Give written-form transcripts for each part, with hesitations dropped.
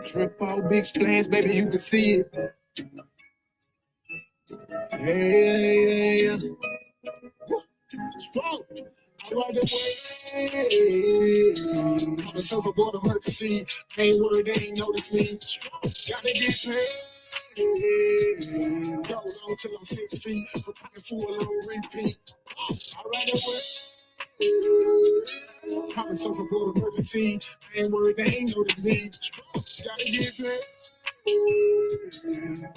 Trip out big splash, baby, you can see it. Hey, strong. I ride the way. I'm a surfboard emergency. Ain't worried, they ain't notice me. Strong. Gotta get paid. Go long till I'm 6 feet. For pocket full on repeat. I ride the way. I'm a surfboard emergency. Ain't worried, they ain't notice me. Strong. Gotta get paid.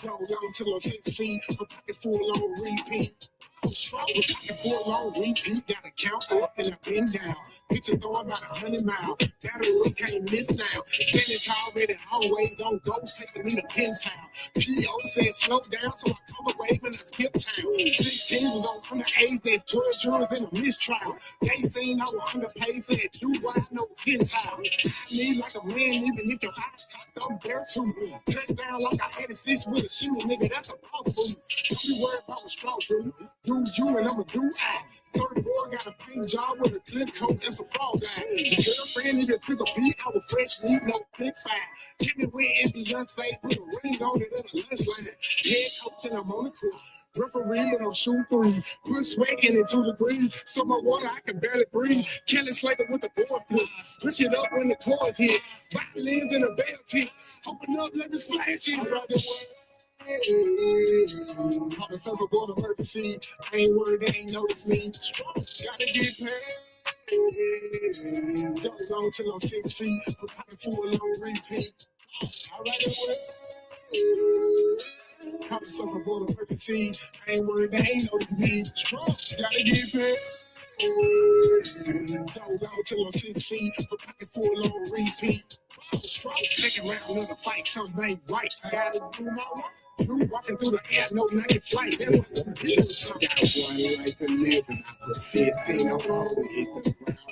Go long till I'm 6 feet. For pocket full on repeat. Strong with pocket full on repeat. Gotta count up and I've been down. Picture going about 100 miles. That room can't miss now. Standing tall, ready, always on go. Taking me to pin town. P.O. said slow down, so I come away when I skip town. 16 was on underage, there's 12 jurors in a mistrial. They seen I was underpaid, said 2 wide, no 10 tile. I need like a man, even if your eyes cocked, I'm there too. Touchdown like I had a 6 with a shimmy, nigga, that's a powerful. Don't be worried about what straw do. Do you and I'ma do I. Third boy got a paint job with a clip coat and some fall guy. The girlfriend even took a beat. I was fresh meat, no big five. Give me win and Beyonce, put a ring on it at a lunch line. Head coach and I'm on the court. Referee and I'm shooting 3. Put sweat in it 2 degrees. So my water, I can barely breathe. Kelly Slater with the board flip. Push it up when the chords hit. Violins in a bell tip. Open up, let me splash in, brother. I'm a surfboard emergency. I ain't worried, they ain't notice me. Strong, gotta get paid. Go long till I'm 6 feet. For pocket full on repeat. I ride away. I'm a surfboard emergency. I ain't worried, they ain't notice me. Strong, gotta get paid. Go long till I'm 6 feet. For pocket full on repeat. Strong, second round of the fight, something ain't right. I gotta do my work. You walking through the air, no night flight. That was some bitch. Got one life to live, and I put 15 on all. Hit the ground,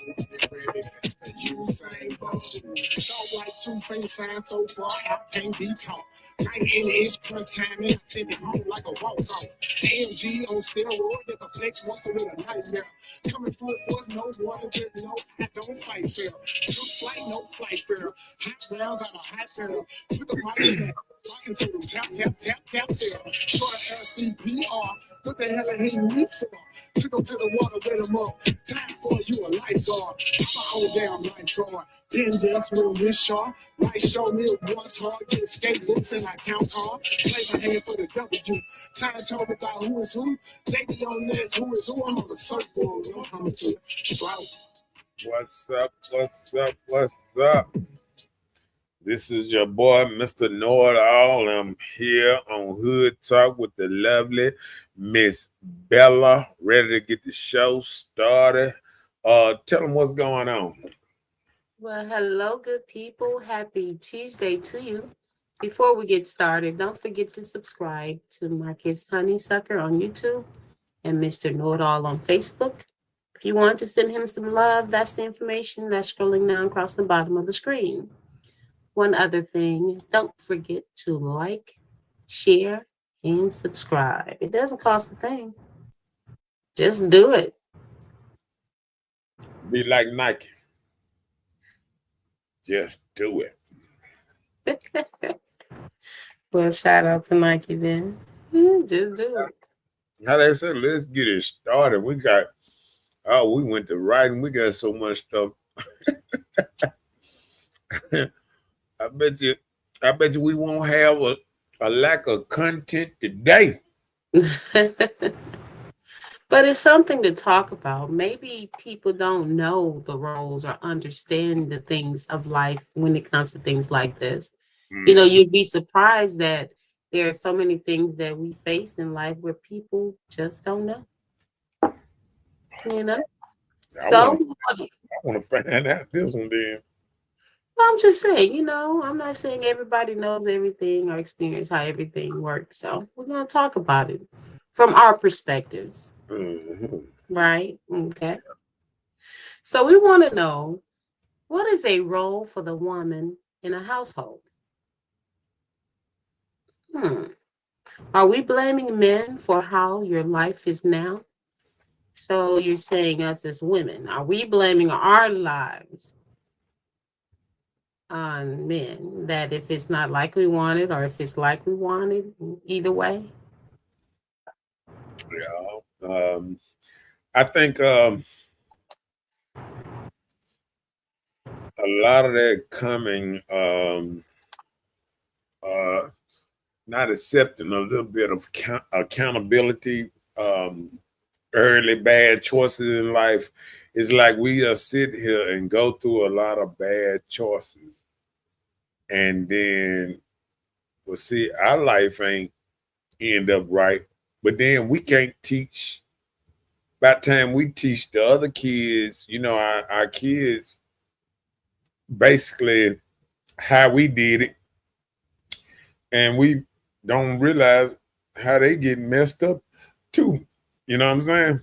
ready to Usain Bolt. Don't like 2 finger signs so far, I can't be caught. 90 it's crunch time, and I send it home like a walk-off. AMG on steroid, there's a flex muscle with a nightmare. Coming full force, no water, just no, I don't fight fair. No flight, no flight fair. Hot rounds out of hot barrel. Put the mic back. Walking to them, tap, tap, tap, tap there. Short LCPR. What the hell are he weak for? Took him to the water, let him up. Time for you a lifeguard. I'm my own damn lifeguard. Benjamins with Wish Shaw. Life show me it was hard. Get skatebooks and I count cards. Play my hand for the W. Time told me about who is who. They be on this, who is who. I'm on the surfboard. I'm coming through. Strout. What's up? What's up? What's up? This is your boy, Mr. Know-It-All. I'm here on Hood Talk with the lovely Miss Bella, ready to get the show started. Tell them what's going on. Well, hello, good people. Happy Tuesday to you. Before we get started, don't forget to subscribe to Marcus Honeysucker on YouTube and Mr. Know-It-All on Facebook. If you want to send him some love, that's the information that's scrolling down across the bottom of the screen. One other thing, don't forget to like, share, and subscribe. It doesn't cost a thing. Just do it. Be like Nike. Just do it. Well, shout out to Nike then. Just do it. How they said, let's get it started. We went to writing. We got so much stuff. I bet you we won't have a lack of content today. But it's something to talk about. Maybe people don't know the roles or understand the things of life when it comes to things like this. You know, you'd be surprised that there are so many things that we face in life where people just don't know. You know? I want to find out this one then. Well, I'm just saying, you know, I'm not saying everybody knows everything or experience how everything works. So we're going to talk about it from our perspectives. Mm-hmm. Right? Okay. So we want to know, what is a role for the woman in a household? Are we blaming men for how your life is now? So you're saying us as women, are we blaming our lives on men, that if it's not like we wanted or if it's like we wanted, either way? Yeah. I think a lot of that coming, uh, not accepting a little bit of accountability, early bad choices in life. It's like we sit here and go through a lot of bad choices, and then well, see, our life ain't end up right, but then we can't teach. By the time we teach the other kids, our kids basically how we did it, and we don't realize how they get messed up too. You know what I'm saying?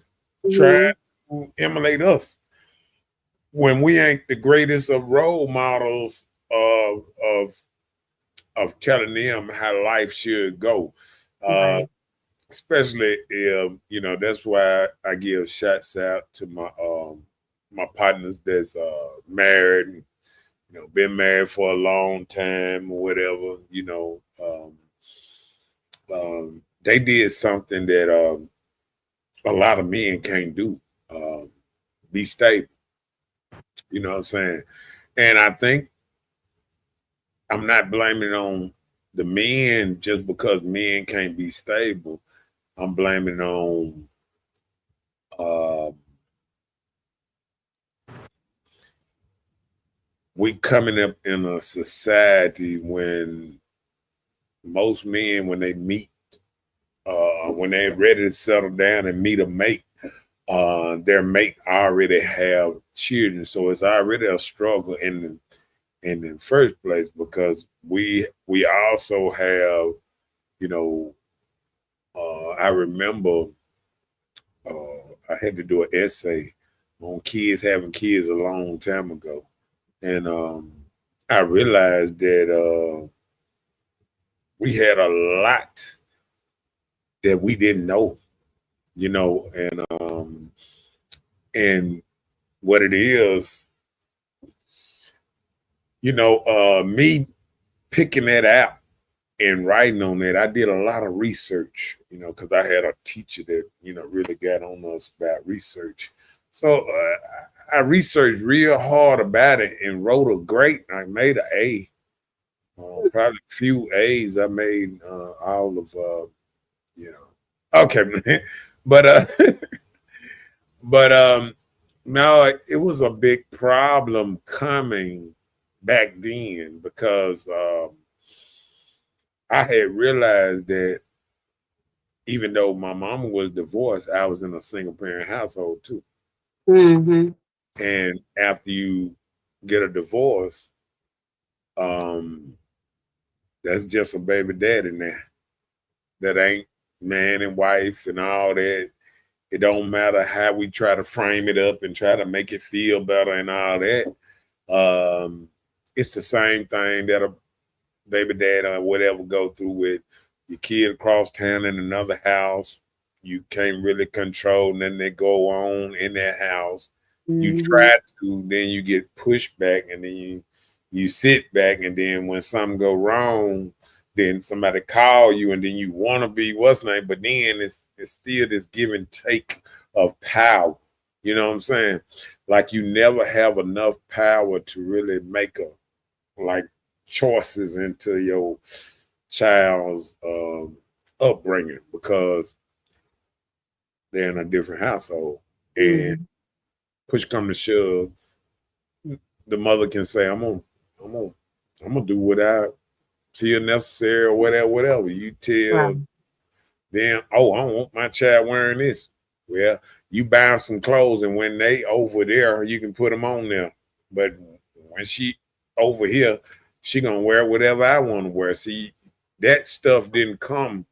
Trying to emulate us when we ain't the greatest of role models of telling them how life should go. Right. Especially if that's why I give shots out to my partners that's married, been married for a long time or whatever. They did something that a lot of men can't do. Be stable. You know what I'm saying? And I think I'm not blaming it on the men just because men can't be stable. I'm blaming it on uh, we coming up in a society when most men, when they meet, when they're ready to settle down and meet a mate, their mate already have children, so it's already a struggle in the first place because we also have, you know, I remember I had to do an essay on kids having kids a long time ago, and I realized that we had a lot that we didn't know, and what it is, me picking that out and writing on it, I did a lot of research, because I had a teacher that, really got on us about research. So I researched real hard about it and wrote I made an A, probably a few A's. I made all of, okay, man. But, but no, it was a big problem coming back then because I had realized that even though my mama was divorced, I was in a single parent household too. Mm-hmm. And after you get a divorce, um, that's just a baby daddy now. That ain't man and wife and all that. It don't matter how we try to frame it up and try to make it feel better and all that. It's the same thing that a baby dad or whatever go through with your kid across town in another house. You can't really control nothing that go on in that house. You Mm-hmm. try to, then you get pushed back, and then you sit back, and then when something go wrong, then somebody call you, and then you want to be what's name, but then it's still this give and take of power. You know what I'm saying? Like you never have enough power to really make like choices into your child's upbringing because they're in a different household. And Mm-hmm. push come to shove, the mother can say, I'm gonna do what I feel necessary or whatever. You Right. tell them, oh, I don't want my child wearing this. Well, you buy some clothes, and when they over there, you can put them on there. But when she over here, she gonna wear whatever I want to wear. See, that stuff didn't come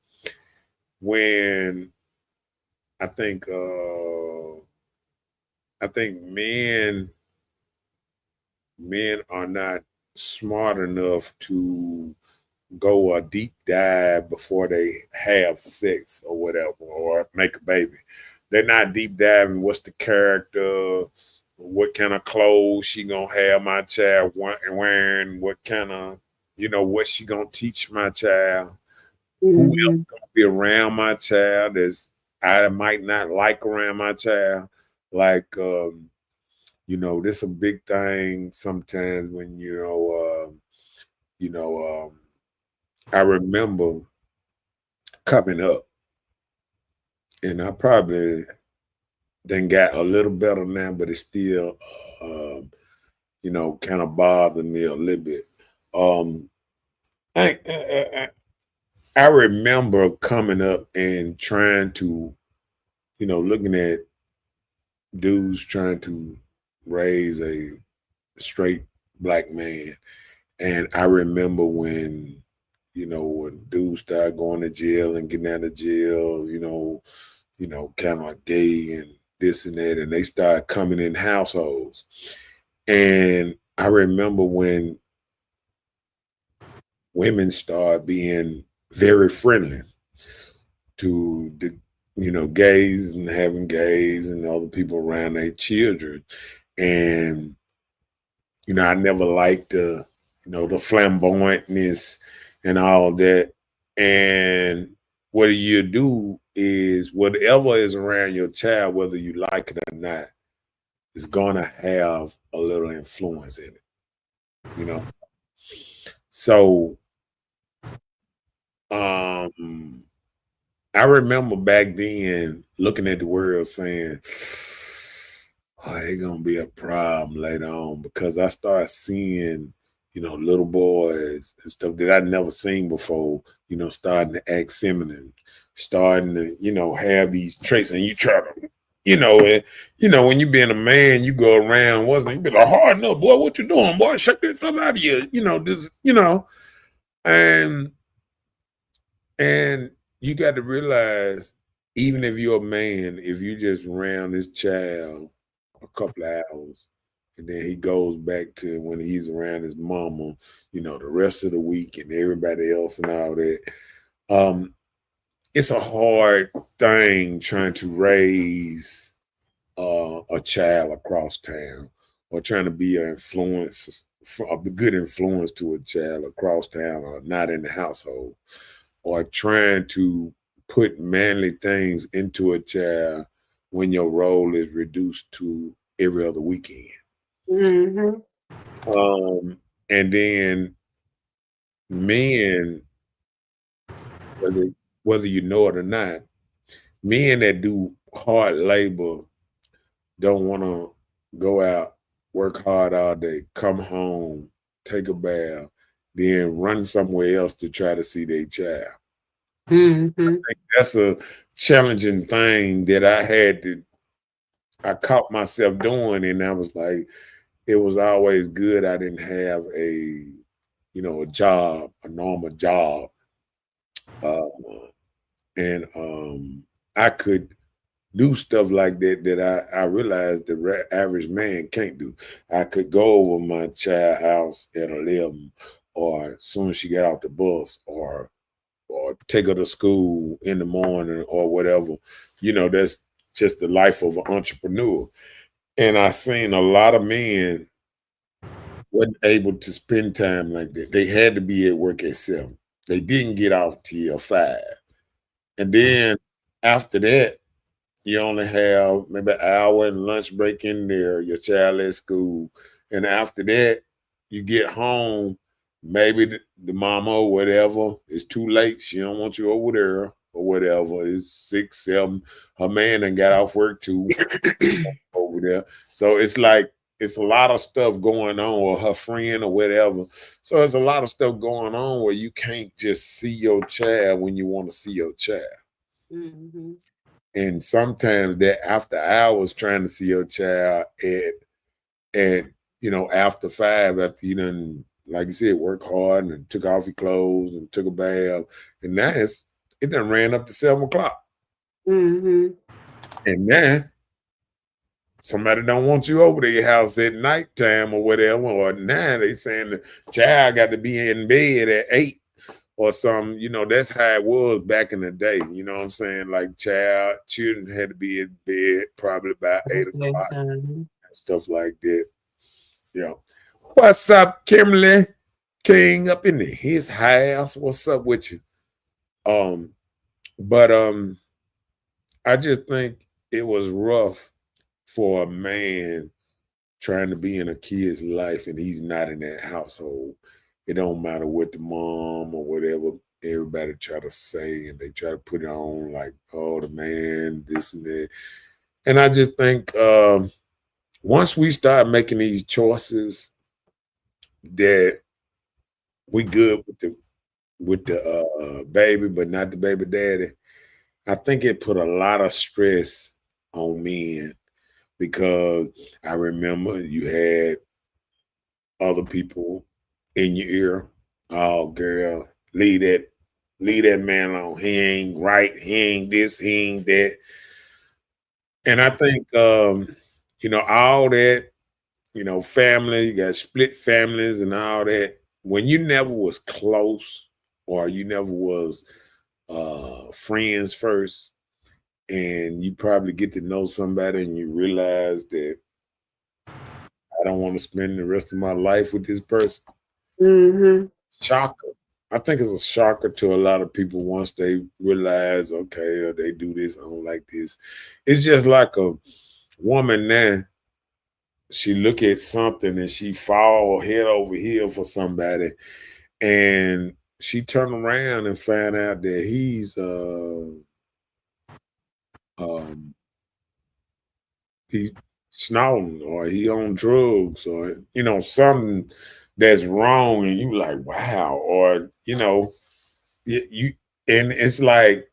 when I think men are not smart enough to go a deep dive before they have sex or whatever or make a baby. They're not deep diving what's the character, what kind of clothes she gonna have my child wearing, what kind of, what she gonna teach my child, who else Mhm. gonna be around my child that's I might not like around my child. Like, this a big thing sometimes when you know, I remember coming up, and I probably then got a little better now, but it still, kind of bothered me a little bit. Um, I remember coming up and trying to, looking at dudes trying to raise a straight black man. And I remember when dudes started going to jail and getting out of jail, kind of like gay and this and that, and they started coming in households. And I remember when women started being very friendly to the gays and having gays and other people around their children. And I never liked the flamboyantness and all that. And what you do is whatever is around your child, whether you like it or not, is gonna have a little influence in it. So um I remember back then looking at the world saying, oh, it's gonna be a problem later on, because I started seeing, little boys and stuff that I'd never seen before, starting to act feminine, starting to, have these traits, and you try to, when you being a man, you go around, wasn't it? You be like, hard enough, boy, what you doing, boy? Shake that stuff out of you, and and you got to realize, even if you're a man, if you just around this child a couple of hours, and then he goes back to when he's around his mama, the rest of the week and everybody else and all that. It's a hard thing trying to raise a child across town, or trying to be an influence, a good influence to a child across town, or not in the household, or trying to put manly things into a child when your role is reduced to every other weekend. Mhm. And then men, whether you know it or not, men that do hard labor don't want to go out, work hard all day, come home, take a bath, then run somewhere else to try to see their child. Mhm. That's a challenging thing that I caught myself doing, and I was like, it was always good I didn't have a job, a normal job. Uh, and I could do stuff like that I realized the average man can't do. I could go over my child house at 11, or as soon as she got off the bus, or take her to school in the morning or whatever. That's just the life of an entrepreneur. And I seen a lot of men wasn't able to spend time like that. They had to be at work at 7. They didn't get off till 5. And then after that, you only have maybe an hour and lunch break in there, your child at school. And after that, you get home, maybe the mama or whatever, it's too late. She don't want you over there or whatever. It's 6, 7. Her man done got off work too over there. So it's like, it's a lot of stuff going on, or her friend or whatever. So there's a lot of stuff going on where you can't just see your child when you want to see your child. Mhm. And sometimes that after hours trying to see your child at after 5, after you done, like you said, work hard and took off your clothes and took a bath, and now it done ran up to 7 o'clock. Mhm. And now somebody don't want you over their house at nighttime or whatever, or now they saying the child got to be in bed at 8 or something. That's how it was back in the day. You know what I'm saying? Like children had to be in bed probably by At a 8 certain o'clock time. stuff like that. Yeah. What's up, Kimberly King up in his house? What's up with you? But I just think it was rough for a man trying to be in a kid's life and he's not in that household. It don't matter what the mom or whatever everybody try to say, and they try to put it on like, oh, the man, this and that. And I just think once we start making these choices that we good with the baby, but not the baby daddy, I think it put a lot of stress on men because I remember you had other people in your ear. Oh, girl, leave that man alone. He ain't right. He ain't this. He ain't that. And I think all that, family. You got split families and all that. When you never was close, or you never was friends first, and you probably get to know somebody, and you realize that I don't want to spend the rest of my life with this person. Mm-hmm. Shocker. I think it's a shocker to a lot of people once they realize, okay, they do this, I don't like this. It's just like a woman now. She look at something and she fall head over heel for somebody, and she turn around and find out that he's he snorting or he on drugs or something that's wrong, and you like, wow, or you and it's like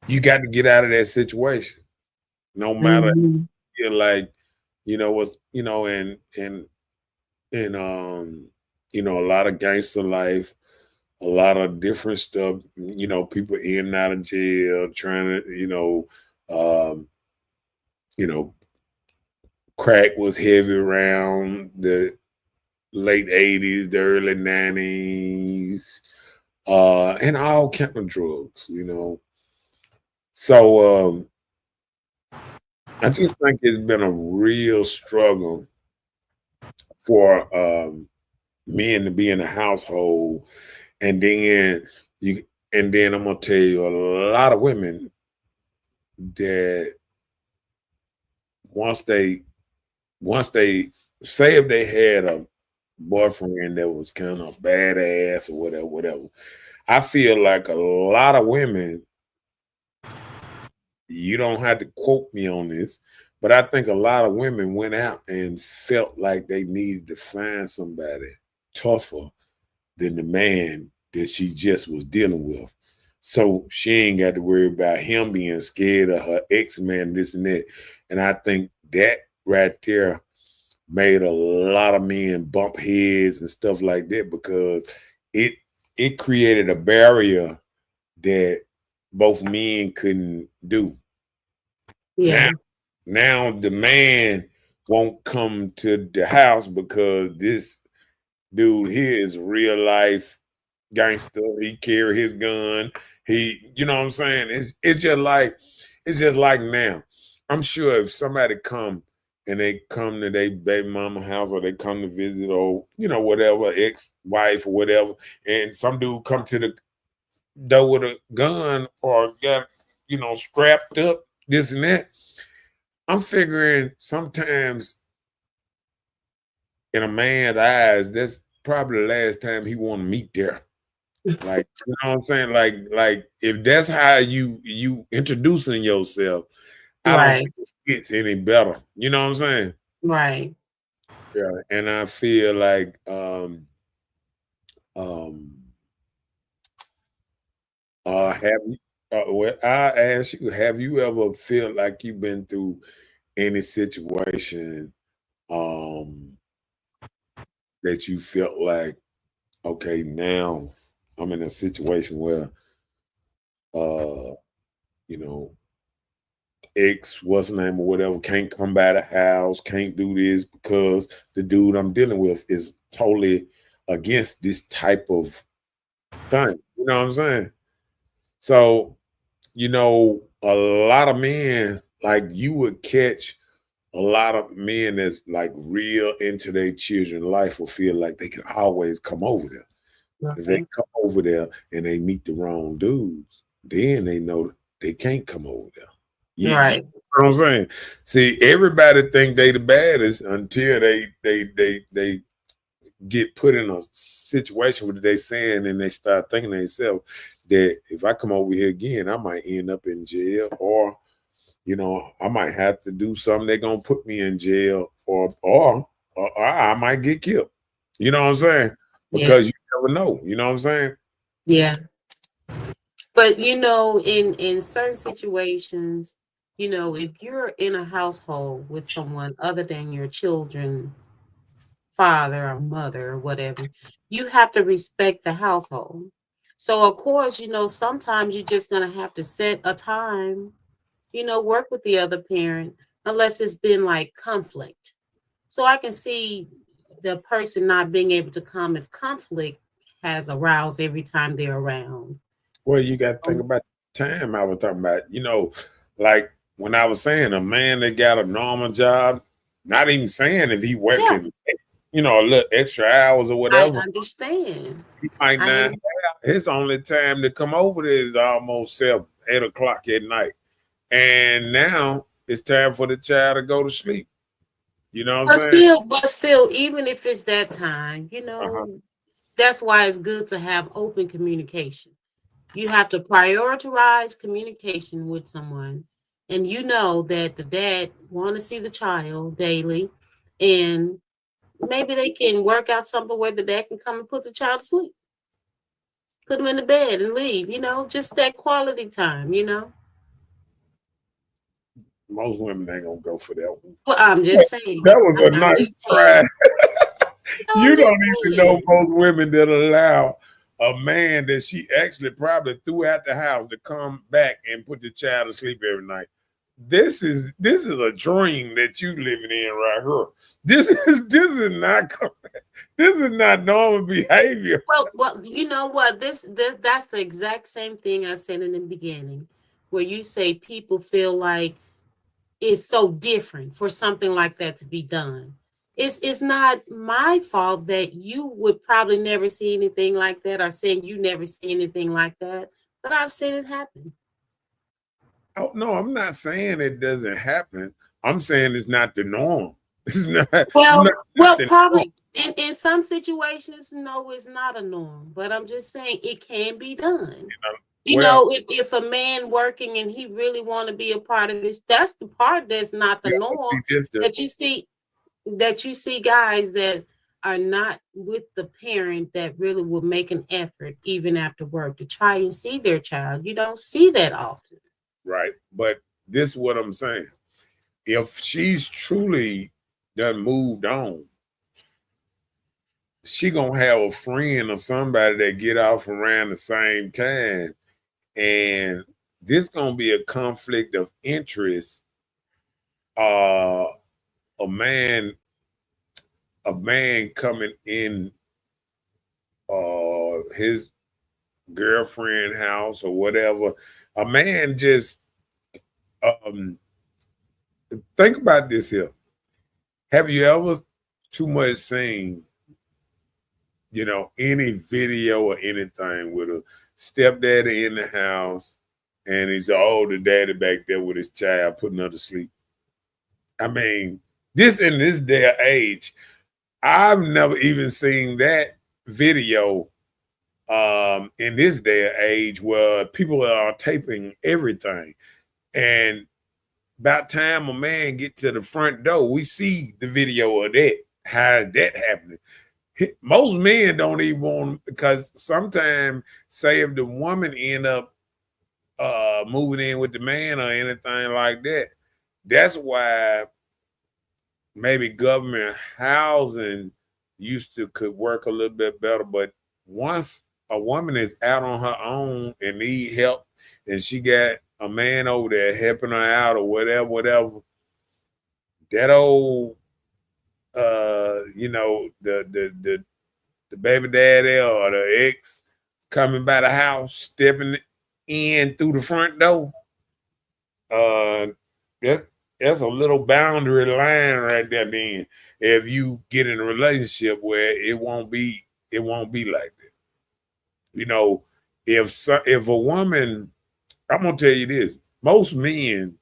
you got to get out of that situation no matter. Mm-hmm. You're like, what's and a lot of gangster life, a lot of different stuff, people in and out of jail trying to you know crack was heavy around the late 80s, the early 90s, and all kind of drugs. So I just think it's been a real struggle for men to be in a household, and then I'm gonna tell you a lot of women that once they say if they had a boyfriend that was kind of badass or whatever. I feel like a lot of women, you don't have to quote me on this, but I think a lot of women went out and felt like they needed to find somebody tougher than the man that she just was dealing with. So she ain't got to worry about him being scared of her ex-man, this and that. And I think that right there made a lot of men bump heads and stuff like that because it created a barrier that both men couldn't do. Yeah. Now the man won't come to the house because this dude here is real life gangster. He carry his gun. You know what I'm saying? It's just like now. I'm sure if somebody come and they come to their baby mama house or they come to visit or whatever, ex-wife or whatever, and some dude come to the door with a gun or got strapped up, this and that. I'm figuring sometimes in a man's eyes, that's probably the last time he want to meet there. Like, you know what I'm saying? Like if that's how you introducing yourself, I don't Right. think it gets any better. You know what I'm saying? Right. Yeah. And I feel like um have you well, I ask you, have you ever feel like you've been through any situation that you felt like, okay, now I'm in a situation where uh you know ex, what's the name or whatever, can't come by the house, can't do this because the dude I'm dealing with is totally against this type of thing. You know what I'm saying? So, a lot of men, like, you would catch a lot of men that's like real into their children's life will feel like they can always come over there. But if they Okay. come over there and they meet the wrong dudes, then they know they can't come over there. You Right. know what I'm saying? See, everybody think they the baddest until they get put in a situation where they saying and they start thinking to themselves that if I come over here again, I might end up in jail, or I might have to do something. They're gonna put me in jail, or I might get killed. You know what I'm saying? Yeah. Because you never know. You know what I'm saying? Yeah. But in certain situations, if you're in a household with someone other than your children, father or mother or whatever, you have to respect the household. So of course, sometimes you're just gonna have to set a time, work with the other parent, unless it's been like conflict. So I can see the person not being able to come if conflict has aroused every time they're around. Well, you got to think about the time I was talking about. Like when I was saying a man that got a normal job, not even saying if he Yeah, working, a little extra hours or I whatever, understand. he might I not am have. His only time to come over there is almost 7, 8 o'clock at night. And now it's time for the child to go to sleep. You know what I'm but saying? still, even if it's that time, Uh-huh. that's why it's good to have open communication. You have to prioritize communication with someone, and you know that the dad want to see the child daily, and maybe they can work out something where the dad can come and put the child to sleep, put him in the bed and leave. Just that quality time. Most women ain't gonna go for that one. Well, I'm just saying. That was a I'm nice just try. saying. No, You I'm just don't even know saying. most women that allow a man that she actually probably threw out the house to come back and put the child to sleep every night. This is a dream that you living in right here. This is not normal behavior. Well, you know what? That's the exact same thing I said in the beginning, where you say people feel like it's so different for something like that to be done. It's not my fault that you would probably never see anything like that, or saying you never see anything like that, but I've seen it happen. Oh no, I'm not saying it doesn't happen. I'm saying it's not the norm. It's not. It's not Well, the norm. probably in some situations, no, it's not a norm, but I'm just saying it can be done. Well, If a man working and he really want to be a part of this, that's the part that's not the yeah, but see norm. this the That you see guys that are not with the parent that really will make an effort even after work to try and see their child. You don't see that often. right, but this is what I'm saying. If she's truly done moved on, she gonna have a friend or somebody that get off around the same time, and this gonna be a conflict of interest. Uh, a man, a man coming in his girlfriend house or whatever. A man just um think about this here. Have you ever too much seen, any video or anything with a stepdaddy in the house and he's an older daddy back there with his child putting her to sleep? I mean, this in this day and age, I've never even seen that video in this day and age where people are taping everything. And about time a man get to the front door, we see the video of that. How is that happening? Most men don't even want, because sometimes, say if the woman end up moving in with the man or anything like that, that's why maybe government housing used to could work a little bit better. But once a woman is out on her own and need help, and she got a man over there helping her out or whatever, that old the baby daddy or the ex coming by the house, stepping in through the front door. Uh, that that's a little boundary line right there. Then, if you get in a relationship where it won't be like that. You know, if a woman, I'm gonna tell you this, most men,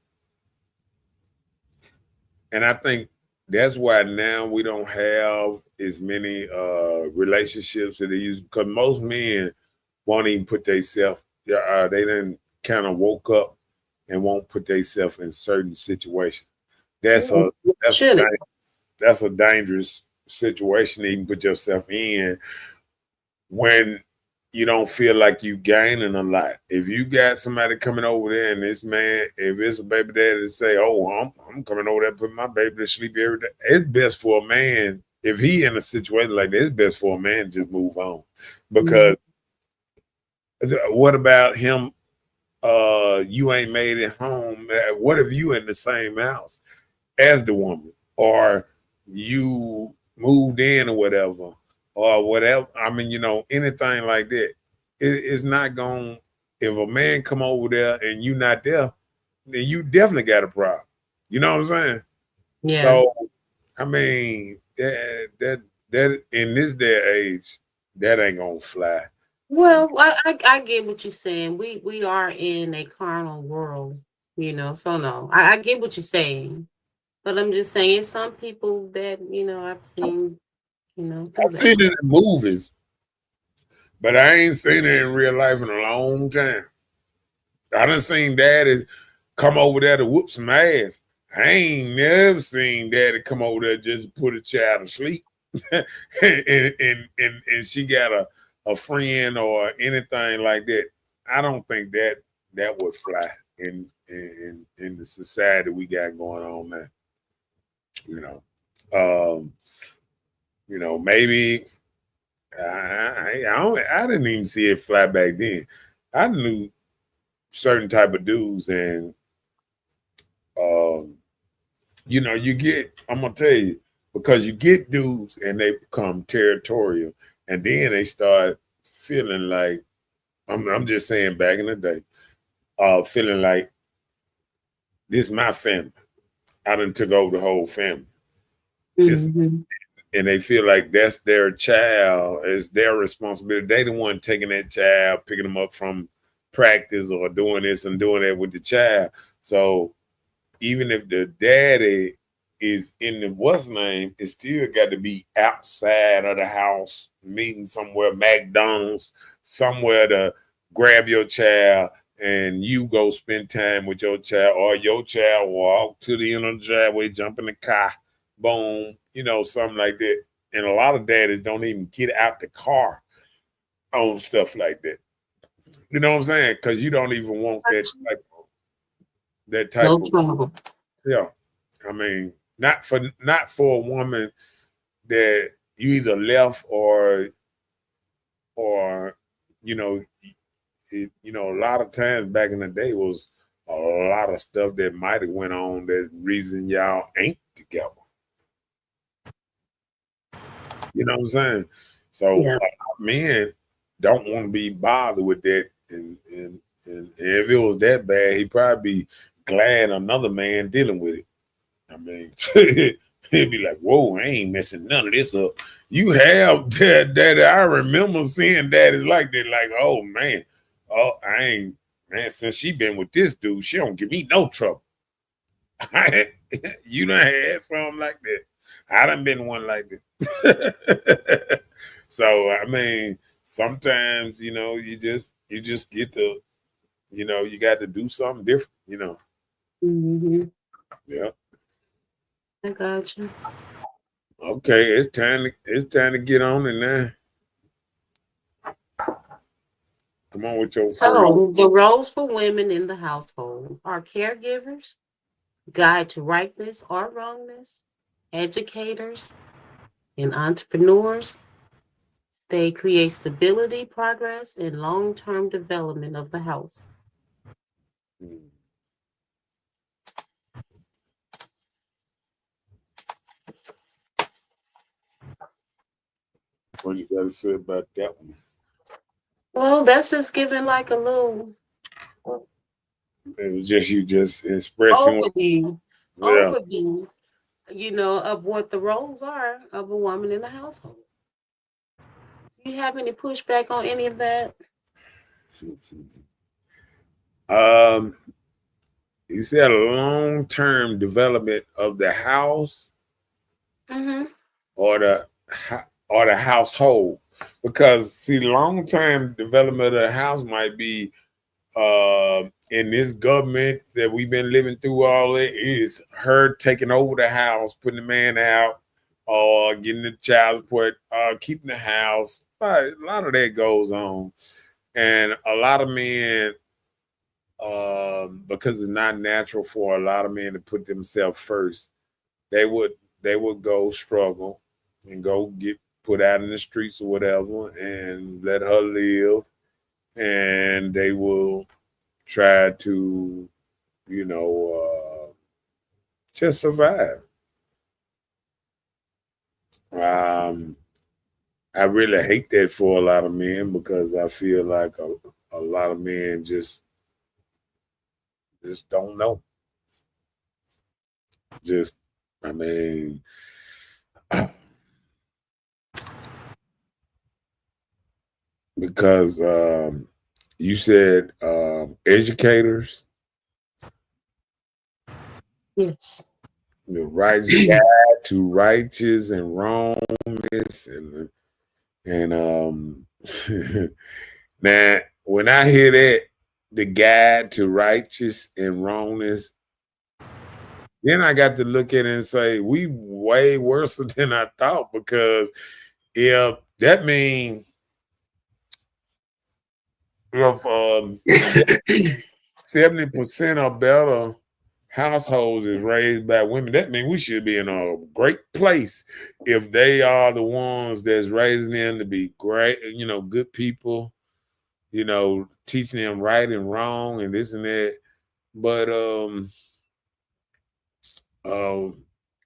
and I think that's why now we don't have as many relationships that they use, because most men won't even put themselves. They didn't kind of woke up and won't put themselves in certain situations. That's a that's a, Surely. that's a dangerous situation to even put yourself in when you don't feel like you gaining a lot. If you got somebody coming over there and this man, if it's a baby daddy to say, "Oh, I'm coming over there putting my baby to sleep every day," it's best for a man, if he in a situation like that, it's best for a man to just move on. Because what about him? You ain't made it home. What if you in the same house as the woman, or you moved in or whatever. I mean, anything like that. It's not going. If a man come over there and you not there, then you definitely got a problem. You know what I'm saying? Yeah. So, I mean, that in this day and age, that ain't gonna fly. Well, I get what you're saying. We are in a carnal world, so no, I get what you're saying. But I'm just saying some people that, I've seen, do I've that. seen it in movies, but I ain't seen it in real life in a long time. I done seen daddies come over there to whoop some ass. I ain't never seen daddy come over there just to put a child to sleep. and she got a friend or anything like that. I don't think that would fly in the society we got going on now. Maybe I didn't even see it fly back then. I knew certain type of dudes, and I'm gonna tell you, because you get dudes and they become territorial, and then they start feeling like, I'm just saying, back in the day, feeling like this my family. I done took over the whole family. And they feel like that's their child, it's their responsibility. They the one taking that child, picking them up from practice or doing this and doing that with the child. So even if the daddy is in the what's name, it still got to be outside of the house, meeting somewhere, McDonald's, somewhere to grab your child and you go spend time with your child, or your child walk to the end of the driveway, jump in the car, boom, something like that. And a lot of daddies don't even get out the car on stuff like that. You know what I'm saying? Because you don't even want that type No of trouble. Yeah. I mean, not for a woman that you either left or a lot of times back in the day was a lot of stuff that might have went on that reason y'all ain't together. You know what I'm saying? So men don't want to be bothered with that, and if it was that bad, he'd probably be glad another man dealing with it. I mean, he'd be like, "Whoa, I ain't messing none of this up." You have that. I remember seeing daddies like that. Like, oh man, I ain't, man. Since she been with this dude, she don't give me no trouble. You done had something like that. I done been one like that. So I mean, sometimes you just get to, you got to do something different. Yeah. I got you. Okay, it's time to get on it now. Come on with your So the roles for women in the household are caregivers, guide to rightness or wrongness, educators, and entrepreneurs. They create stability, progress, and long-term development of the house. What you got to say about that one? Well, that's just giving like a little. It was just you just expressing. Overview Yeah. overview, of what the roles are of a woman in the household. Do you have any pushback on any of that? Um, you said long-term development of the house Mm-hmm. or the household, because see, long-term development of the house might be in this government that we've been living through. All it is her taking over the house, putting the man out, or getting the child support, keeping the house. A lot of that goes on, and a lot of men, because it's not natural for a lot of men to put themselves first, they would go struggle and go get put out in the streets or whatever, and let her live, and they will try to, you know, just survive. Um, I really hate that for a lot of men, because I feel like a lot of men just don't know. Just, I mean, because you said educators, Yes. the righteous guide to righteous and wrongness, and now when I hear that, the guide to righteous and wrongness, then I got to look at it and say we way worse than I thought, because if that means if 70% or better households is raised by women, that means we should be in a great place if they are the ones that's raising them to be great, good people, teaching them right and wrong and this and that. But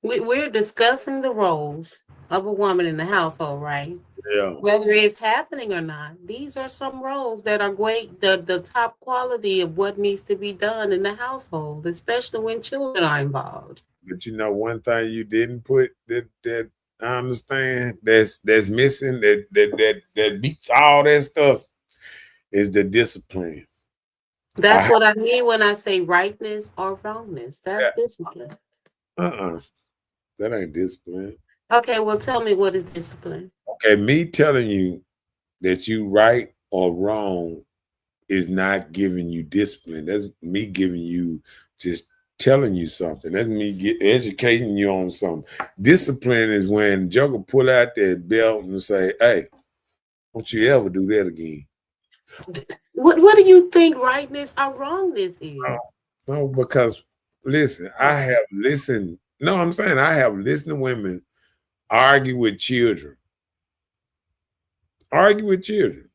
We're discussing the roles of a woman in the household, right? yeah, Whether it's happening or not, these are some roles that are great, the top quality of what needs to be done in the household, especially when children are involved. but one thing you didn't put that I understand that's missing, that beats all that stuff, is the discipline. That's what I mean when I say rightness or wrongness. That's Yeah. discipline. That ain't discipline. Okay, well, tell me, what is discipline? Okay, me telling you that you right or wrong is not giving you discipline. That's me giving you, just telling you something. That's me educating you on something. Discipline is when Joker pull out that belt and say, "Hey, don't you ever do that again." What do you think rightness or wrongness is? No, because listen, I have listened. No, I'm saying I have listened to women argue with children. Argue with children.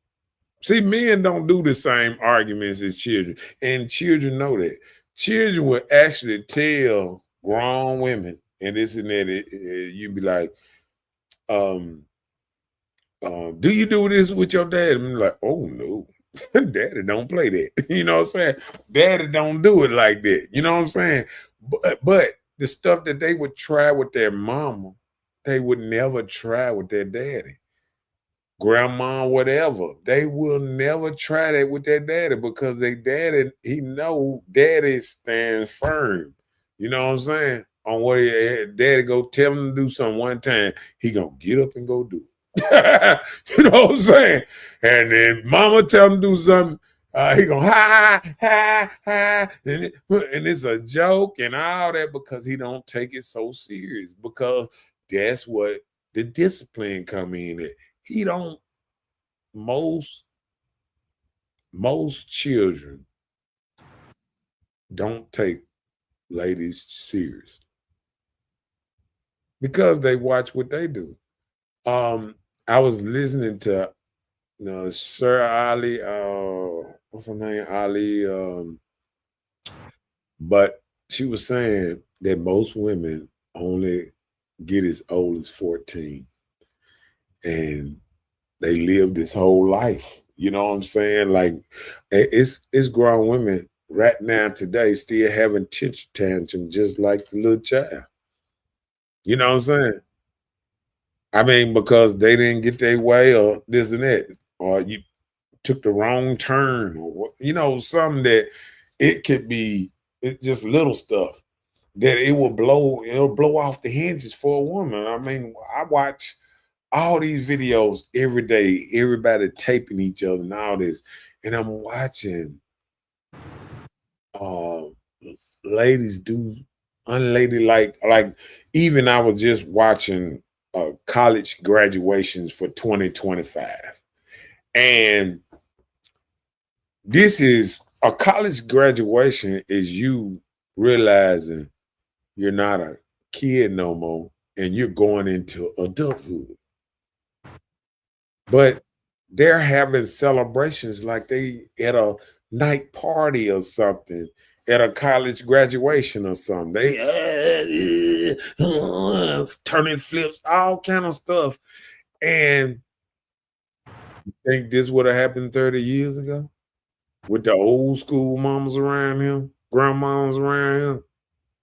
See, men don't do the same arguments as children, and children know that. Children will actually tell grown women, and this and that. You'd be like, um, "Do you do this with your dad?" And I'm like, "Oh no, daddy don't play that." You know what I'm saying? Daddy don't do it like that. You know what I'm saying? But the stuff that they would try with their mama, they would never try with their daddy, grandma, whatever. They will never try that with their daddy, because their daddy, he know daddy stands firm. You know what I'm saying? On what daddy go tell him to do something one time, he gonna get up and go do it. You know what I'm saying? And then mama tell him to do something, he gonna ha, and it's a joke and all that, because he don't take it so serious, because that's what the discipline come in at. He don't. Most children don't take ladies serious, because they watch what they do. I was listening to Sir Ali, what's her name, Ali, but she was saying that most women only get as old as 14, and they live this whole life. You know what I'm saying? Like, it's grown women right now today still having tantrum tantrum just like the little child. You know what I'm saying? I mean, because they didn't get their way or this and that, or you took the wrong turn, or something that it could be just little stuff that it'll blow off the hinges for a woman. I mean, I watch all these videos every day, everybody taping each other and all this, and I'm watching uh ladies do unladylike, like even I was just watching college graduations for 2025, and this is a college graduation is you realizing you're not a kid no more and you're going into adulthood. But they're having celebrations like they at a night party or something, at a college graduation or something. They turning flips, all kind of stuff. And you think this would have happened 30 years ago with the old school mamas around him, grandmas around him?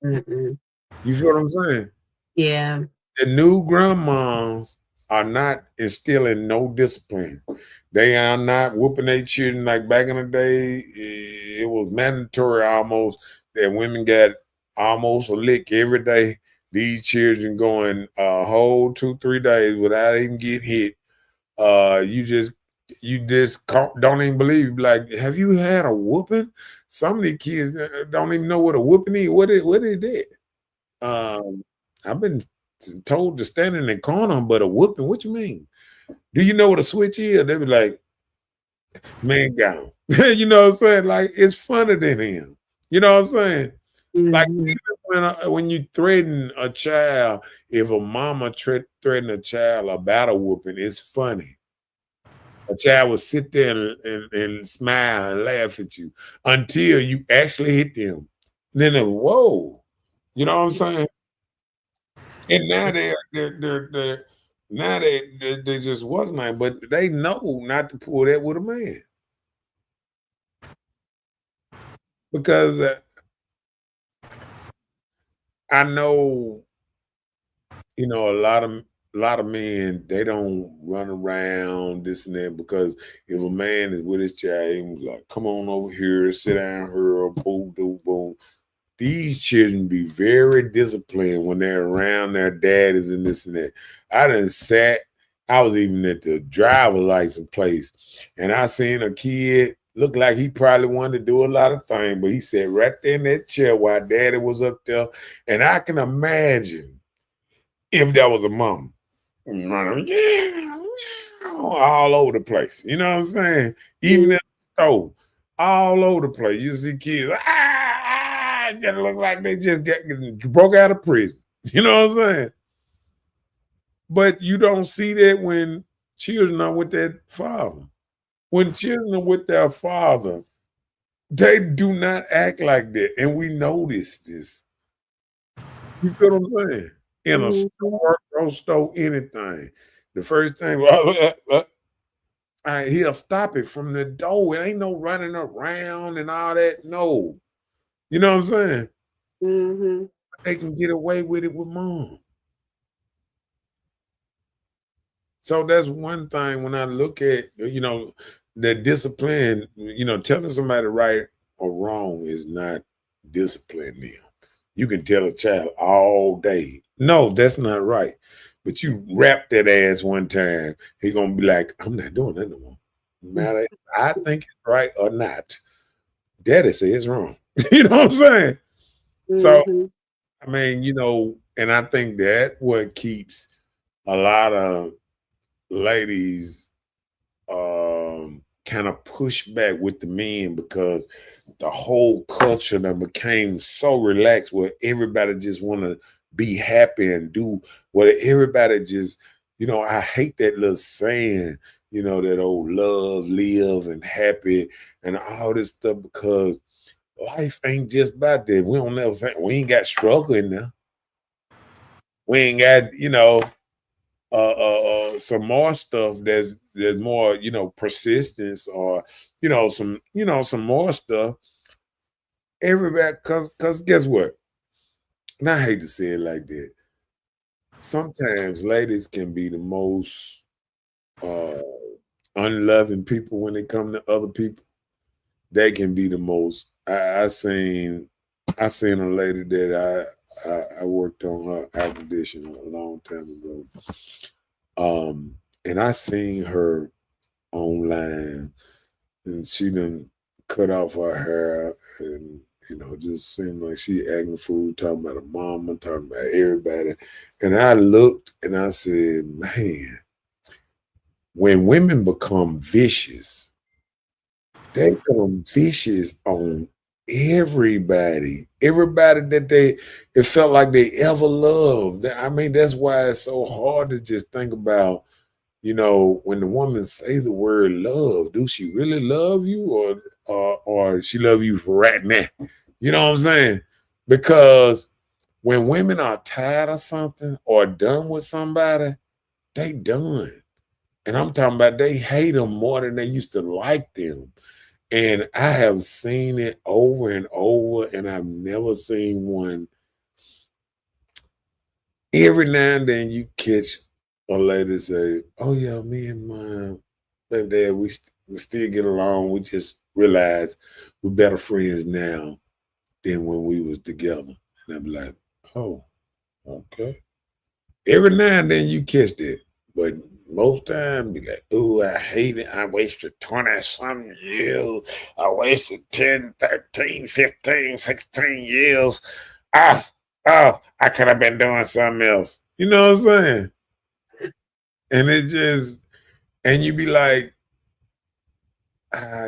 Mm-mm. You feel what I'm saying? Yeah. The new grandmas are not instilling no discipline. They are not whooping their children like back in the day. It was mandatory almost that women got almost a lick every day. These children going a whole 2-3 days without even getting hit. Don't even believe. You be like, have you had a whooping? Some of these kids don't even know what a whooping is. What is that? I've been told to stand in the corner, but a whooping, what you mean? Do you know what a switch is? They be like, man, gone. You know what I'm saying? Like, it's funner than him. You know what I'm saying? Like, Mhm. even when you threaten a child, if a mama threaten a child about a whooping, it's funny. A child will sit there and smile and laugh at you until you actually hit them. Then whoa, you know what I'm saying? And now they're now they just wasn't like, but they know not to pull that with a man because I know a lot of men they don't run around this and that because if a man is with his child, he was like, "Come on over here, sit down here, boom, boom, boom." These children be very disciplined when they're around their daddies and this and that. I done sat, I was even at the driver license place, and I seen a kid look like he probably wanted to do a lot of things, but he sat right there in that chair while daddy was up there. And I can imagine if that was a mom running all over the place. You know what I'm saying? Even Mhm. at the store, all over the place. You see kids, just look like they just broke out of prison. You know what I'm saying? But you don't see that when children are with their father. When children are with their father, they do not act like that. And we notice this. You feel what I'm saying? In a Mhm. store, grocery store, anything. The first thing, he'll stop it from the door. It ain't no running around and all that. No. You know what I'm saying? Mhm. They can get away with it with mom. So that's one thing when I look at, the discipline, telling somebody right or wrong is not discipline them. You can tell a child all day, no, that's not right. But you rap that ass one time, he gonna be like, I'm not doing that no more. Matter if I think it's right or not. Daddy says it's wrong. You know what I'm saying? So Mhm. I mean, and I think that what keeps a lot of ladies kind of push back with the men because the whole culture that became so relaxed where everybody just want to be happy and do what everybody just, I hate that little saying, that old love, live, and happy and all this stuff because life ain't just about that. We don't never think we ain't got struggle in there. We ain't got, some more stuff there's more persistence or some more stuff everybody, cause guess what? And I hate to say it like that. Sometimes ladies can be the most uh unloving people when they come to other people. They can be the most. I seen a lady that I worked on her air conditioner a long time ago. And I seen her online, and she done cut off her hair, and just seemed like she acting fool, talking about her mama, talking about everybody. And I looked and I said, man, when women become vicious, they become vicious on everybody that it felt like they ever loved. I mean, that's why it's so hard to just think about, when the woman say the word love, do she really love you, or she love you for right now? You know what I'm saying? Because when women are tired of something or done with somebody, they done. And I'm talking about they hate them more than they used to like them. And I have seen it over and over, and I've never seen one. Every now and then you catch a lady say, "Oh yeah, me and my baby dad, we still get along. We just realize we're better friends now than when we was together." And I'm like, "Oh, okay." Every now and then you catch that, but most time be like, "Oh, I hate it. I wasted 20 some years. I wasted 10, 13, 15, 16 years. Ah, oh, I could have been doing something else." You know what I'm saying? And it just, and you be like,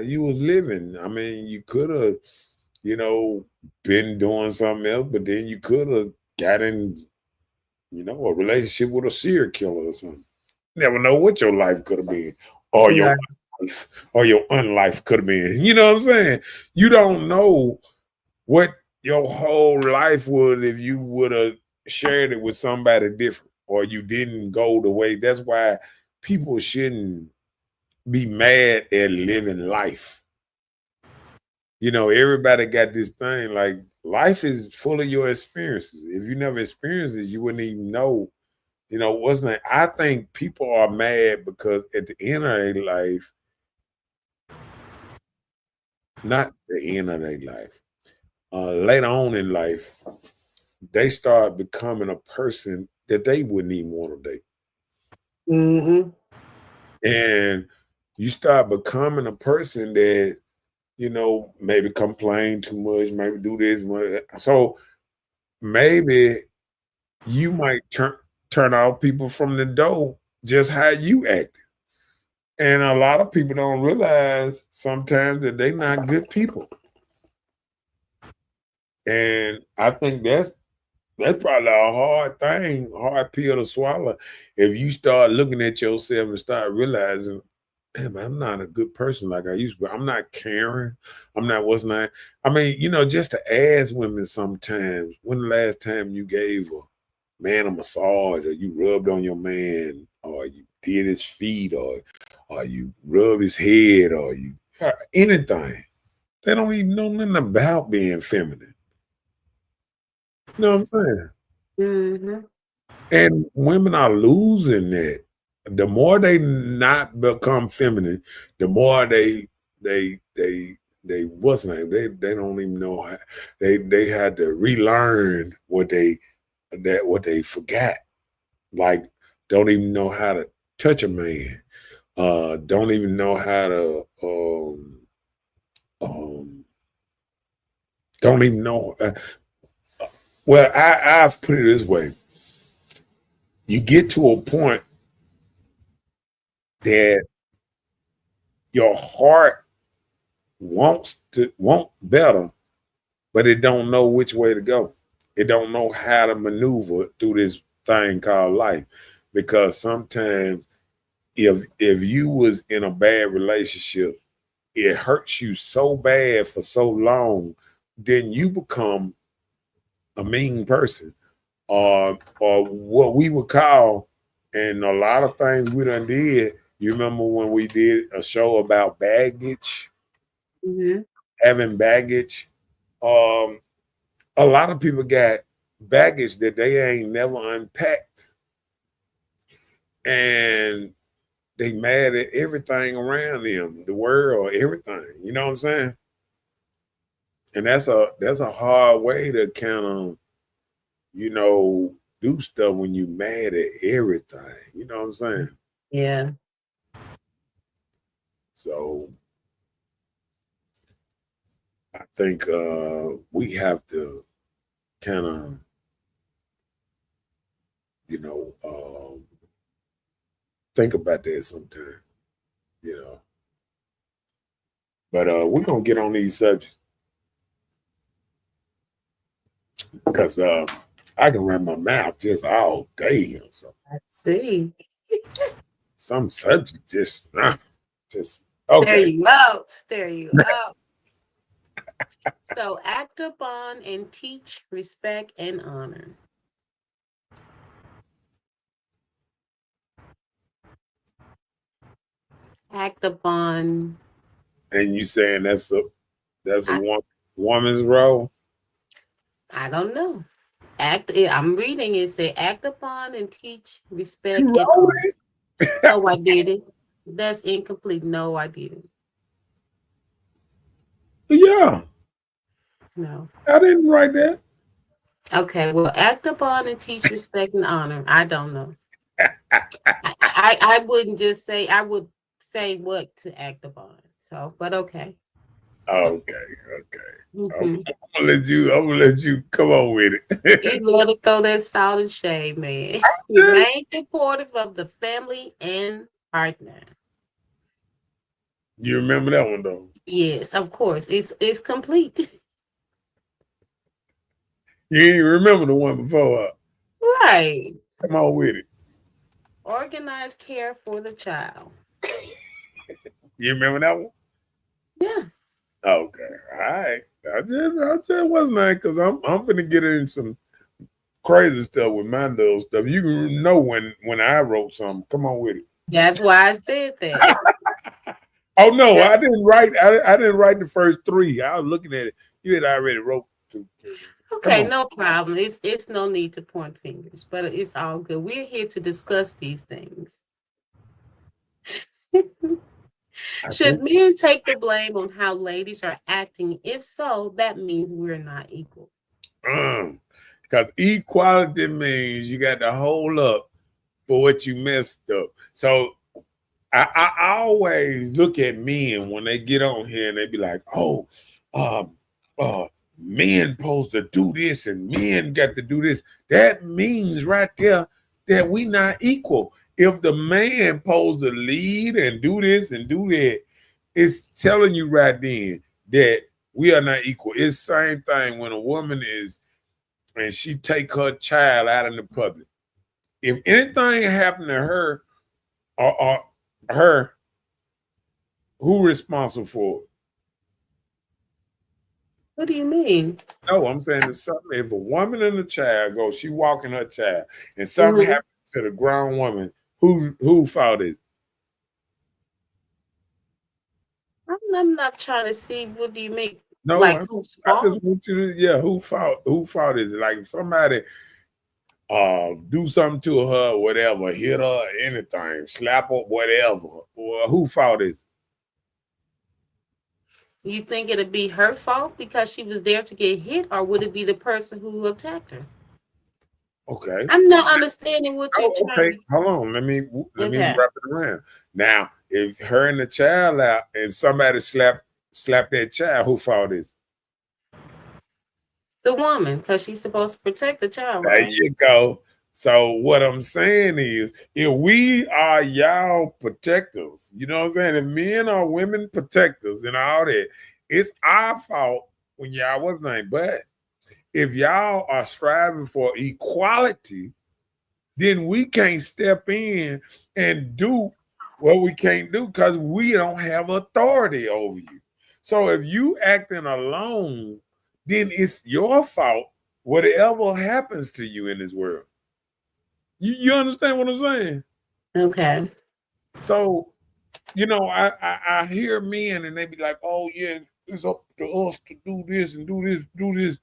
you was living. I mean, you could have, you know, been doing something else, but then you could have got in, a relationship with a serial killer or something. Never know what your life could have been, or your Right. life, or your unlife could have been. You know what I'm saying? You don't know what your whole life would if you would have shared it with somebody different, or you didn't go the way. That's why people shouldn't be mad at living life. Everybody got this thing like life is full of your experiences. If you never experienced it, you wouldn't even know. What's that? I think people are mad because at the end of their life, not the end of their life, later on in life, they start becoming a person that they wouldn't even want to date. Mm-hmm. And you start becoming a person that, maybe complain too much, maybe do this. So maybe you might turn off people from the door just how you act. And a lot of people don't realize sometimes that they're not good people. And I think that's probably a hard pill to swallow. If you start looking at yourself and start realizing, damn, I'm not a good person like I used to be. I'm not caring. I'm not what's not. I mean, just to ask women sometimes, when the last time you gave a man a massage, or you rubbed on your man, or you did his feet, or you rubbed his head, or you anything. They don't even know nothing about being feminine. You know what I'm saying? Mm-hmm. And women are losing that. The more they not become feminine, the more they what's the name? They don't even know how, they had to relearn what they forgot. Like don't even know how to touch a man. Don't even know how to um don't even know. Well, I've put it this way: you get to a point that your heart want better, but it don't know which way to go. It don't know how to maneuver through this thing called life. Because sometimes if you was in a bad relationship, it hurts you so bad for so long, then you become a mean person. Or what we would call, and a lot of things we done did. You remember when we did a show about baggage, Mm-hmm. having baggage? a lot of people got baggage that they ain't never unpacked, and they mad at everything around them, the world, everything. You know what I'm saying? And that's a hard way to kind of, do stuff when you mad at everything. You know what I'm saying? Yeah. So I think we have to kind of, think about that sometime, But we're gonna get on these subjects because I can run my mouth just all day or something. Let's see. Some subject just okay. There you go. There you go. So act upon and teach respect and honor. Act upon. And you saying that's a woman's role? I don't know. I'm reading it. Say act upon and teach respect and wrote honor. No, I didn't. That's incomplete. No, I didn't. Yeah. No. I didn't write that. Okay, well, act upon and teach respect and honor. I don't know. I wouldn't just say, I would say what to act upon. So, but okay. Okay. Mm-hmm. I'm gonna let you come on with it. You love to throw that salt and shade, man. Remain supportive of the family and partner. You remember that one though? Yes, of course. It's complete. You ain't remember the one before. Right. Come on with it. Organized care for the child. You remember that one? Yeah. Okay. All right. I just wasn't that because I'm finna get in some crazy stuff with my little stuff. You can know when I wrote something. Come on with it. That's why I said that. Oh no, I didn't write. I didn't write the first three. I was looking at it. You had already wrote two. Okay, no problem. It's no need to point fingers, but it's all good. We're here to discuss these things. Should men take the blame on how ladies are acting? If so, that means we're not equal. Because equality means you got to hold up for what you messed up. So I always look at men when they get on here and they be like, men supposed to do this and men got to do this. That means right there that we not equal. If the man supposed to lead and do this and do that, it's telling you right then that we are not equal. It's the same thing when a woman is and she take her child out in the public. If anything happened to her or her, who responsible for it? What do you mean? No, I'm saying if a woman and a child go, she walking her child, and something happens to the grown woman, who fault is? I'm not trying to see. What do you mean? No, like I whose just fault? want you to, who fault is it? Like if somebody do something to her, or whatever, hit her, anything, slap her, whatever, or who fault is it? You think it'd be her fault because she was there to get hit, or would it be the person who attacked her? Okay. I'm not understanding what you're trying to. Hold on. Let me wrap it around. Now, if her and the child out and somebody slap that child, who fault is it? The woman, because she's supposed to protect the child. Right? There you go. So what I'm saying is, if we are y'all protectors, you know what I'm saying? If men are women protectors and all that, it's our fault when y'all was named. But if y'all are striving for equality, then we can't step in and do what we can't do because we don't have authority over you. So if you acting alone, then it's your fault whatever happens to you in this world. You understand what I'm saying? Okay. So, I hear men and they be like, oh, yeah, it's up to us to do this and do this, do this.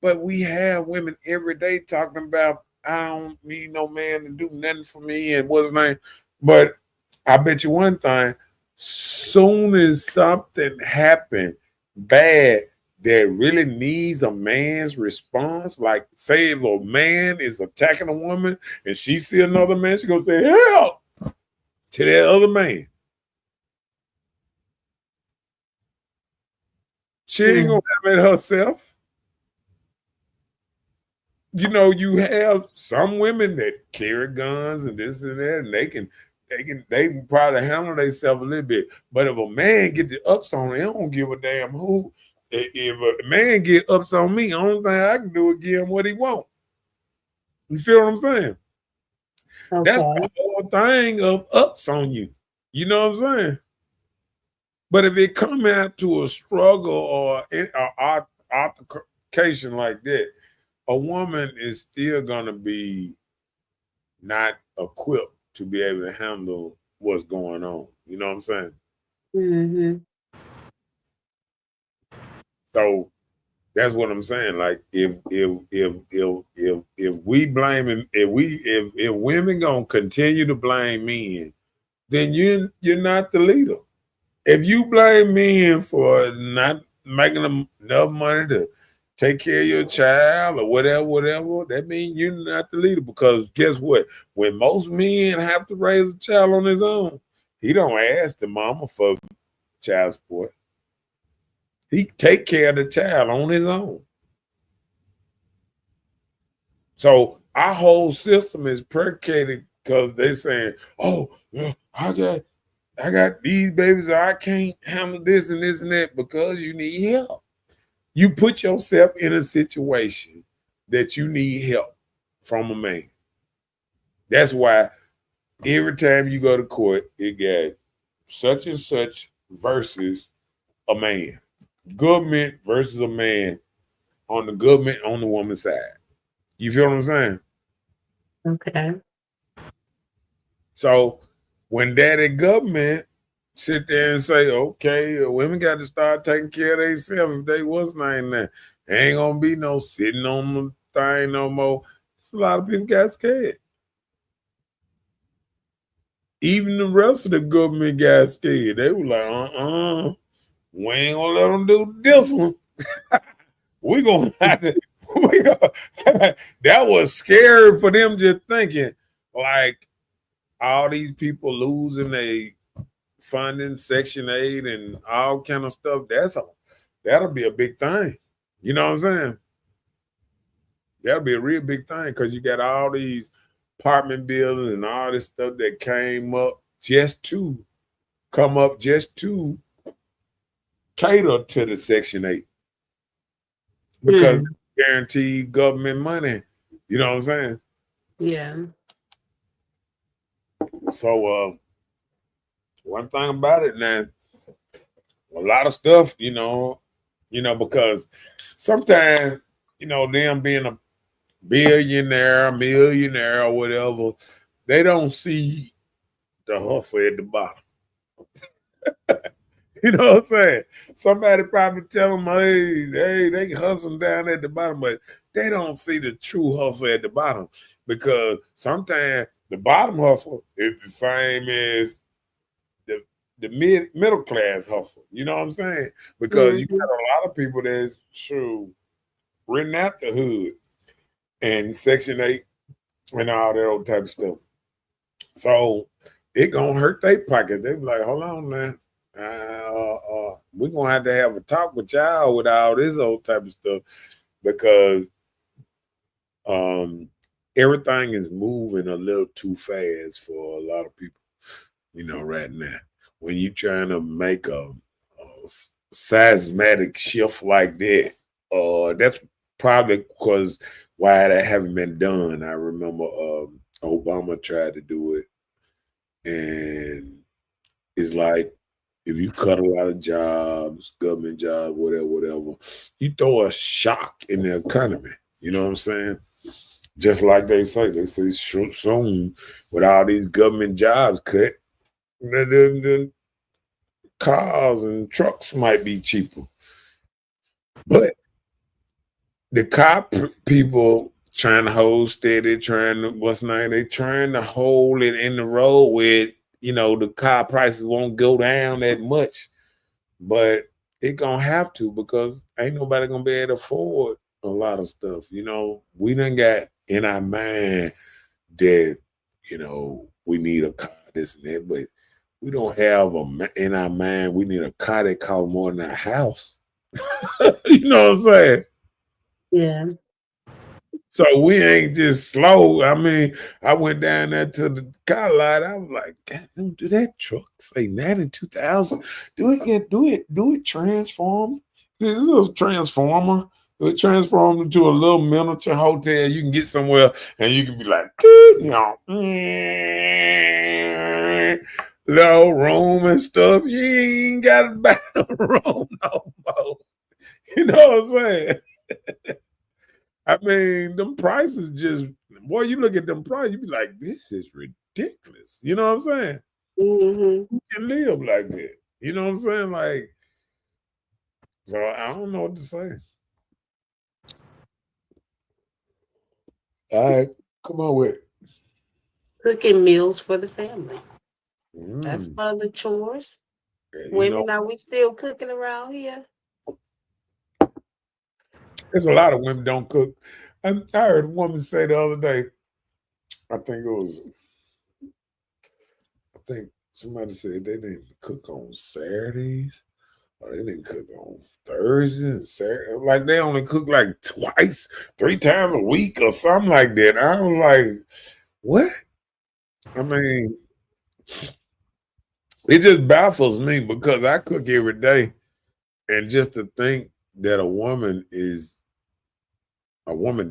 But we have women every day talking about I don't need no man to do nothing for me and what's his name. But I bet you one thing, soon as something happened bad that really needs a man's response, like say if a man is attacking a woman and she see another man, she gonna say help to that other man. She ain't gonna have it herself. You know, you have some women that carry guns and this and that, and they can probably handle themselves a little bit. But if a man get the ups on it, I don't give a damn who. If a man get ups on me, the only thing I can do is give him what he want. You feel what I'm saying? Okay. That's the whole thing of ups on you. You know what I'm saying? But if it come out to a struggle or an altercation like that, a woman is still gonna be not equipped to be able to handle what's going on. You know what I'm saying? Mm-hmm. So that's what I'm saying. Like if we blame him, if women gonna continue to blame men, then you're not the leader. If you blame men for not making them enough money to take care of your child or whatever, that means you're not the leader. Because guess what? When most men have to raise a child on his own, he don't ask the mama for child support. He take care of the child on his own. So our whole system is predicated because they're saying, oh, yeah, I got these babies, I can't handle this and this and that because you need help. You put yourself in a situation that you need help from a man. That's why every time you go to court, it got such and such versus a man. Government versus a man on the government on the woman's side. You feel what I'm saying? Okay. So when daddy government sit there and say, okay, women got to start taking care of themselves if they was name that. There ain't gonna be no sitting on the thing no more. A lot of people got scared. Even the rest of the government got scared. They were like, we ain't gonna let them do this one. we gonna have to. That was scary for them just thinking, like, all these people losing their funding, Section 8 and all kind of stuff. That'll be a big thing. You know what I'm saying? That'll be a real big thing because you got all these apartment buildings and all this stuff that came up just to cater to the Section 8 because guaranteed government money. You know what I'm saying? Yeah. So one thing about it now, a lot of stuff, because sometimes, them being a millionaire or whatever, they don't see the hustle at the bottom. You know what I'm saying? Somebody probably tell them, hey, they hustling down at the bottom, but they don't see the true hustle at the bottom because sometimes the bottom hustle is the same as the middle class hustle. You know what I'm saying? Because you got a lot of people that's renting out the hood and Section 8 and all that old type of stuff. So it gonna hurt their pocket. They be like, hold on now. We're gonna have a talk with y'all with all this old type of stuff because everything is moving a little too fast for a lot of people, right now. When you're trying to make a seismic shift like that, that's probably because why that haven't been done. I remember Obama tried to do it, and it's like if you cut a lot of jobs, government jobs, whatever, you throw a shock in the economy. You know what I'm saying? Just like they say soon with all these government jobs cut, the cars and trucks might be cheaper, but the people trying to hold steady, trying to they trying to hold it in the road with, the car prices won't go down that much, but it gonna have to, because ain't nobody gonna be able to afford a lot of stuff. We done got in our mind that, we need a car, this and that, but we don't have in our mind we need a car that costs more than a house. You know what I'm saying? Yeah. So we ain't just slow. I mean, I went down there to the car lot. I was like, God, do that truck say 92,000? Do it transform? This is a transformer. It transforms into a little miniature hotel. You can get somewhere and you can be like, little room and stuff. You ain't got to buy no room no more. You know what I'm saying? I mean, them prices just, boy, you look at them prices, you be like, this is ridiculous. You know what I'm saying? Mm-hmm. Who can live like that? You know what I'm saying? Like, so I don't know what to say. All right, come on with it. Cooking meals for the family. That's one of the chores. Women, are we still cooking around here? There's a lot of women don't cook. I heard a woman say the other day, I think somebody said they didn't cook on Saturdays, or they didn't cook on Thursdays and Saturday. Like they only cook like twice, 3 times a week or something like that. I was like, what? I mean, it just baffles me, because I cook every day. And just to think that a woman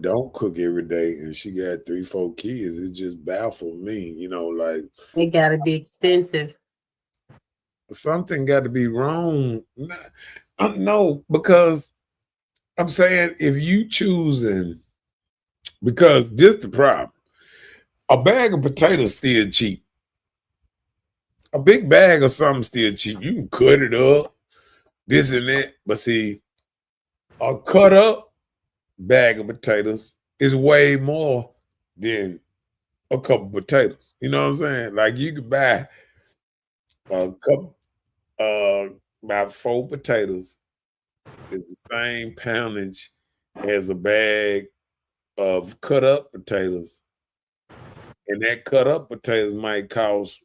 don't cook every day and she got 3, 4 kids, it just baffled me, like it gotta be expensive. Something got to be wrong. No, because I'm saying, if you choosing, because this the problem. A bag of potatoes still cheap. A big bag of something still cheap. You can cut it up, this and that. But see, a cut up bag of potatoes is way more than a couple potatoes. You know what I'm saying? Like, you could buy a couple, about 4 potatoes. It's the same poundage as a bag of cut up potatoes. And that cut up potatoes might cost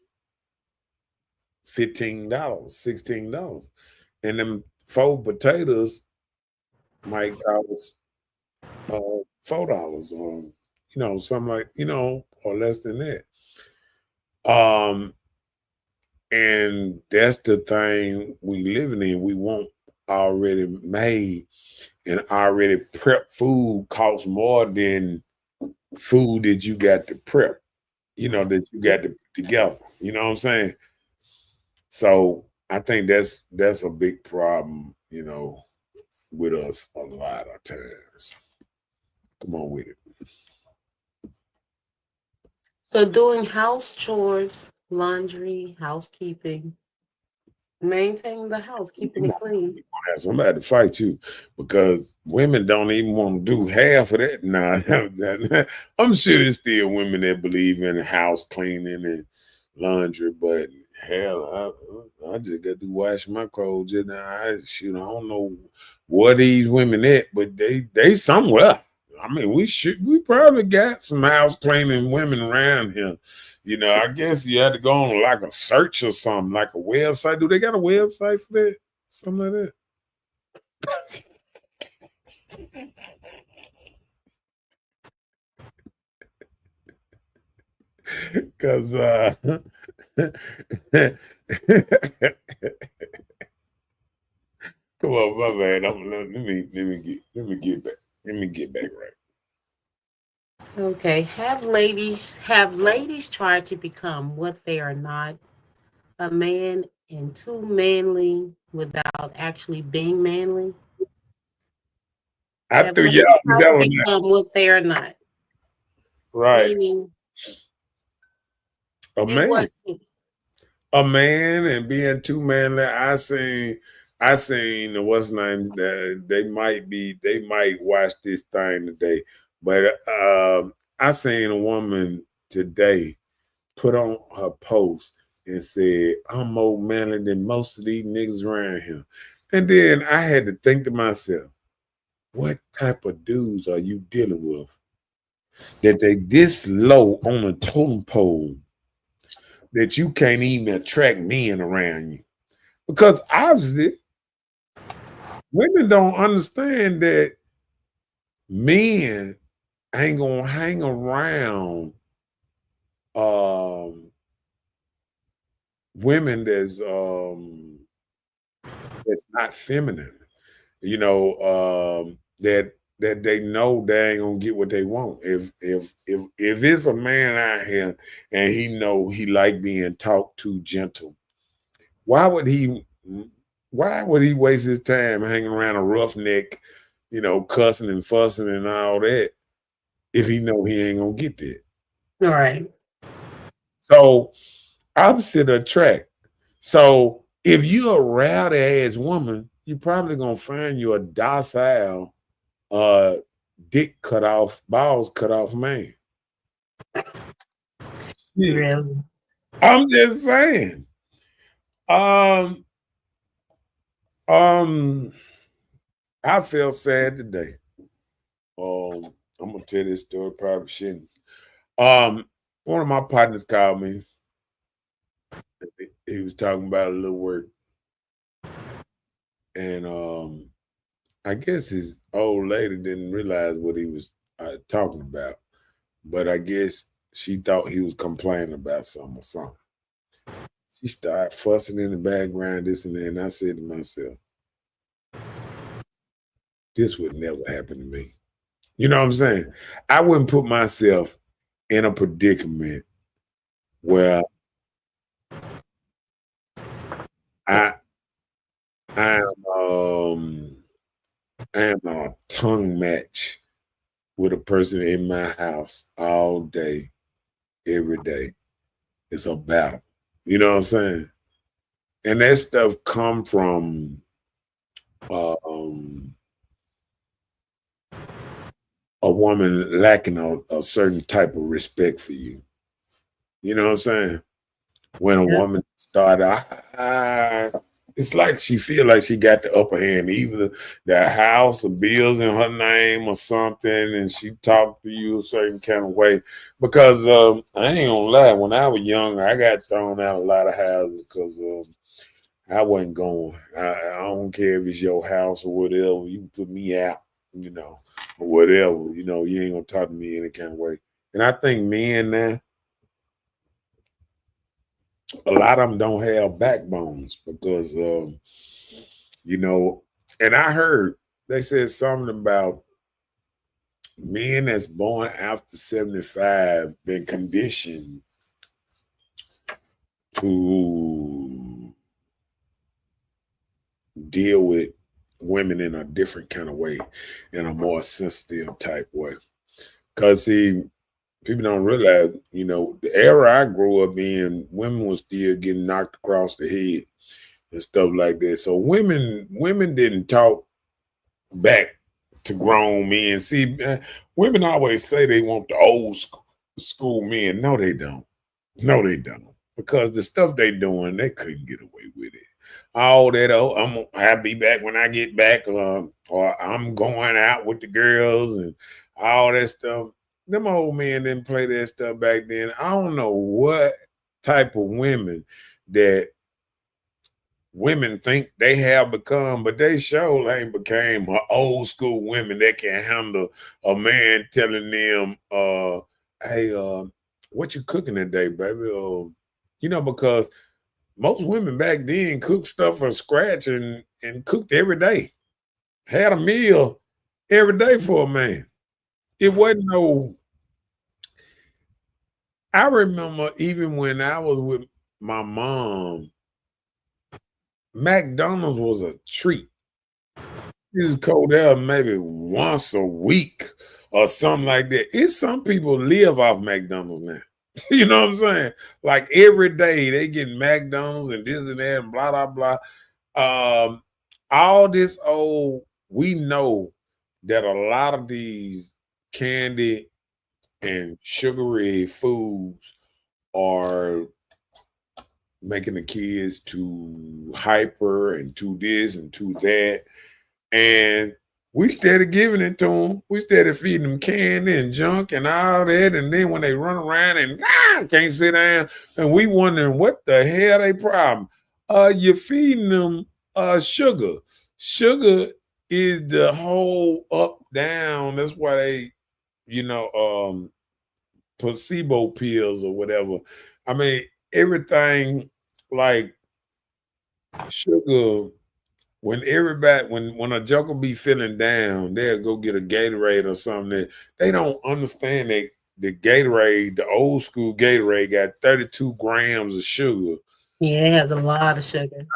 $15, $16. And them 4 potatoes might cost $4, or something like, or less than that. And that's the thing we living in. We want already made and already prepped food costs more than food that you got to prep, that you got to put together. You know what I'm saying? So I think that's a big problem, with us a lot of times. Come on with it. So doing house chores, laundry, housekeeping, maintaining the house, keeping it clean. Have somebody to fight you, because women don't even want to do half of that. Nah, I'm sure there's still women that believe in house cleaning and laundry, but hell, I just got to wash my clothes. And I don't know where these women at, but they somewhere. I mean, we probably got some house cleaning women around here. I guess you had to go on like a search or something, like a website. Do they got a website for that? Something like that. Because come on, my man. Let me get back. Let me get back right. Okay. Have ladies tried to become what they are not? A man and too manly without actually being manly? I threw you out with that one. Become what they are not. Right. Meaning, a man. a man and being too manly. I seen what's name that they might watch this thing today, but I seen a woman today put on her post and said, "I'm more manly than most of these niggas around here," and then I had to think to myself, what type of dudes are you dealing with that they this low on a totem pole that you can't even attract men around you? Because obviously women don't understand that men ain't gonna hang around um women that's not feminine, that they know they ain't gonna get what they want. If it's a man out here and he know he like being talked to gentle, why would he why would he waste his time hanging around a roughneck, cussing and fussing and all that if he know he ain't gonna get that? All right. So opposite attract. So if you're a rowdy ass woman, you're probably gonna find you a docile, dick cut off, balls cut off man. Yeah. Really? I'm just saying. Um, I felt sad today. I'm gonna tell this story, probably shouldn't. One of my partners called me. He was talking about a little work. And I guess his old lady didn't realize what he was talking about, but I guess she thought he was complaining about something or something. She started fussing in the background, this and that, and I said to myself, this would never happen to me. You know what I'm saying? I wouldn't put myself in a predicament where I am a tongue match with a person in my house all day, every day. It's a battle. You know what I'm saying? And that stuff come from a woman lacking a certain type of respect for you. You know what I'm saying? When a woman start it's like she feel like she got the upper hand, either the house or bills in her name or something, and she talk to you a certain kind of way. Because I ain't gonna lie, when I was younger, I got thrown out a lot of houses because I wasn't going. I don't care if it's your house or whatever. You can put me out, or whatever. You ain't gonna talk to me any kind of way. And I think men now, a lot of them don't have backbones because, and I heard they said something about men that's born after 75 been conditioned to deal with women in a different kind of way, in a more sensitive type way. Because, see, people don't realize, the era I grew up in, women was still getting knocked across the head and stuff like that. So women didn't talk back to grown men. See, women always say they want the old school men. No, they don't. No, they don't. Because the stuff they doing, they couldn't get away with it. All that, I'll be back when I get back, or I'm going out with the girls and all that stuff. Them old men didn't play that stuff back then. I don't know what type of women that women think they have become, but they sure ain't became old school women that can handle a man telling them, hey, what you cooking today, baby? Because most women back then cooked stuff from scratch and cooked every day. Had a meal every day for a man. It wasn't no. I remember even when I was with my mom, McDonald's was a treat. You just go there maybe once a week or something like that. It's some people live off McDonald's now. You know what I'm saying? Like every day they get McDonald's and this and that and blah blah blah. All this old, we know that a lot of these candy and sugary foods are making the kids too hyper and too this and too that. And we started giving it to them. We started feeding them candy and junk and all that. And then when they run around and can't sit down, and we wondering what the hell they problem. You're feeding them sugar. Sugar is the whole up down. That's why they, placebo pills or whatever. I mean, everything like sugar. When a joker be feeling down, they'll go get a Gatorade or something. They don't understand that the Gatorade, the old school Gatorade, got 32 grams of sugar. Yeah, it has a lot of sugar.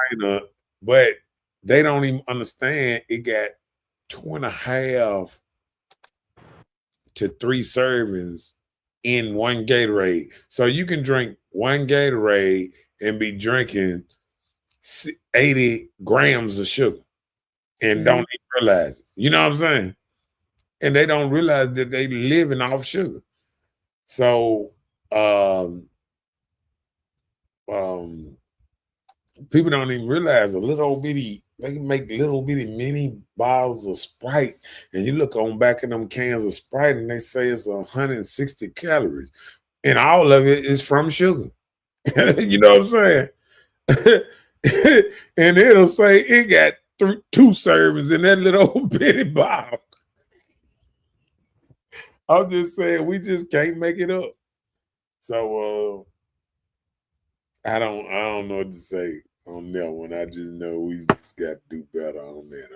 But they don't even understand it got 2.5 to 3 servings in one Gatorade. So you can drink one Gatorade and be drinking 80 grams of sugar and don't even realize it. You know what I'm saying? And they don't realize that they living off sugar. So people don't even realize they can make little bitty mini bottles of Sprite, and you look on back of them cans of Sprite and they say it's 160 calories, and all of it is from sugar. You know what I'm saying? And it'll say it got 2 servings in that little bitty bottle. I'm just saying we just can't make it up. So I don't know what to say on that one. I just know we just got to do better on that.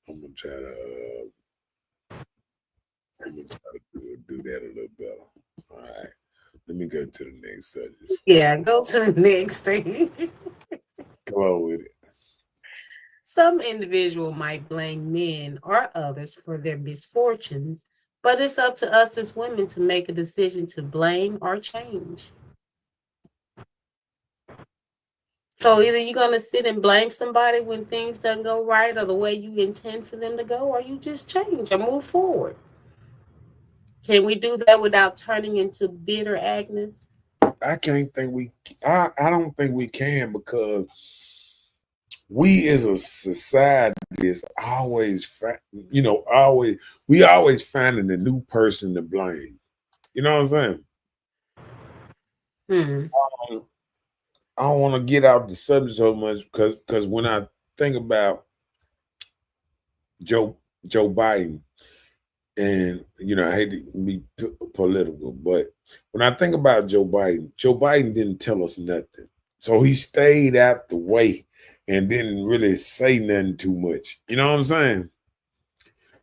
I'm gonna try to do that a little better. All right. Let me go to the next subject. Yeah, go to the next thing. Come on with it. Some individual might blame men or others for their misfortunes, but it's up to us as women to make a decision to blame or change. So either you're going to sit and blame somebody when things don't go right or the way you intend for them to go, or you just change or move forward. Can we do that without turning into bitter Agnes? I don't think we can, because we as a society is always, we always finding a new person to blame. You know what I'm saying? I don't want to get out the subject so much because when I think about Joe Biden, and I hate to be political, but when I think about Joe Biden didn't tell us nothing. So he stayed out the way and didn't really say nothing too much. You know what I'm saying?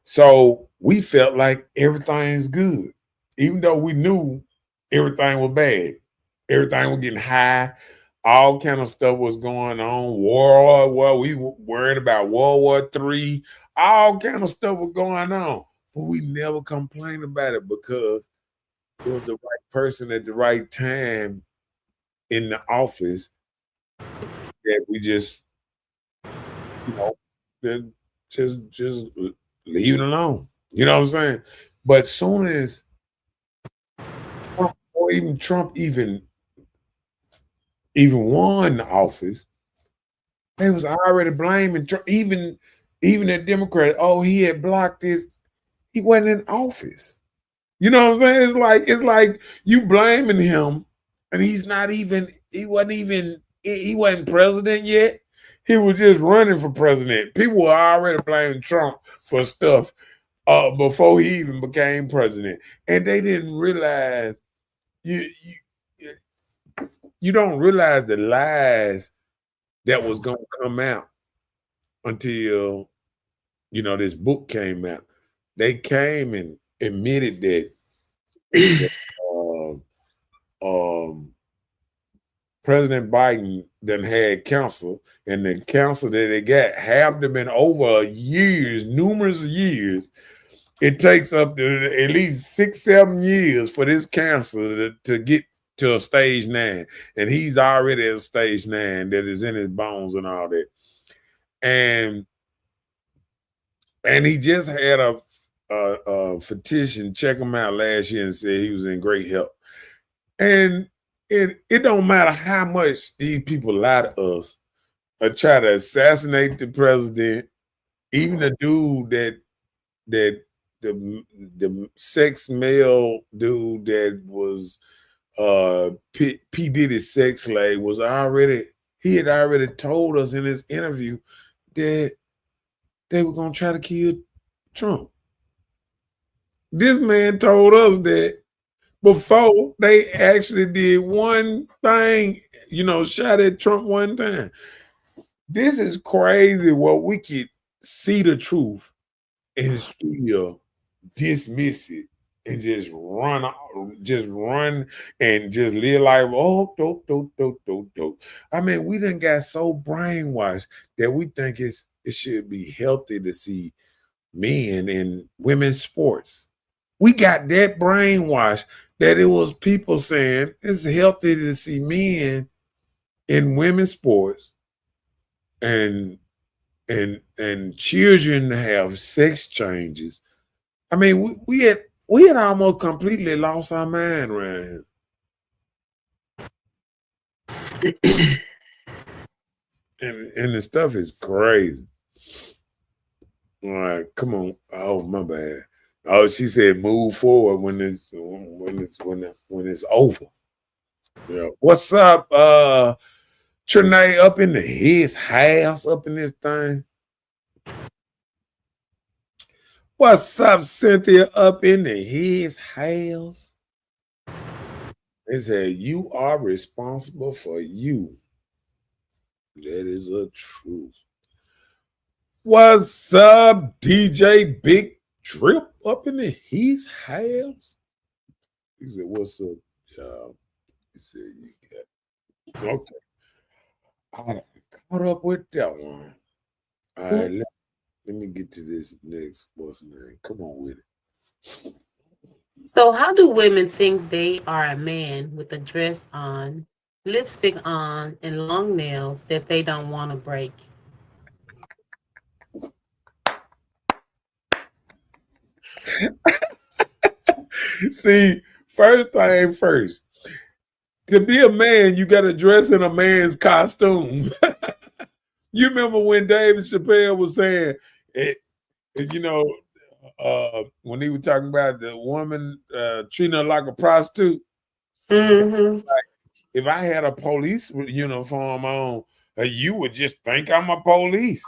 So we felt like everything's good, even though we knew everything was bad. Everything was getting high. All kind of stuff was going on. We were worried about World War III. All kind of stuff was going on. But we never complained about it because it was the right person at the right time in the office that we just, just leave it alone. You know what I'm saying? But soon as Trump even won the office, they was already blaming Trump. Even the Democrat, he had blocked this. He wasn't in office. You know what I'm saying? It's like you blaming him, and he wasn't president yet. He was just running for president. People were already blaming Trump for stuff before he even became president, and they didn't realize you don't realize the lies that was going to come out until this book came out. They came and admitted that President Biden then had cancer, and the cancer that they got have been over years, numerous years, it takes up to at least 6-7 years for this cancer to get to a stage 9, and he's already at stage 9 that is in his bones and all that. And he just had a physician check him out last year and said he was in great health. And it don't matter how much these people lie to us or try to assassinate the president, even the dude that the sex male dude that was P Diddy's sex slave was he had already told us in his interview that they were gonna try to kill Trump. This man told us that before they actually did one thing, shot at Trump one time. This is crazy what we could see the truth and still dismiss it and just run and just live life. Oh, dope. I mean, we done got so brainwashed that we think it should be healthy to see men in women's sports. We got that brainwashed that it was people saying it's healthy to see men in women's sports and children have sex changes. I mean, we had almost completely lost our mind around here. and the stuff is crazy. All right, come on. Oh, my bad. Oh, she said move forward when it's over. Yeah. What's up, Trinae, up in his house, up in this thing? What's up, Cynthia, up in his house? They said you are responsible for you. That is a truth. What's up, DJ Big Drip, up in his house? He said, "What's up, y'all?" He said, "You got okay." I caught up with that one. All right, let me get to this next. What's the name? Come on with it. So, how do women think they are a man with a dress on, lipstick on, and long nails that they don't want to break? See, first thing first, to be a man, you got to dress in a man's costume. You remember when David Chappelle was saying, when he was talking about the woman treating her like a prostitute? Mm-hmm. Like, if I had a police uniform on, you would just think I'm a police.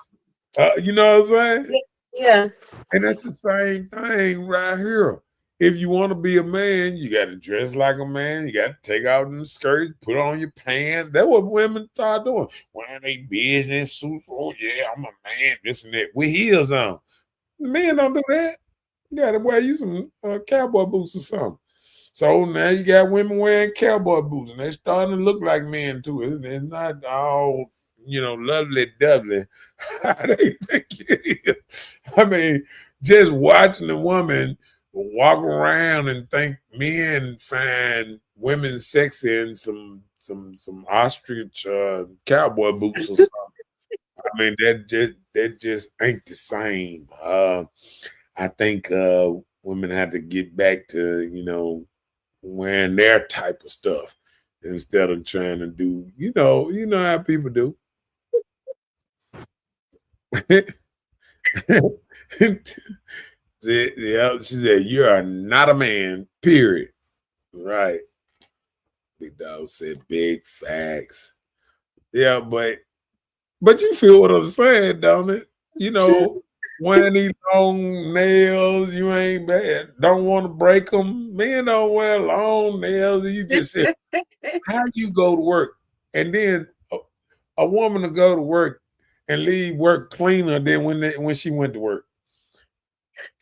You know what I'm saying? Yeah. And that's the same thing right here. If you want to be a man, you got to dress like a man. You got to take out the skirt, put on your pants. That's what women start doing. Wearing their business suits. Oh, yeah, I'm a man, this and that. With heels on. The men don't do that. You got to wear you some cowboy boots or something. So now you got women wearing cowboy boots, and they're starting to look like men, too. It's not all, lovely dovely. How they think it is. I mean, just watching a woman walk around and think men find women sexy in some ostrich cowboy boots or something. I mean, that just ain't the same. I think women have to get back to wearing their type of stuff instead of trying to do how people do. Yeah, she said, "You are not a man, period." Right. Big Dog said, "Big facts." Yeah, but you feel what I'm saying, don't it? Wearing these long nails, you ain't bad. Don't want to break them. Men don't wear long nails. And you just say, how you go to work? And then a woman to go to work and leave work cleaner than when she went to work.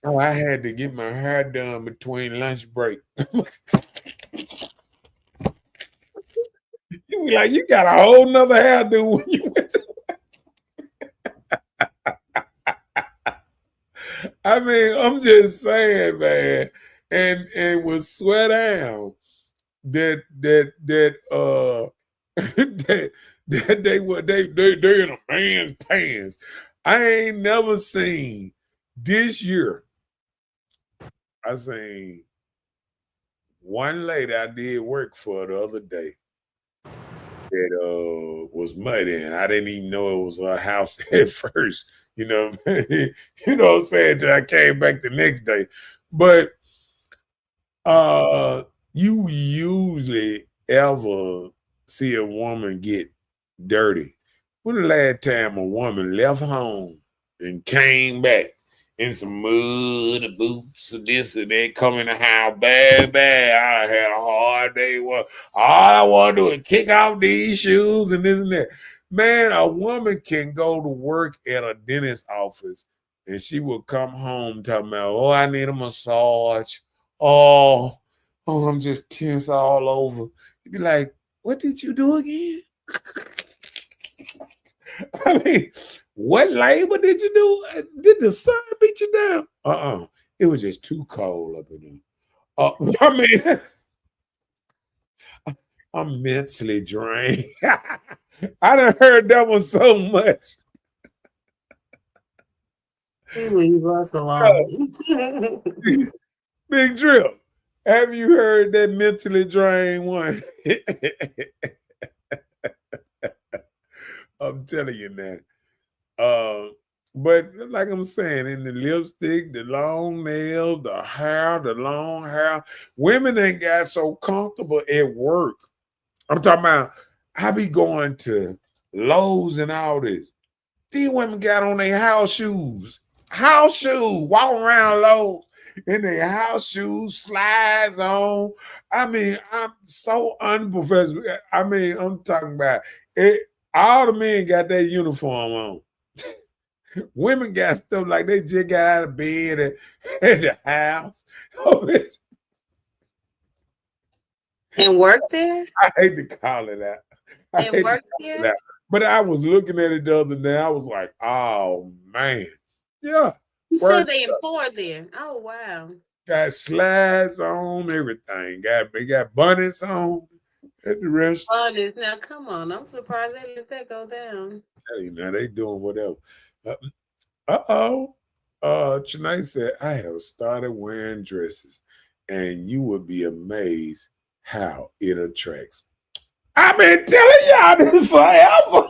Oh, I had to get my hair done between lunch break. You be like, you got a whole nother hairdo when you went to I mean, I'm just saying, man. And would swear down that that they in a man's pants. I ain't never seen this year. I seen one lady I did work for the other day that was muddy, and I didn't even know it was her house at first. You know, you know what I'm saying? Till I came back the next day. But you usually ever see a woman get dirty? When the last time a woman left home and came back in some mud, or boots, or this or that, come in the house bad. I had a hard day. All I want to do is kick off these shoes and this and that. Man, a woman can go to work at a dentist office and she will come home talking about, oh, I need a massage. Oh, I'm just tense all over. You'd be like, what did you do again? I mean, what labor did you do? Did the sun beat you down? It was just too cold up in there. I mean, I'm mentally drained. I done heard that one so much. Leave us alone. Big Drip, have you heard that mentally drained one? I'm telling you now. But like I'm saying, in the lipstick, the long nails, the hair, the long hair, women ain't got so comfortable at work. I'm talking about, I be going to Lowe's and all this. These women got on their house shoes, walking around Lowe's in their house shoes, slides on. I mean, I'm so unprofessional. I mean, I'm talking about it. All the men got their uniform on. Women got stuff like they just got out of bed at the house. And work there? I hate to call it that. And work there? But I was looking at it the other day. I was like, oh, man. Yeah. You said they employed there. Oh, wow. Got slides on, everything. They got bunnies on at the restaurant. Bunnies. Now, come on. I'm surprised they let that go down. Tell you now, they doing whatever. Chennai said, I have started wearing dresses, and you would be amazed how it attracts. I've been telling y'all this forever.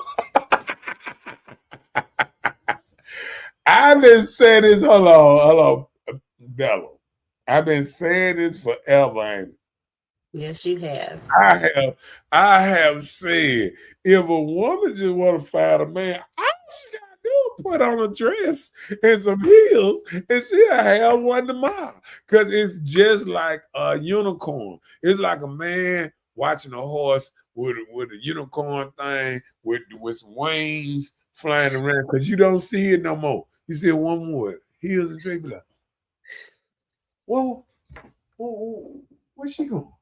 I've been saying this. Hold on, Bella. I've been saying this forever, ain't it? Yes, you have. I have said, if a woman just want to find a man, all she gotta do is put on a dress and some heels, and she'll have one tomorrow. Because it's just like a unicorn. It's like a man watching a horse with a unicorn thing with some wings flying around, because you don't see it no more. You see one more heels and drapes. Like, whoa, where's she going?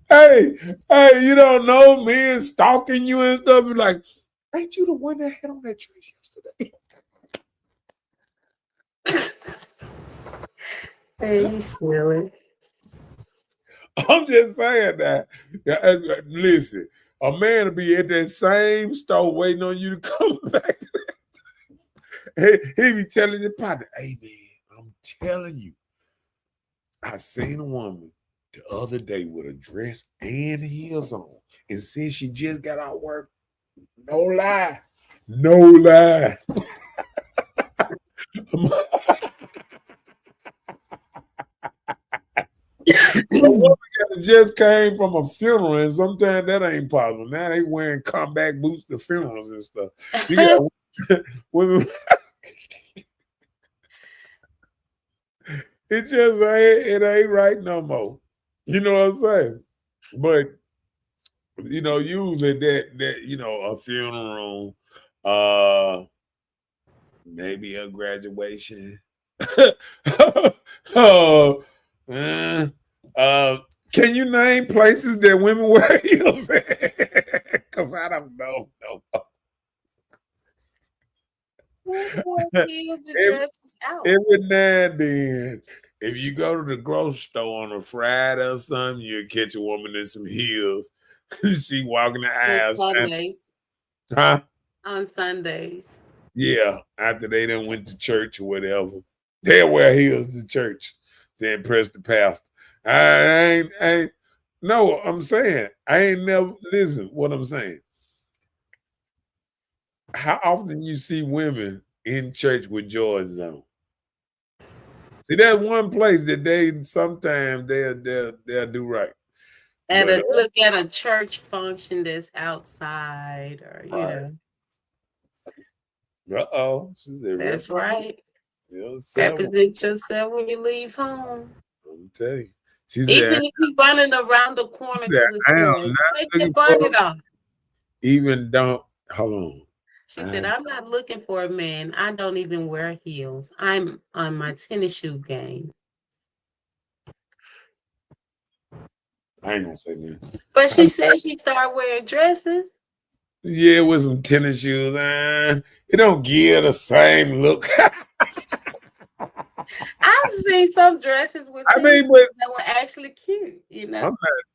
hey, you don't know men stalking you and stuff. You're like, ain't you the one that had on that dress yesterday? Hey, you silly. I'm just saying that. Listen, a man will be at that same store waiting on you to come back. He be telling the partner, hey man, I'm telling you, I seen a woman the other day with a dress and heels on, and since she just got out of work, no lie. A woman that just came from a funeral, and sometimes that ain't possible. Now they wearing comeback boots to funerals and stuff. You got women. It just ain't right no more. You know what I'm saying? But usually that a funeral, maybe a graduation, Can you name places that women wear heels? Because I don't know. No. Heels and every, dresses out. every now and then, if you go to the grocery store on a Friday or something, you'll catch a woman in some heels. She walking the On aisles. Sundays. Huh? On Sundays. Yeah, after they done went to church or whatever, they'll wear heels to church to impress the pastor. I ain't no, I'm saying, I ain't never, listen, what I'm saying. How often you see women in church with Jordans on? See, there's one place that they sometimes they'll do right. But Look at a church function that's outside, or she said, that's right. yourself. Represent yourself when you leave home. I'm tell you. She said, Even if you're running around the corner to the I am store, not take your looking bonnet for off. even don't hold on. She said, I'm not looking for a man. I don't even wear heels. I'm on my tennis shoe game. I ain't gonna say nothing. But she said she started wearing dresses. Yeah, with some tennis shoes. It don't give the same look. I've seen some dresses with I tennis mean, but shoes that were actually cute,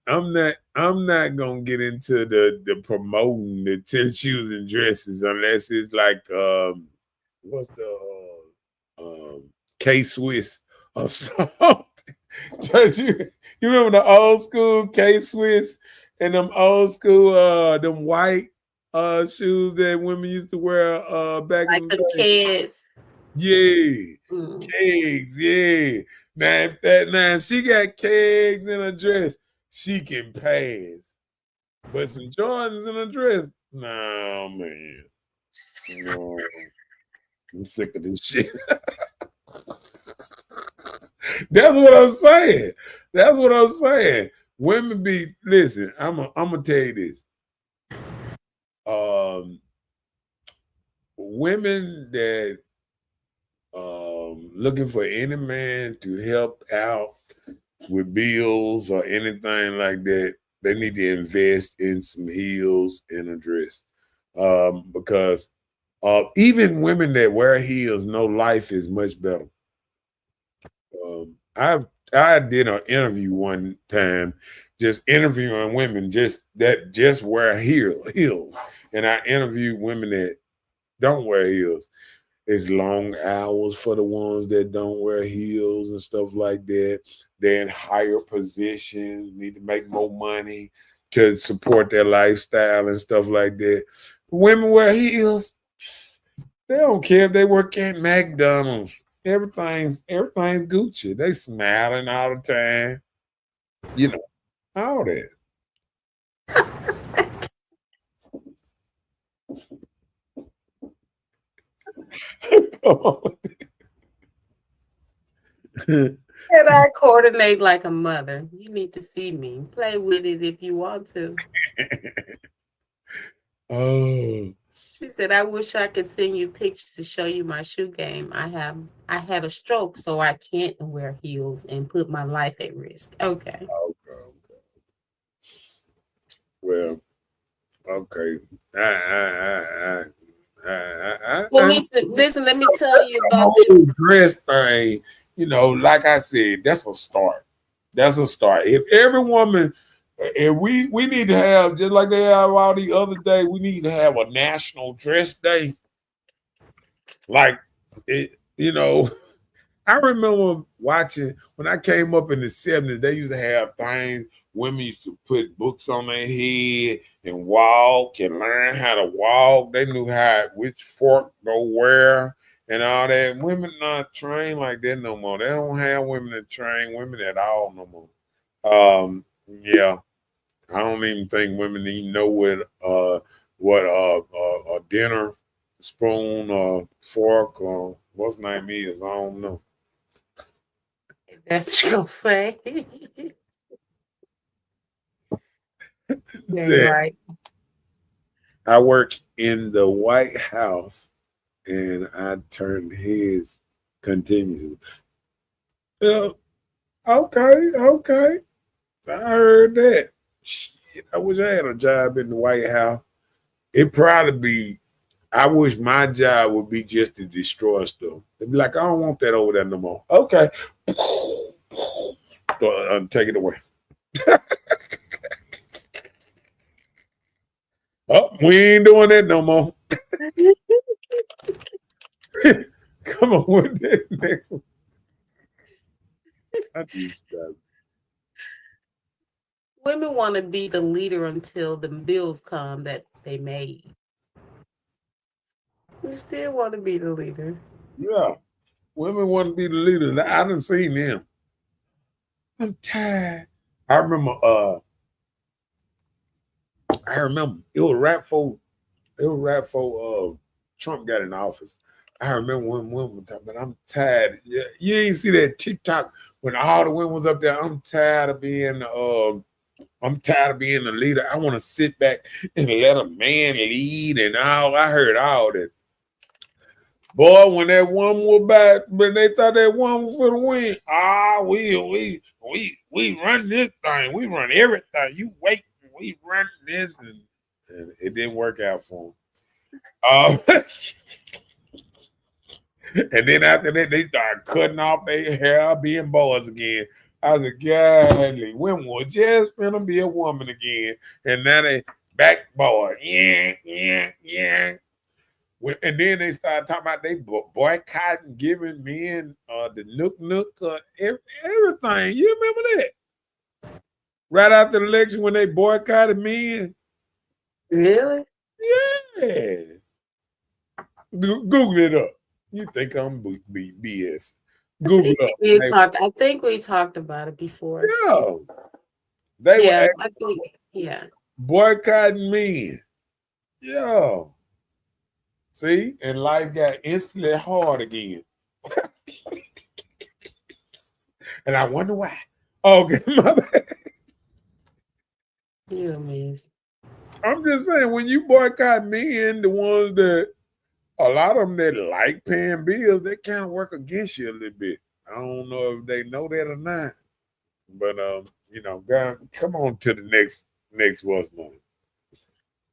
I'm not gonna get into the promoting the tennis shoes and dresses unless it's like what's the K Swiss or something. Judge, you remember the old school K Swiss and them old school them white shoes that women used to wear back like in the the day? kids. Yeah. Mm. Kegs, yeah. Now if she got kegs in a dress, she can pass. But some Jordans in a dress, no man. No. I'm sick of this shit. That's what I'm saying. That's what I'm saying. Women be listen, I'm gonna tell you this. Women that looking for any man to help out with bills or anything like that, they need to invest in some heels and a dress. Because even women that wear heels know life is much better. I did an interview one time, just interviewing women just wear heels, and I interviewed women that don't wear heels. It's long hours for the ones that don't wear heels and stuff like that. They're in higher positions, need to make more money to support their lifestyle and stuff like that. Women wear heels. They don't care if they work at McDonald's. Everything's Gucci. They smiling all the time. You know, all that. And I coordinate like a mother. You need to see me. Play with it if you want to. Oh. She said, I wish I could send you pictures to show you my shoe game. I had a stroke, so I can't wear heels and put my life at risk. Okay. Well, okay. Well, listen, let me tell you about this dress thing. You know, like I said, that's a start. That's a start. If every woman, if we need to have, just like they have all the other day, we need to have a national dress day. Like it, you know, I remember watching when I came up in the 70s, they used to have things, women used to put books on their head and walk and learn how to walk. They knew which fork go where and all that. Women not trained like that no more. They don't have women that train women at all no more. Yeah. I don't even think women even know what a dinner spoon or fork or what's name is. I don't know. That's what you're gonna say. You're right. I work in the White House and I turned heads continuously. Yeah, okay. I heard that. Shit, I wish I had a job in the White House. It'd probably be, I wish my job would be just to destroy stuff. They'd be like, I don't want that over there no more. Okay. Take it away. Oh, we ain't doing that no more. Come on with that next one. I need stuff. Women want to be the leader until the bills come that they made. We still want to be the leader. Yeah. Women want to be the leaders. I done seen them. I'm tired. I remember it was right before Trump got in office. I remember when women were talking about, I'm tired. Yeah, you ain't see that TikTok when all the women was up there. I'm tired of being the leader. I want to sit back and let a man lead and all. I heard all that. Boy, when that woman was back, when they thought that woman was for the win, we run this thing. We run everything. You wait, we run this, and it didn't work out for them. And then after that, they started cutting off their hair, being boys again. I was like, golly, women were just finna be a woman again. And now they back boy. Yeah. And then they started talking about they boycotting, giving men the nook, everything. You remember that? Right after the election when they boycotted men? Really? Yeah. Google it up. You think I'm BS. Google it up. I think we talked about it before. No. Boycotting men. Yeah. See? And life got instantly hard again. And I wonder why. Okay, my bad. You amazing. I'm just saying, when you boycott men, the ones that a lot of them that like paying bills, they kind of work against you a little bit. I don't know if they know that or not. But God, come on to the next what's name.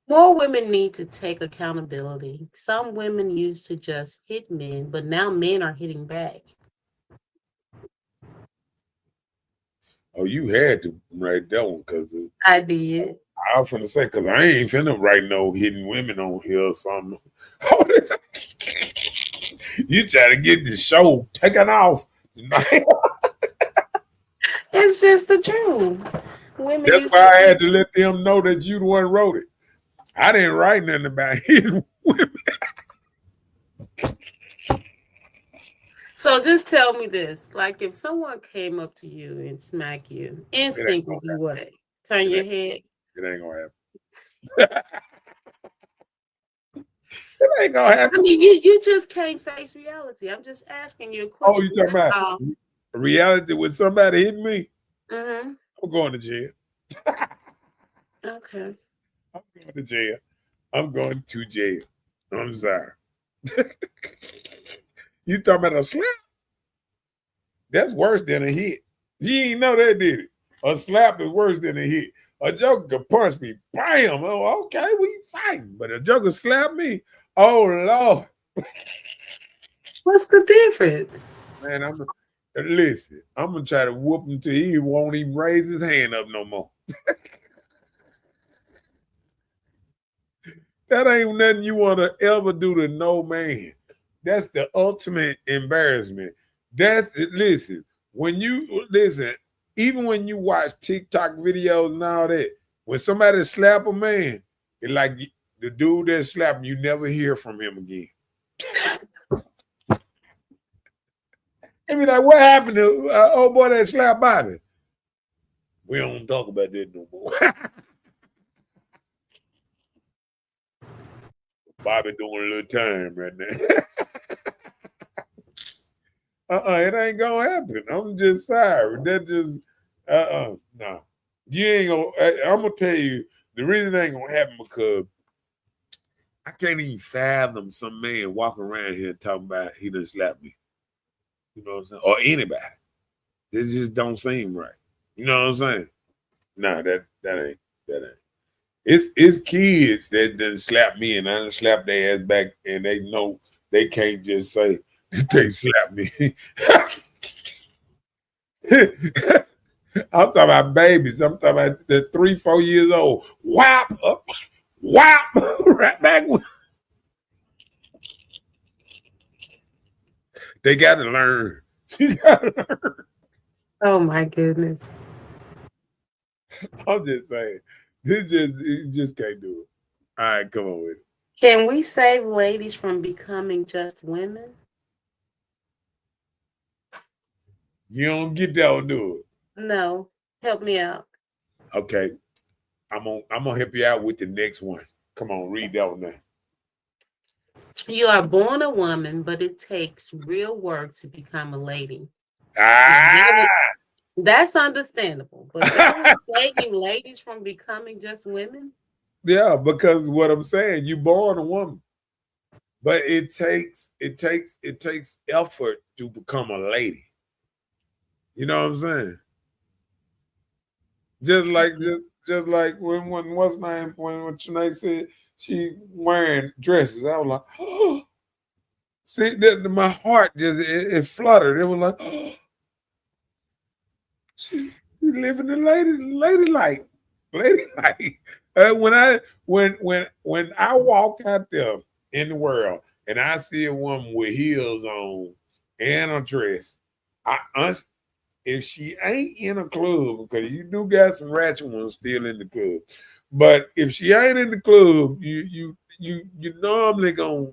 More women need to take accountability. Some women used to just hit men, but now men are hitting back. Oh, you had to write that one because I did. I was finna say, because I ain't finna write no hitting women on here or something. You try to get the show taken off. It's just the truth. Women. That's why I had to let them know that you the one wrote it. I didn't write nothing about hitting women. So just tell me this. Like if someone came up to you and smacked you, instinct would be what? Turn your head? It ain't gonna happen. It ain't gonna happen. I mean, you just can't face reality. I'm just asking you a question. Oh, you talking about reality with somebody hitting me? Mm-hmm. I'm going to jail. Okay. I'm going to jail. I'm going to jail. I'm sorry. You talking about a slap? That's worse than a hit. You ain't know that, did it? A slap is worse than a hit. A joker could punch me, bam. Oh, okay, we fighting. But a joker slap me, oh Lord. What's the difference? Man, listen, I'm gonna try to whoop him till he won't even raise his hand up no more. That ain't nothing you want to ever do to no man. That's the ultimate embarrassment. Listen, even when you watch TikTok videos and all that, when somebody slap a man, it's like the dude that slapped him, you never hear from him again. I mean, like, what happened to old boy that slapped Bobby? We don't talk about that no more. Bobby doing a little time right now. It ain't gonna happen. I'm just sorry. That just no. You ain't gonna. I'm gonna tell you the reason it ain't gonna happen because I can't even fathom some man walking around here talking about he done slapped me. You know what I'm saying? Or anybody. It just don't seem right. You know what I'm saying? Nah, that ain't. It's kids that done slap me and I done slap their ass back, and they know they can't just say they slap me. I'm talking about babies. I'm talking about the 3-4 years old. Whap up, whap right back. They got to learn. You got to learn. Oh my goodness. I'm just saying, you just can't do it. All right, come on with it. Can we save ladies from becoming just women? You don't get that one, do it. No. Help me out. Okay, I'm gonna help you out with the next one. Come on, read that one now. You are born a woman, but it takes real work to become a lady. Ah, That's understandable. But that was saving ladies from becoming just women? yeah, because what I'm saying, you born a woman, but it takes effort to become a lady. You know what I'm saying? Just like when what's name when Trinae said she wearing dresses, I was like, oh. See, my heart just it fluttered. It was like, oh, she living the lady like. When I walk out there in the world and I see a woman with heels on and a dress, if she ain't in a club, because you do got some ratchet ones still in the club, but if she ain't in the club, you normally gonna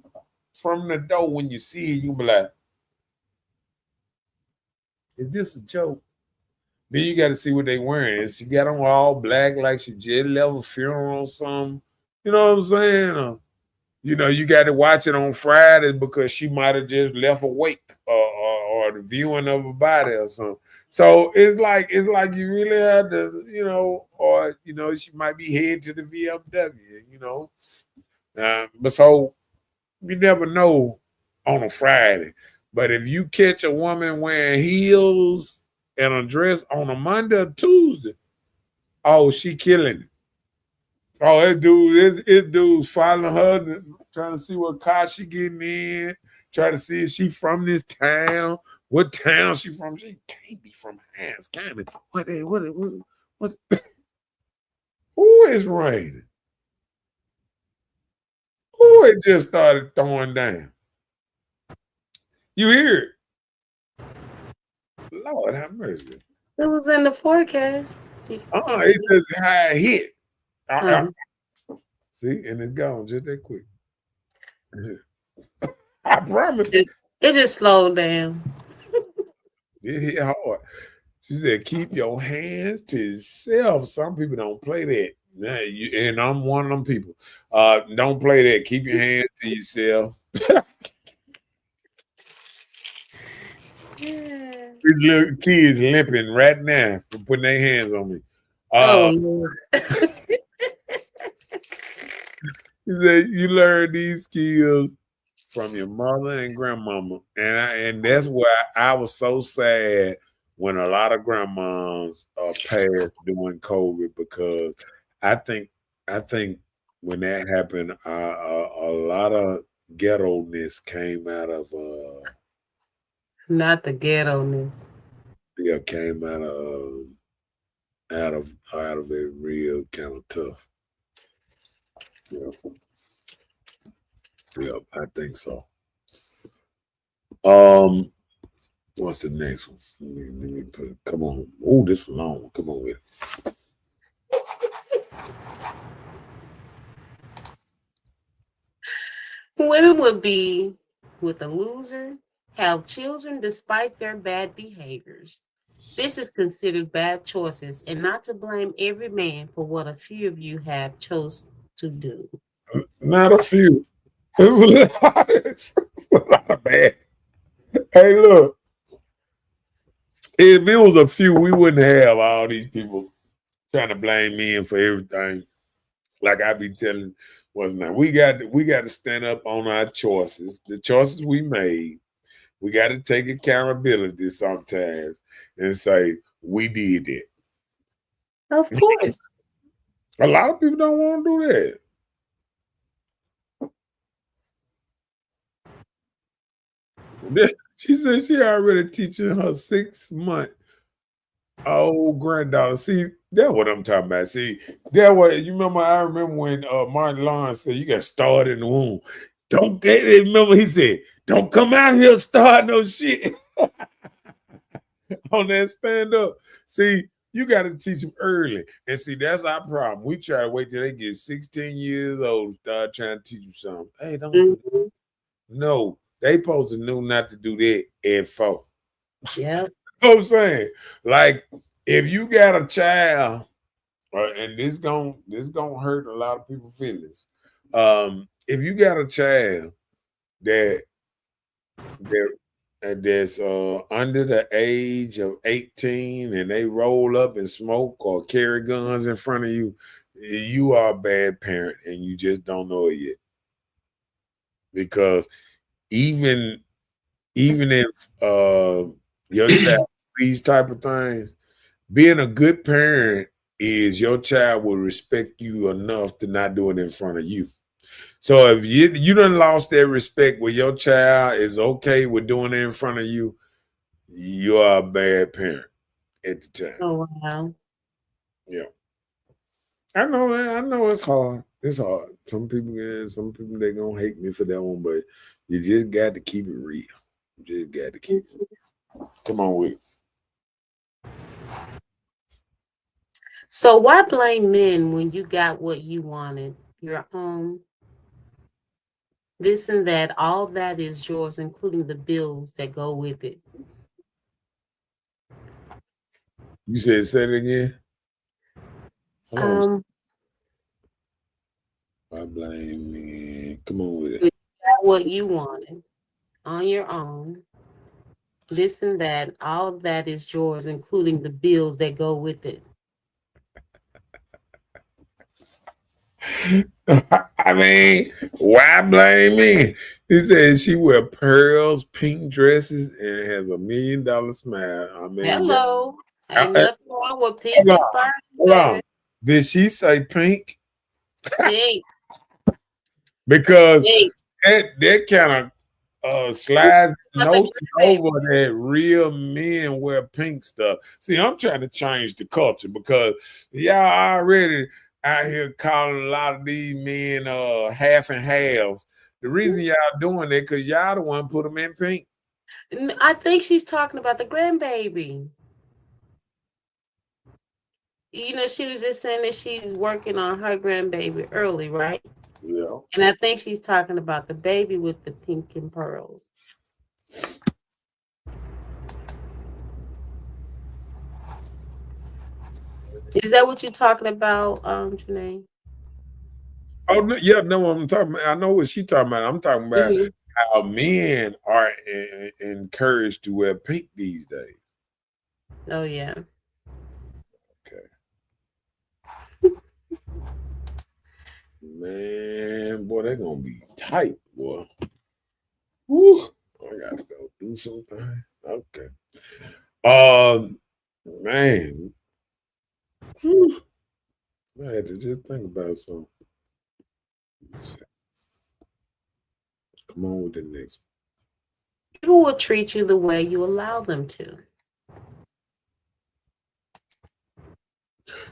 from the door when you see it, you be like, is this a joke? Then you got to see what they wearing. Is she got on all black like she just left a funeral or something? You know what I'm saying? You got to watch it on Friday because she might have just left a wake or the viewing of a body or something. So it's like you really have to, or she might be headed to the VFW, but so you never know on a Friday. But if you catch a woman wearing heels and a dress on a Monday or Tuesday, oh, she killing it. Oh, this dude's following her, trying to see what car she getting in, trying to see if she from this town, what town she from. She can't be from Hines County. What? Who is raining? Who it just started throwing down? You hear it? Lord have mercy. It was in the forecast. It just high hit. See, and it's gone just that quick. I promise. It just slowed down. It hit hard. She said, keep your hands to yourself. Some people don't play that. And I'm one of them people. Don't play that. Keep your hands to yourself. Yeah. These little kids limping right now for putting their hands on me. Oh, Lord. You learn these skills from your mother and grandmama, and that's why I was so sad when a lot of grandmas passed during COVID, because I think when that happened, a lot of ghetto-ness came out of Not the ghetto-ness. came out of it real kind of tough. Yeah, I think so. What's the next one? Let me put. Come on. Oh, this is long. Come on with it. Women would be with a loser, have children despite their bad behaviors. This is considered bad choices, and not to blame every man for what a few of you have chose to do. Not a few. It's a lot of bad. Hey, look. If it was a few, we wouldn't have all these people trying to blame men for everything. Like I be telling, what's now? We got to stand up on our choices, the choices we made. We got to take accountability sometimes and say we did it. Of course. A lot of people don't want to do that. She said she already teaching her 6-month-old granddaughter. See, that's what I'm talking about. See, that what you remember. I remember when Martin Lawrence said you got started in the womb. Don't get it. Remember, he said, "Don't come out here start no shit." On that stand up. See, you got to teach them early. And see, that's our problem. We try to wait till they get 16 years old, start trying to teach you something. Hey, don't do that. No, they supposed to know not to do that at 4. Yeah. You know what I'm saying? Like, if you got a child, and this gonna hurt a lot of people's feelings. If you got a child that's under the age of 18 and they roll up and smoke or carry guns in front of you, you are a bad parent and you just don't know it yet. Because even if your child these type of things, being a good parent is your child will respect you enough to not do it in front of you. So if you done lost that respect where your child is okay with doing it in front of you, you are a bad parent at the time. Oh wow. Yeah. I know, man. I know it's hard. It's hard. Some people they gonna hate me for that one, but you just got to keep it real. You just got to keep it real. Come on with it. So why blame men when you got what you wanted? Your home, this and that, all that is yours, including the bills that go with it. You said say it again. I blame me. Come on with it. You got what you wanted on your own. This and that, all that is yours, including the bills that go with it. I mean, why blame me? He said she wear pearls, pink dresses, and has $1 million smile. I mean, Hello. Ain't nothing wrong with pink hold and on. Did she say pink? Pink. Because that kind of slides notion over that real men wear pink stuff. See, I'm trying to change the culture because y'all already out here calling a lot of these men half and half. The reason y'all doing that because y'all the one put them in pink. I think she's talking about the grandbaby. You know, she was just saying that she's working on her grandbaby early, right? Yeah. And I think she's talking about the baby with the pink and pearls. Is that what you're talking about, Janae? Oh no, yeah, no, I'm talking about. I know what she's talking about. I'm talking about how men are encouraged to wear pink these days. Oh yeah. Okay. Man, boy, they're gonna be tight, boy. Woo! I gotta go do something. Okay. Man. Whew. I had to just think about something. Come on with the next one. People will treat you the way you allow them to.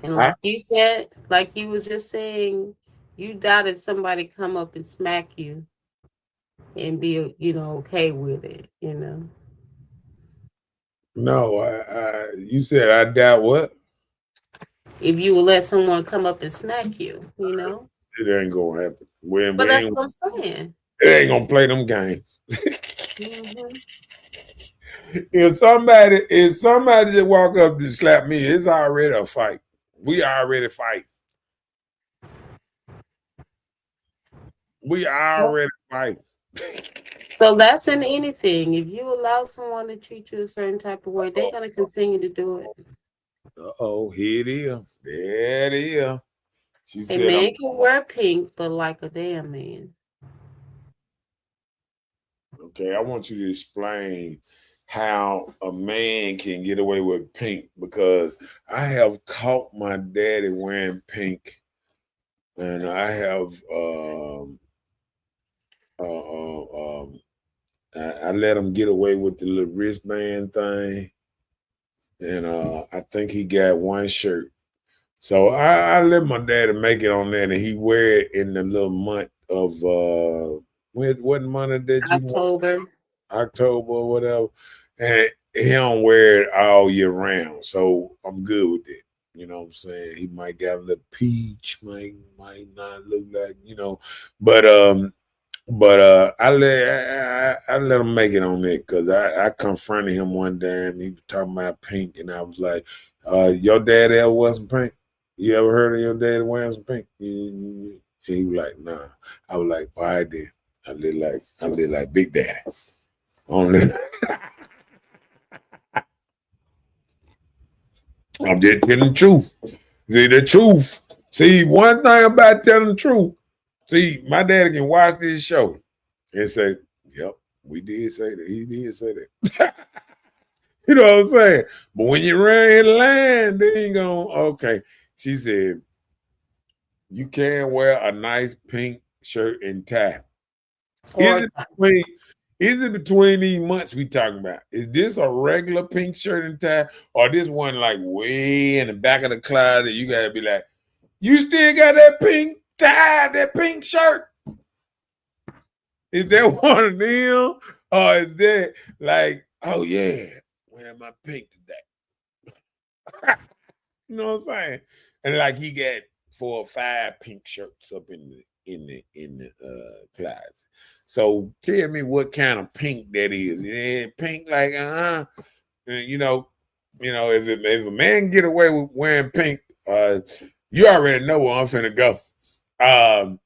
And like you said, like you was just saying, you doubt if somebody come up and smack you and be, okay with it, No, you said I doubt what? If you will let someone come up and smack you, It ain't gonna happen. But that's what I'm saying. It ain't gonna play them games. If somebody just walk up and slap me, it's already a fight. We already fight. We already fight. So that's in anything. If you allow someone to treat you a certain type of way, they're gonna continue to do it. Uh-oh, here it is. There it is. She said, a man can wear pink, but like a damn man. Okay, I want you to explain how a man can get away with pink, because I have caught my daddy wearing pink, and I have I let him get away with the little wristband thing, and I think he got one shirt. So I let my daddy make it on that, and he wear it in the little month of what month did you want? October. October or whatever, and he don't wear it all year round. So I'm good with it. You know what I'm saying? He might got a little peach, might not look like, but I let him make it on it, because I confronted him one day and he was talking about pink, and I was like, your dad ever wear some pink? You ever heard of your dad wearing some pink? He was like, nah. I was like, well, I did. I live like Big Daddy. Only I'm just telling the truth. See, the truth. See, one thing about telling the truth. See, my daddy can watch this show and say, yep, we did say that. He did say that. You know what I'm saying? But when you run in line, they ain't gonna, okay. She said, you can wear a nice pink shirt and tie. Is it between these months we talking about? Is this a regular pink shirt and tie, or this one like way in the back of the closet? You gotta be like, you still got that pink tie, that pink shirt? Is that one of them, or is that like, oh yeah, wearing my pink today? You know what I'm saying? And like he got 4 or 5 pink shirts up in the closet. So tell me what kind of pink that is. Yeah, pink like you know, if a man get away with wearing pink, you already know where I'm finna go. Um,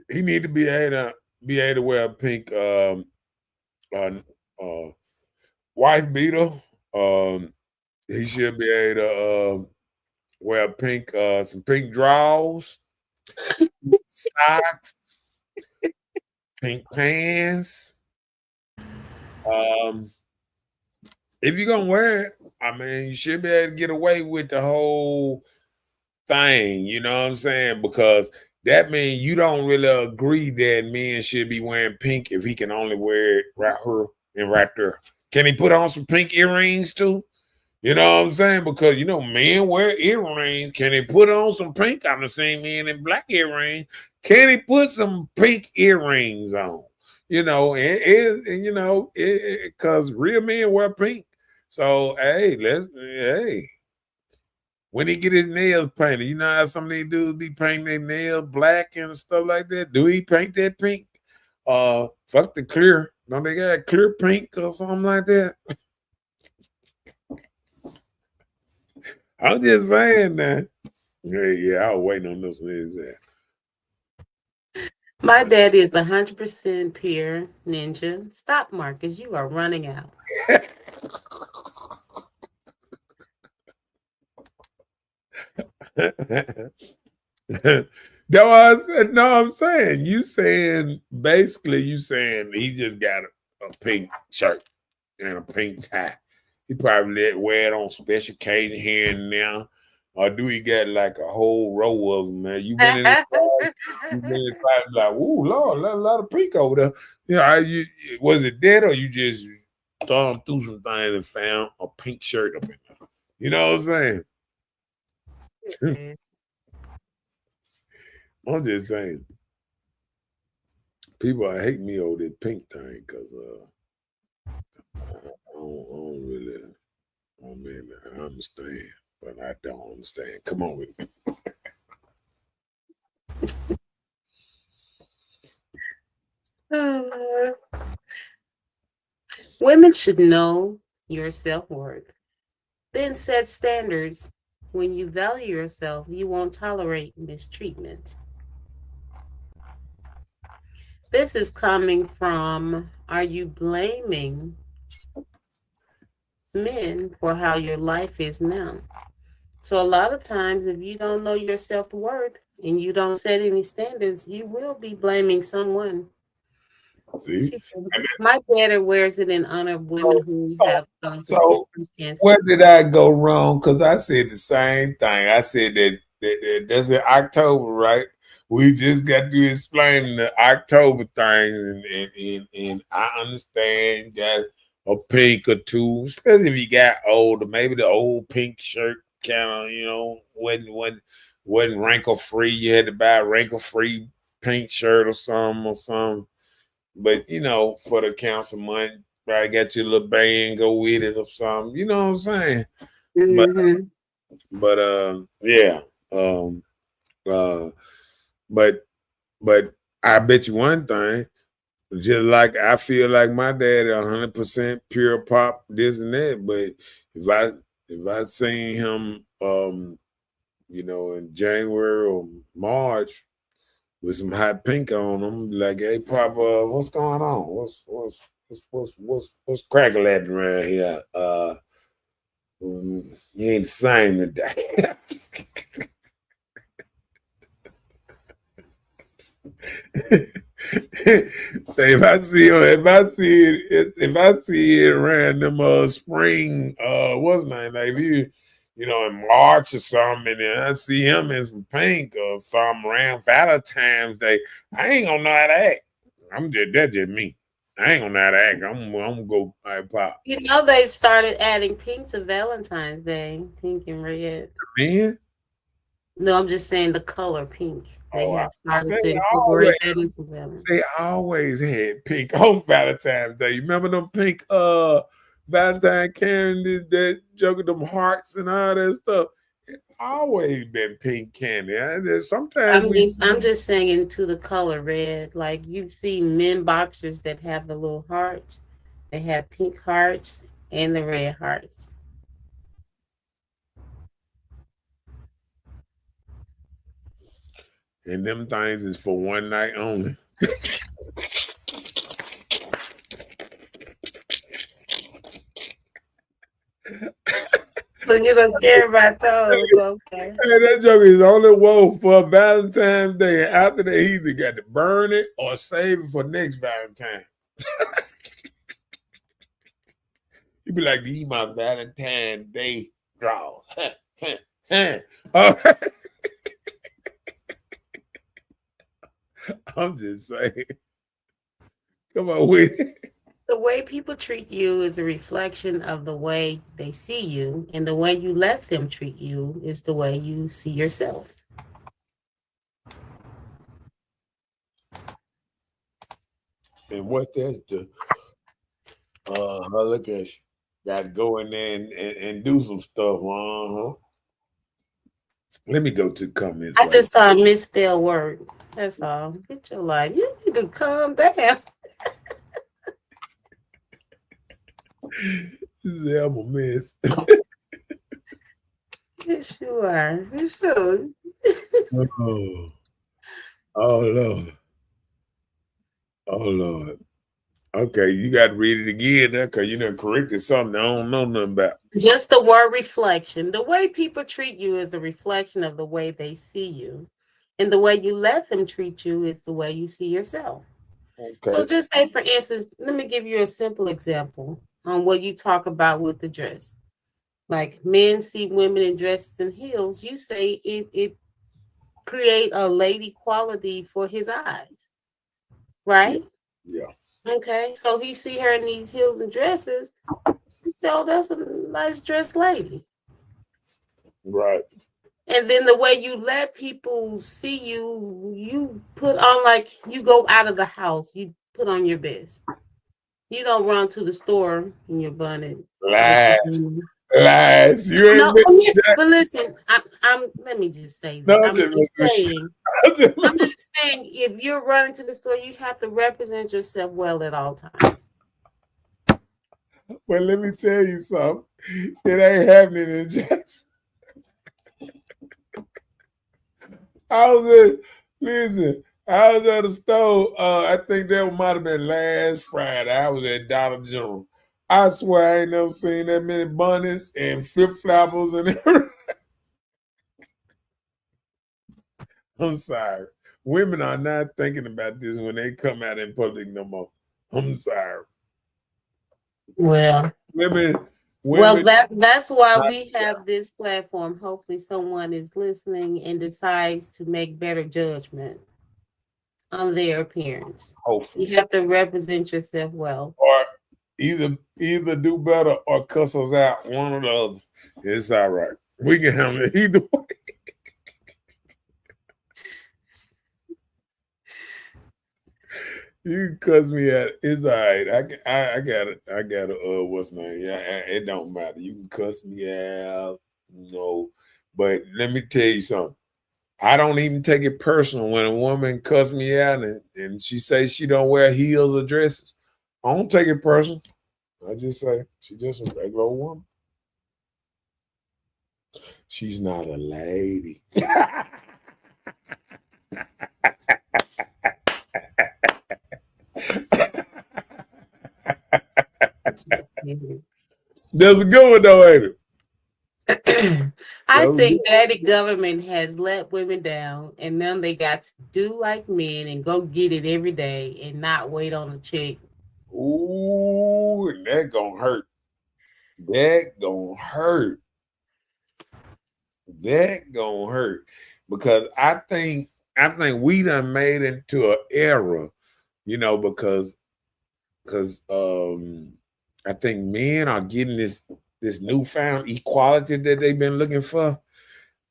he need to be able to wear a pink wife beater. He should be able to wear pink, some pink drawers, socks, pink pants. If you're gonna wear it, I mean, you should be able to get away with the whole thing. You know what I'm saying? Because that means you don't really agree that men should be wearing pink if he can only wear it right here and right there. Can he put on some pink earrings too? You know what I'm saying? Because men wear earrings. Can he put on some pink? I'm the same man in black earrings. Can he put some pink earrings on? Because real men wear pink. So hey, when he get his nails painted, you know how some of these dudes be painting their nails black and stuff like that. Do he paint that pink? Fuck the clear. Don't they got clear pink or something like that? I'm just saying that. Yeah, I was waiting on this one. My daddy is 100% pure ninja. Stop, Marcus. You are running out. I'm saying. You saying he just got a pink shirt and a pink tie. He probably wear it on special occasion here and there. Or do he got like a whole row of them, man? You been in the class, like, ooh, Lord, a lot of pink over there. Was it dead, or you just thumbed through some things and found a pink shirt up in there? You know what I'm saying? I'm just saying. People hate me over this pink thing because I understand, but I don't understand. Come on with me. Women should know your self-worth. Then set standards. When you value yourself, you won't tolerate mistreatment. This is coming from, are you blaming men for how your life is now? So a lot of times, if you don't know your self-worth and you don't set any standards, you will be blaming someone. See, She said, my daughter wears it in honor of women who so, have gone through so circumstances. where did I go wrong? Because I said the same thing. I said that that's in October, right? We just got to explain the October things, and I understand got a pink or two, especially if you got older. Maybe the old pink shirt kind of, wasn't wrinkle free. You had to buy a wrinkle free pink shirt or something. But for the council money, probably got your little band go with it or something. You know what I'm saying? Mm-hmm. But yeah. Uh but I bet you one thing, just like I feel like my dad 100% pure pop, this and that. But if I seen him in January or March with some hot pink on him, like, hey Papa, what's going on? What's cracking around here? You ain't the same today. So if I see it around them spring what's his name, like in March or something, and then I see him in some pink or something around Valentine's Day, I ain't gonna know how to act. That's just me. I ain't gonna know how to act. I'm gonna go pop. You know they've started adding pink to Valentine's Day, pink and red. Man. No, I'm just saying the color pink. They have started to incorporate that into Valentine's. They always had pink on Valentine's Day. You remember them pink Valentine candy that juggled them hearts and all that stuff? It always been pink candy. Sometimes I'm just saying into the color red. Like you've seen men boxers that have the little hearts. They have pink hearts and the red hearts. And them things is for one night only. So you don't care about those, okay? Hey, that joke is only woke for Valentine's Day. And after that, he either got to burn it or save it for next Valentine. You be like, these my Valentine's Day draws. I'm just saying. Come on with it. The way people treat you is a reflection of the way they see you, and the way you let them treat you is the way you see yourself. And what that's the look at you. Got to go in there and do some stuff. Let me go to the comments. I just saw a misspelled word. That's all. Get your life. You need to calm down. This is I'm a mess. Yes, you are. You should. Oh Lord. Oh Lord. Okay, you got to read it again now, because you done corrected something I don't know nothing about. Just the word reflection. The way people treat you is a reflection of the way they see you. And the way you let them treat you is the way you see yourself. Okay. So just say, for instance, let me give you a simple example on what you talk about with the dress. Like men see women in dresses and heels, you say it create a lady quality for his eyes, right? Yeah. Okay, so he see her in these heels and dresses. He said, "Oh, that's a nice dressed lady." Right. And then the way you let people see you, you put on like you go out of the house, you put on your best. You don't run to the store in your bonnet. Lies. You ain't but listen, I'm let me just say this. I'm just saying, if you're running to the store, you have to represent yourself well at all times. Well, let me tell you something. It ain't happening in Jackson. I was at the store. I think that might have been last Friday. I was at Dollar General. I swear I ain't never seen that many bunnies and flip-floppers and everything. I'm sorry. Women are not thinking about this when they come out in public no more. I'm sorry. Well, Women, well, women. that's why we have this platform. Hopefully, someone is listening and decides to make better judgment on their appearance. Hopefully. You have to represent yourself well. Or either do better or cuss us out. One or the other. It's all right. We can handle it either way. You can cuss me out. It's all right. I got it. I got it. What's name? Yeah, it don't matter. You can cuss me out. But let me tell you something. I don't even take it personal when a woman cuss me out and she says she don't wear heels or dresses. I don't take it personal. I just say she's just a regular woman. She's not a lady. That's a good one though, ain't it? I think that the government has let women down, and now they got to do like men and go get it every day and not wait on a check. Ooh, that gonna hurt. That gonna hurt. That gonna hurt because I think we done made into an era, because I think men are getting this newfound equality that they've been looking for.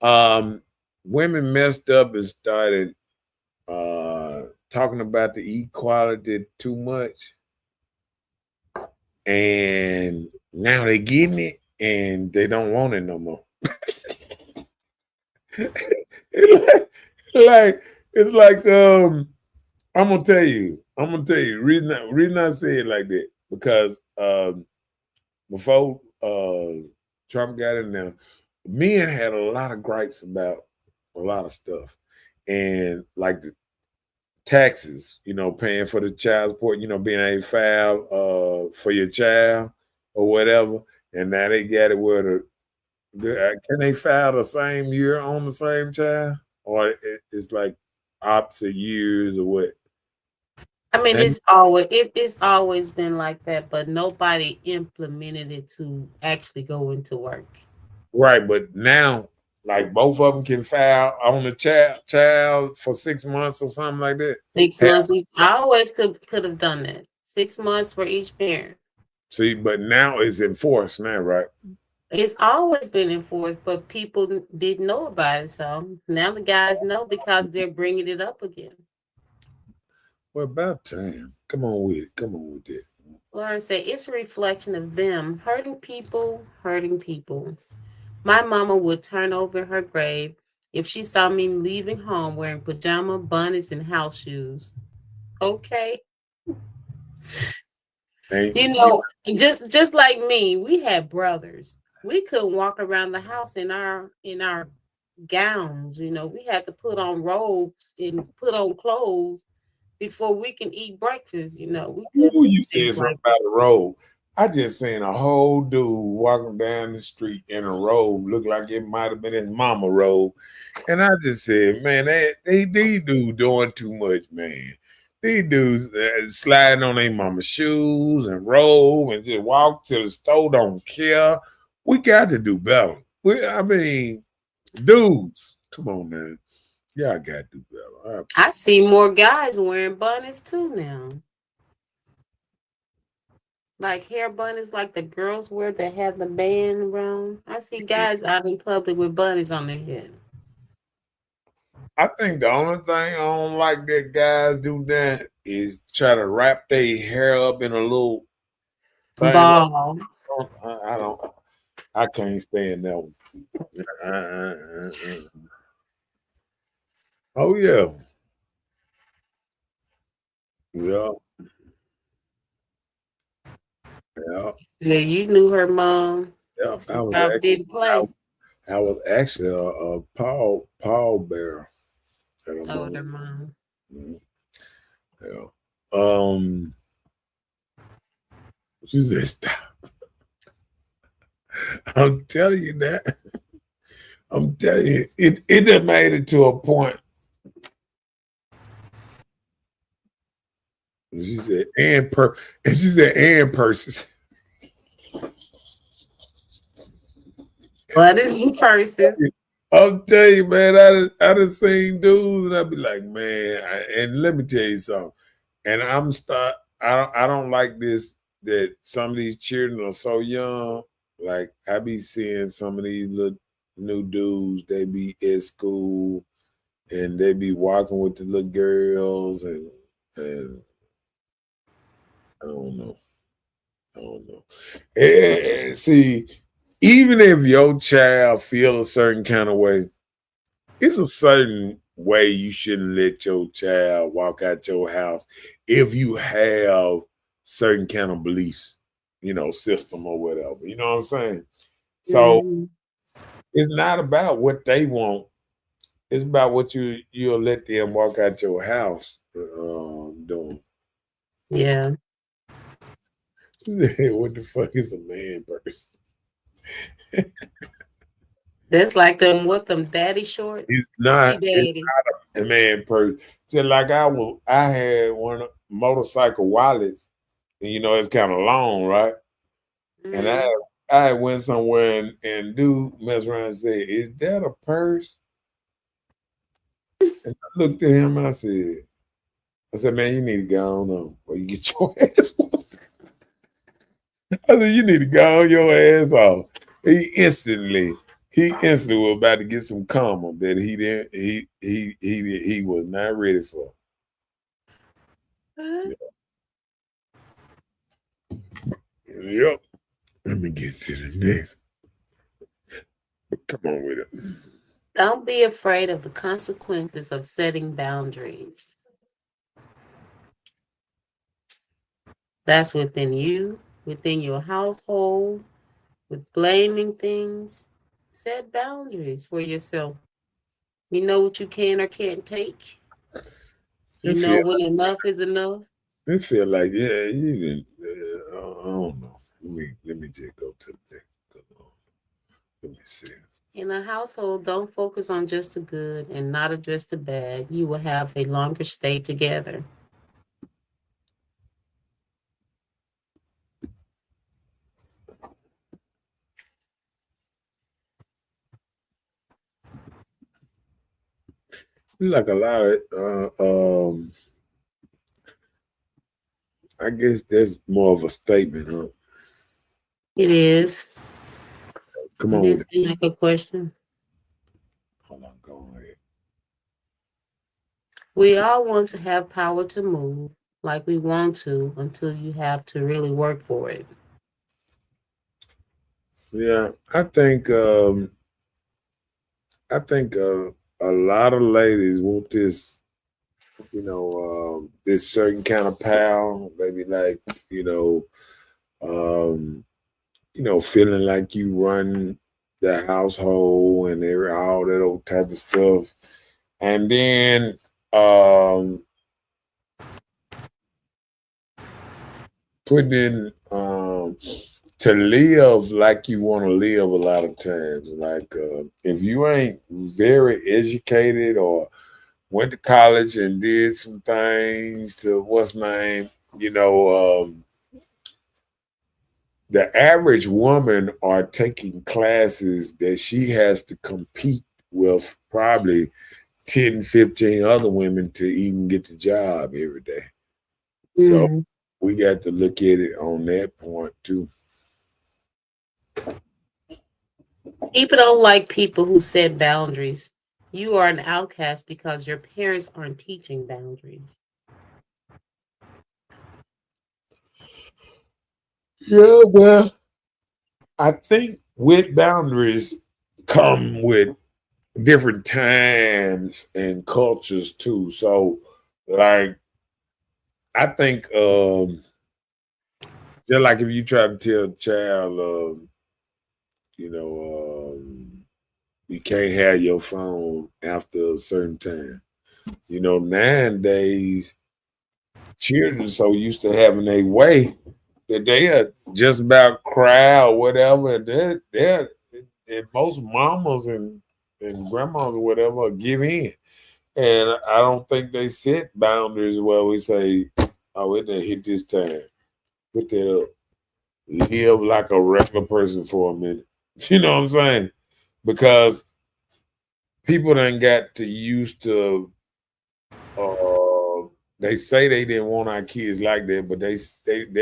Women messed up and started talking about the equality too much, and now they getting it and they don't want it no more. It's like I'm gonna tell you reason I say it like that because before Trump got in there, men had a lot of gripes about a lot of stuff, and like the taxes, paying for the child support, being able to file for your child or whatever, and now they got it where can they file the same year on the same child, or it's like opposite years or what? I mean, it's always been like that, but nobody implemented it to actually go into work. Right, but now, like both of them can file on the child for 6 months or something like that. 6 months each. I always could have done that. 6 months for each parent. See, but now it's enforced now, right? It's always been enforced, but people didn't know about it. So now the guys know because they're bringing it up again. Well, about time. Come on with it. Come on with it. Lauren said, it's a reflection of them hurting people. My mama would turn over her grave if she saw me leaving home wearing pajama, bonnets, and house shoes. Okay. Just like me, we had brothers. We couldn't walk around the house in our gowns. We had to put on robes and put on clothes before we can eat breakfast. You said something about a robe. I just seen a whole dude walking down the street in a robe, looked like it might have been his mama robe, and I just said, man, these dudes doing too much, man. These dudes sliding on their mama shoes and robe and just walk to the store, don't care. We got to do better. Dudes, come on, man. Y'all got to do better. I see more guys wearing bonnets too now. Like hair bonnets, like the girls wear that have the band around. I see guys out in public with bonnets on their head. I think the only thing I don't like that guys do that is try to wrap their hair up in a little thing. Ball. I can't stand that one. Oh yeah. Yeah. Yeah. Yeah, you knew her mom. Yeah, I was actually a Paul Bear. Oh, their mom. Yeah. She said, "Stop." I'm telling you that. I'm telling you, it done made it to a point. And she said, and she said, and purses. What is your purses? I'll tell you, man, I done seen dudes, and I'd be like, man, and let me tell you something. And I don't like this that some of these children are so young. Like I be seeing some of these little new dudes, they be at school and they be walking with the little girls and I don't know. I don't know. And see, even if your child feel a certain kind of way, it's a certain way you shouldn't let your child walk out your house if you have certain kind of beliefs, system or whatever. You know what I'm saying? So Mhm. it's not about what they want. It's about what you'll let them walk out your house doing. Yeah. What the fuck is a man person? That's like them daddy shorts. It's Gucci not. It's daddy. not a man person. Just like I had one motorcycle wallets, and it's kind of long, right? And Mhm. I went somewhere and dude messed around and said, "Is that a purse?" And I looked at him and I said, "Man, you need to go on or you get your ass whooped." I said, "You need to go on your ass off." He instantly was about to get some karma that he didn't he was not ready for. Uh, Yep. Let me get to the next. Come on with it. Don't be afraid of the consequences of setting boundaries. That's within you, within your household, with blaming things. Set boundaries for yourself. You know what you can or can't take. You It know feel when enough is enough. it feel like you didn't. I don't know. Let me just go to the next. Let me see. In a household, don't focus on just the good and not address the bad. You will have a longer stay together. Like a lot of I guess that's more of a statement, huh? It is. Come It on with is it. like a question. Hold on, go ahead. We all want to have power to move like we want to until you have to really work for it. Yeah, I think a lot of ladies want this certain kind of power, maybe like, you know, um, feeling like you run the household and all that old type of stuff. And then putting in to live like you want to live a lot of times. Like if you ain't very educated or went to college and did some things to what's name, the average woman are taking classes that she has to compete with probably 10, 15 other women to even get the job every day. So Mm. we got to look at it on that point too. People don't like people who set boundaries. You are an outcast because your parents aren't teaching boundaries. Yeah, well, I think with boundaries come with different times and cultures too. So, like, I think just like if you try to tell a child, you know, you can't have your phone after a certain time. Nowadays, children so used to having a way that they are just about cry or whatever. And most mamas and grandmas or whatever give in. And I don't think they set boundaries where we say, Oh, it didn't hit this time. Put that up. Live like a regular person for a minute. You know what I'm saying? Because people done got to used to they say they didn't want our kids like that, but they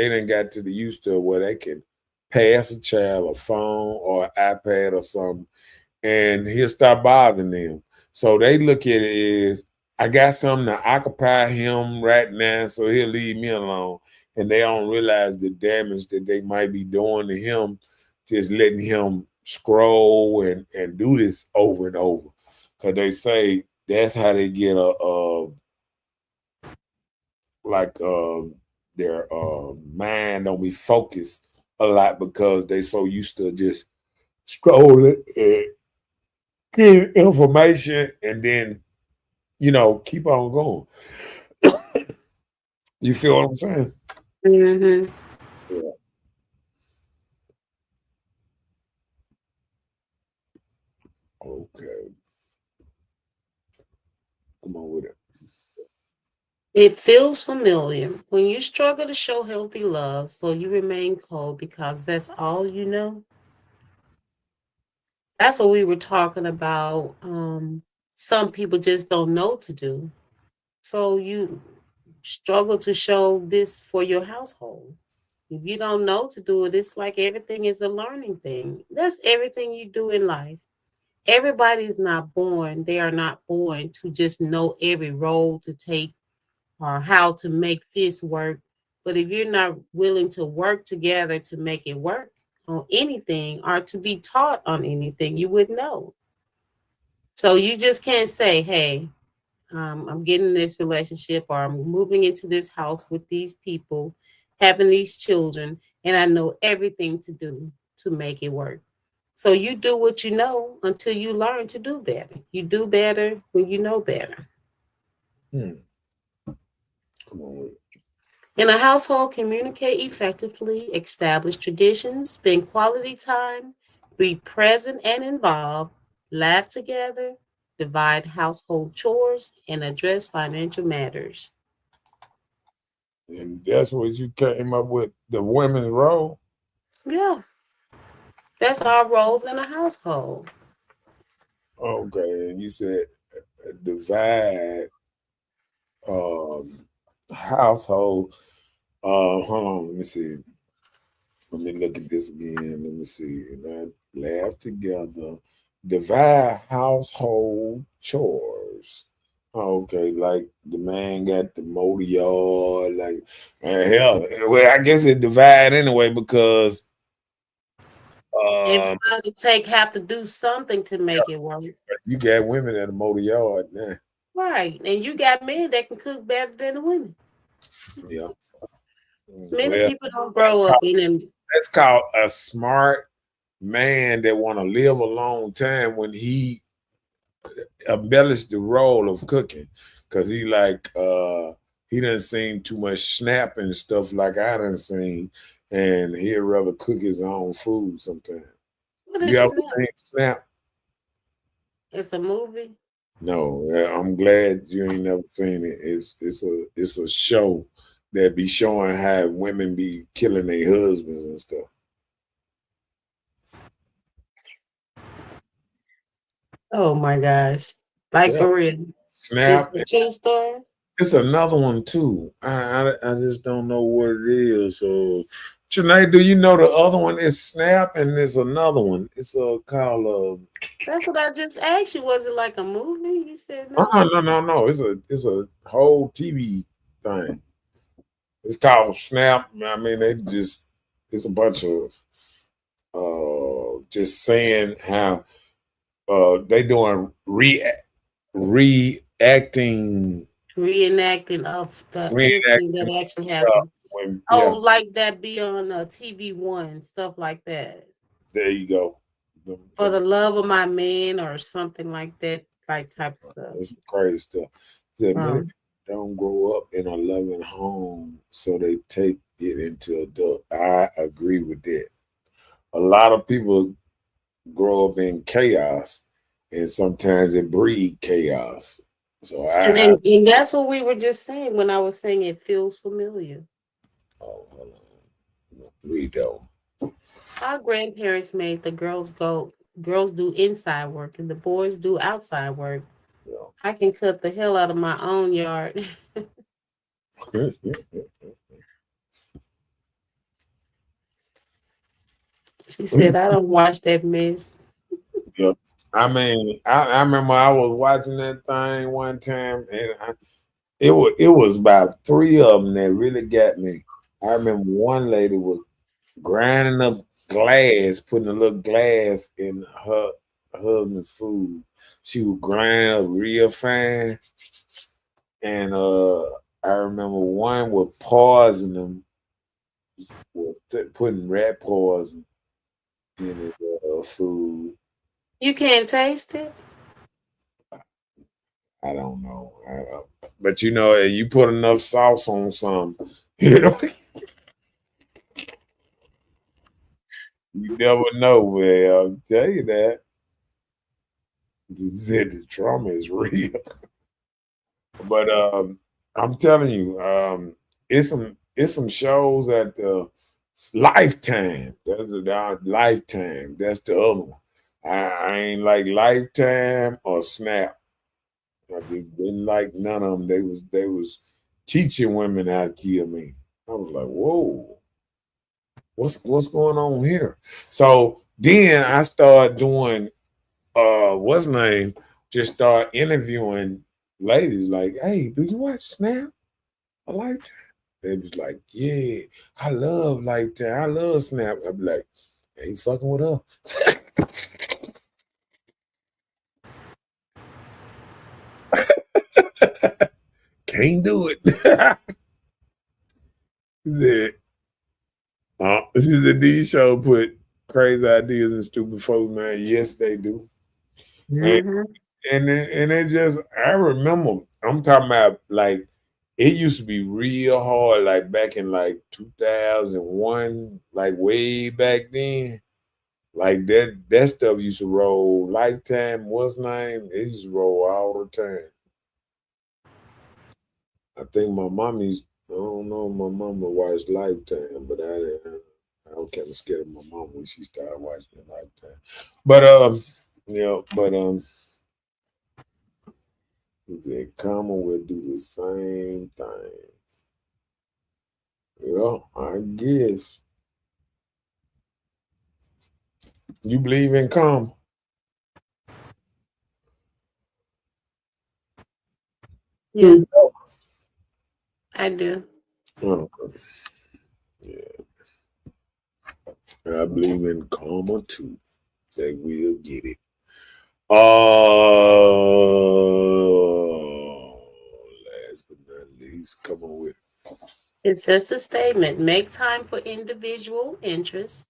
done got to the used to where they can pass a child a phone or an iPad or something, and he'll stop bothering them. So they look at it as I got something to occupy him right now, so he'll leave me alone. And they don't realize the damage that they might be doing to him, just letting him scroll and do this over and over. Because they say that's how they get their mind don't be focused a lot because they so used to just scrolling and getting information and then keep on going. You feel what I'm saying? Mm-hmm. Yeah. Okay. Come on with it. It feels familiar when you struggle to show healthy love, so you remain cold because that's all you know. That's what we were talking about. Some people just don't know to do. So you struggle to show this for your household. If you don't know to do it, it's like everything is a learning thing. That's everything you do in life. Everybody's not born, they are not born to just know every role to take or how to make this work. But if you're not willing to work together to make it work on anything or to be taught on anything, you would know. So you just can't say, hey, I'm getting in this relationship or I'm moving into this house with these people, having these children, and I know everything to do to make it work. So you do what you know until you learn to do better. You do better when you know better. Come on with it. In a household, communicate effectively, establish traditions, spend quality time, be present and involved, laugh together, divide household chores, and address financial matters. And that's what you came up with, the women's role. Yeah, that's our roles in a household. Okay, and you said divide um household. Hold on, let me see. Let me look at this again. Let me see. And then laugh together. Divide household chores. Okay, like the man got the motor yard, like hell. Well, I guess it divide anyway because um Everybody have to do something to make it work. you got women at the motor yard now. Right. And you got men that can cook better than the women. Yeah. Many Well, people don't grow up in them. that's called a smart man that want to live a long time when he embellished the role of cooking because he done seen too much snap and stuff like I done seen, and he'd rather cook his own food sometimes. What You is ever Snap? seen Snap? It's a movie. No, I'm glad you ain't never seen it. It's a show that be showing how women be killing their husbands and stuff. Oh my gosh. Like Yeah, for real. It's Snap. a true story. It's another one too. I just don't know what it is. So, Trinae, do you know the other one is Snap and there's another one. It's called That's what I just asked you. Was it like a movie? You said no. no. It's a whole TV thing. It's called Snap. I mean, it's a bunch of just saying how they doing reacting Reenacting of the incident reenacting that actually stuff happened. when Oh, yeah, like that be on TV One, stuff like that. there you go. For the love of my man or something like that, like type of stuff. It's crazy stuff. Said many Um, people don't grow up in a loving home, so they take it into adult. I agree with that. A lot of people grow up in chaos, and sometimes it breed chaos. So And that's what we were just saying when I was saying it feels familiar. oh, hold on. Read that one. Our grandparents made the girls do inside work and the boys do outside work. Yeah. I can cut the hell out of my own yard. She said, I don't watch that mess. Yep. I mean, I remember I was watching that thing one time, and it was about three of them that really got me. I remember one lady was grinding up glass, putting a little glass in her husband's food. She was grinding up real fine, and I remember one was poisoning them, was putting rat poison in his food. You can't taste it? I don't know. But you know, you put enough sauce on something, you know, you never know. Well, I'll tell you that. You said the trauma is real. But I'm telling you, it's some shows at Lifetime. That's the Lifetime. That's the other one. I ain't like Lifetime or Snap. I just didn't like none of them. They was teaching women how to kill me. I was like, whoa, what's going on here? So then I started doing what's name? Just start interviewing ladies like, hey, do you watch Snap? I like that. They was like, yeah, I love Lifetime. I love Snap. I'd be like, ain't fucking with her. Can't do it. He said, this is the D show put crazy ideas and stupid folks, man. Yes, they do. And Mm-hmm. and it just I remember I'm talking about like it used to be real hard, like back in like 2001, like way back then. Like that stuff used to roll. Lifetime, what's name? It used to roll all the time. I think my mommy's. I don't know. My mama watched Lifetime, but I was kind of scared of my mom when she started watching Lifetime. But he said Karma will do the same thing. Yeah, I guess. You believe in karma? Yeah, I do. Okay. Yeah, I believe in karma too. They will get it. Last but not least, come on with it. It's just a statement. Make time for individual interests,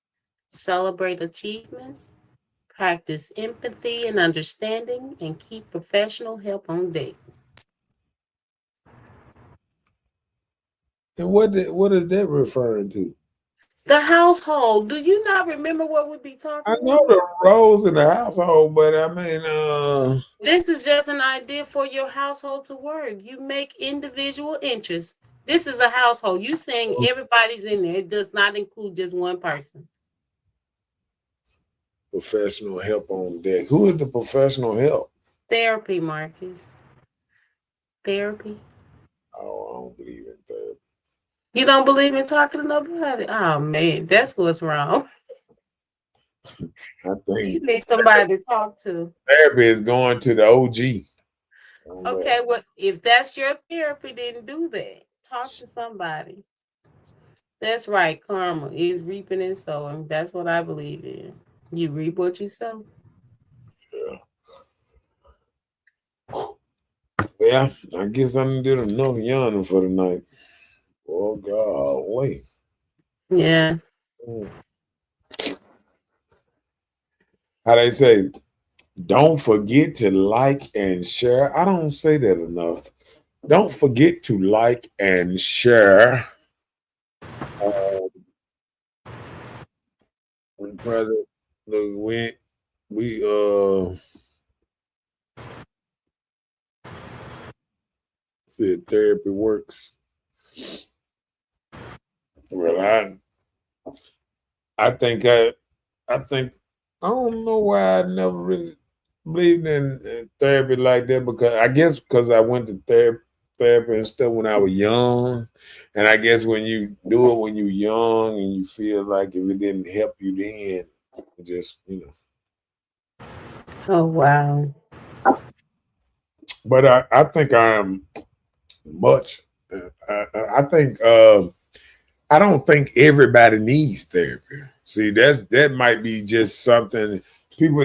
celebrate achievements, practice empathy and understanding, and keep professional help on deck. And what is that referring to? The household. Do you not remember what we be talking I know about? the roles in the household, but I mean, This is just an idea for your household to work. You make individual interests. This is a household. You saying everybody's in there. It does not include just one person. professional help on deck. Who is the professional help? Therapy, Marcus. Therapy. Oh, I don't believe in therapy. You don't believe in talking to nobody? Oh man, that's what's wrong. I You think need somebody to talk to. therapy is going to the OG. Okay, well, if that's your therapy, then do that. Talk to somebody. That's right. Karma is reaping and sowing. That's what I believe in. You reap what you sow. Yeah, I guess I did enough yawning for the night. Oh God, wait. Yeah. How they say, don't forget to like and share. I don't say that enough. Don't forget to like and share. Brother, look, we Said therapy works. Well, I think I don't know why I never really believed in therapy like that, because I guess because I went to therapy and stuff when I was young, and I guess when you do it when you're young and you feel like if it didn't help you then, it just Oh, wow. But I think I am much. I think I don't think everybody needs therapy. See, that might be just something people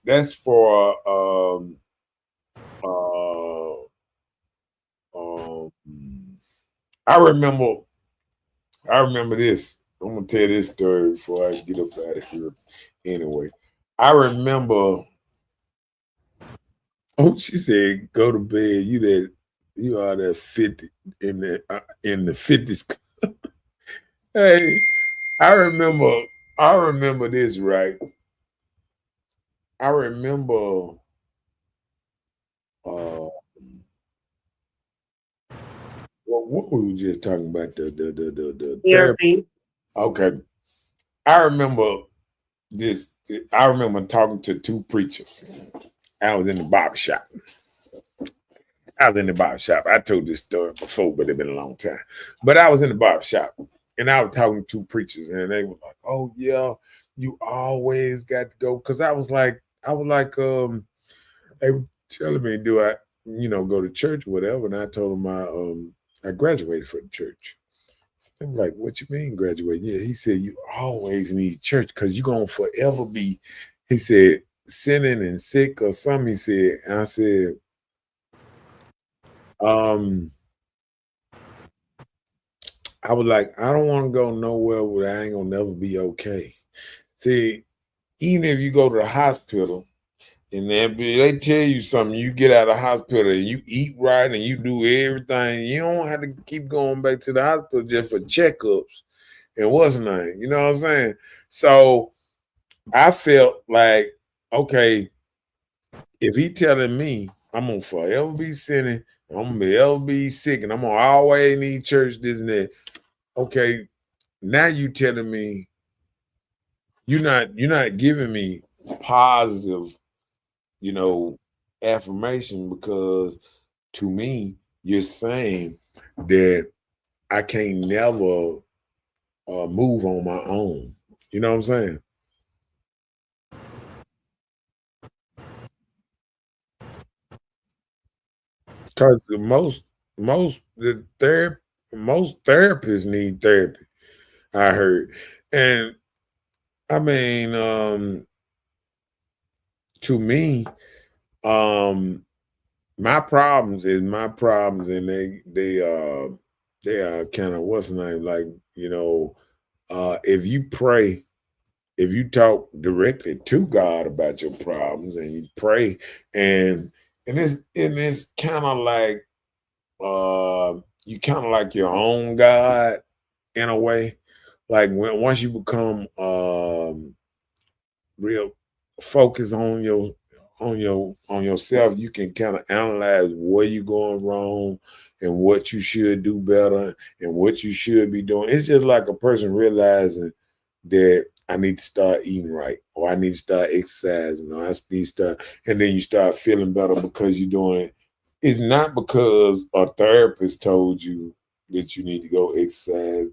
that's for uh um I remember this. I'm gonna tell this story before I get up out of here. Anyway, I remember. Oh, she said, "Go to bed. You are that 50 in the 50s." Hey, I remember. I remember this, right? I remember. Uh, what we were just talking about the therapy. Therapy. Okay, I remember this. I remember talking to two preachers. I was in the barber shop. I told this story before, but it's been a long time. But I was in the barber shop and I was talking to two preachers, and they were like, "Oh yeah, you always got to go." Because I was like, they were telling me, "Do I, go to church or whatever?" And I told them I graduated from the church. So they were like, "What you mean graduate?" Yeah, he said, "You always need church because you're gonna forever be," he said, "sinning and sick or something." He said, and I said, um. I was like, I don't want to go nowhere where I ain't gonna never be okay. See, even if you go to the hospital and they tell you something, you get out of the hospital and you eat right and you do everything, you don't have to keep going back to the hospital just for checkups and what's name. You know what I'm saying? So I felt like, okay, if he telling me I'm gonna forever be sinning, I'm gonna forever be sick, and I'm gonna always need church, this and that. Okay, now you telling me you're not giving me positive, affirmation, because to me you're saying that I can't never move on my own. You know what I'm saying? Because most the therapy most therapists need therapy. I heard, and I mean, to me, um, my problems, and they are kind of what's the name, like, if you pray, if you talk directly to God about your problems and you pray, and it's kind of like you kind of like your own God in a way. Like once you become real focus on yourself, you can kind of analyze where you're going wrong and what you should do better and what you should be doing. It's just like a person realizing that I need to start eating right, or I need to start exercising, or I need to start, and then you start feeling better because you're doing it. It's not because a therapist told you that you need to go exercise,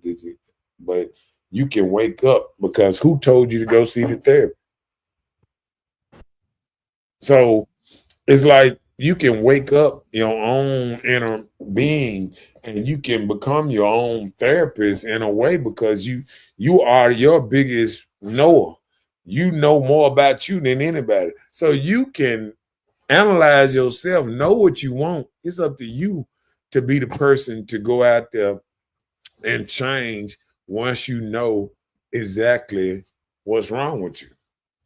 but you can wake up because who told you to go see the therapist? So it's like you can wake up your own inner being and you can become your own therapist in a way, because you are your biggest knower. You know more about you than anybody. So you can analyze yourself, know what you want. It's up to you to be the person to go out there and change once you know exactly what's wrong with you.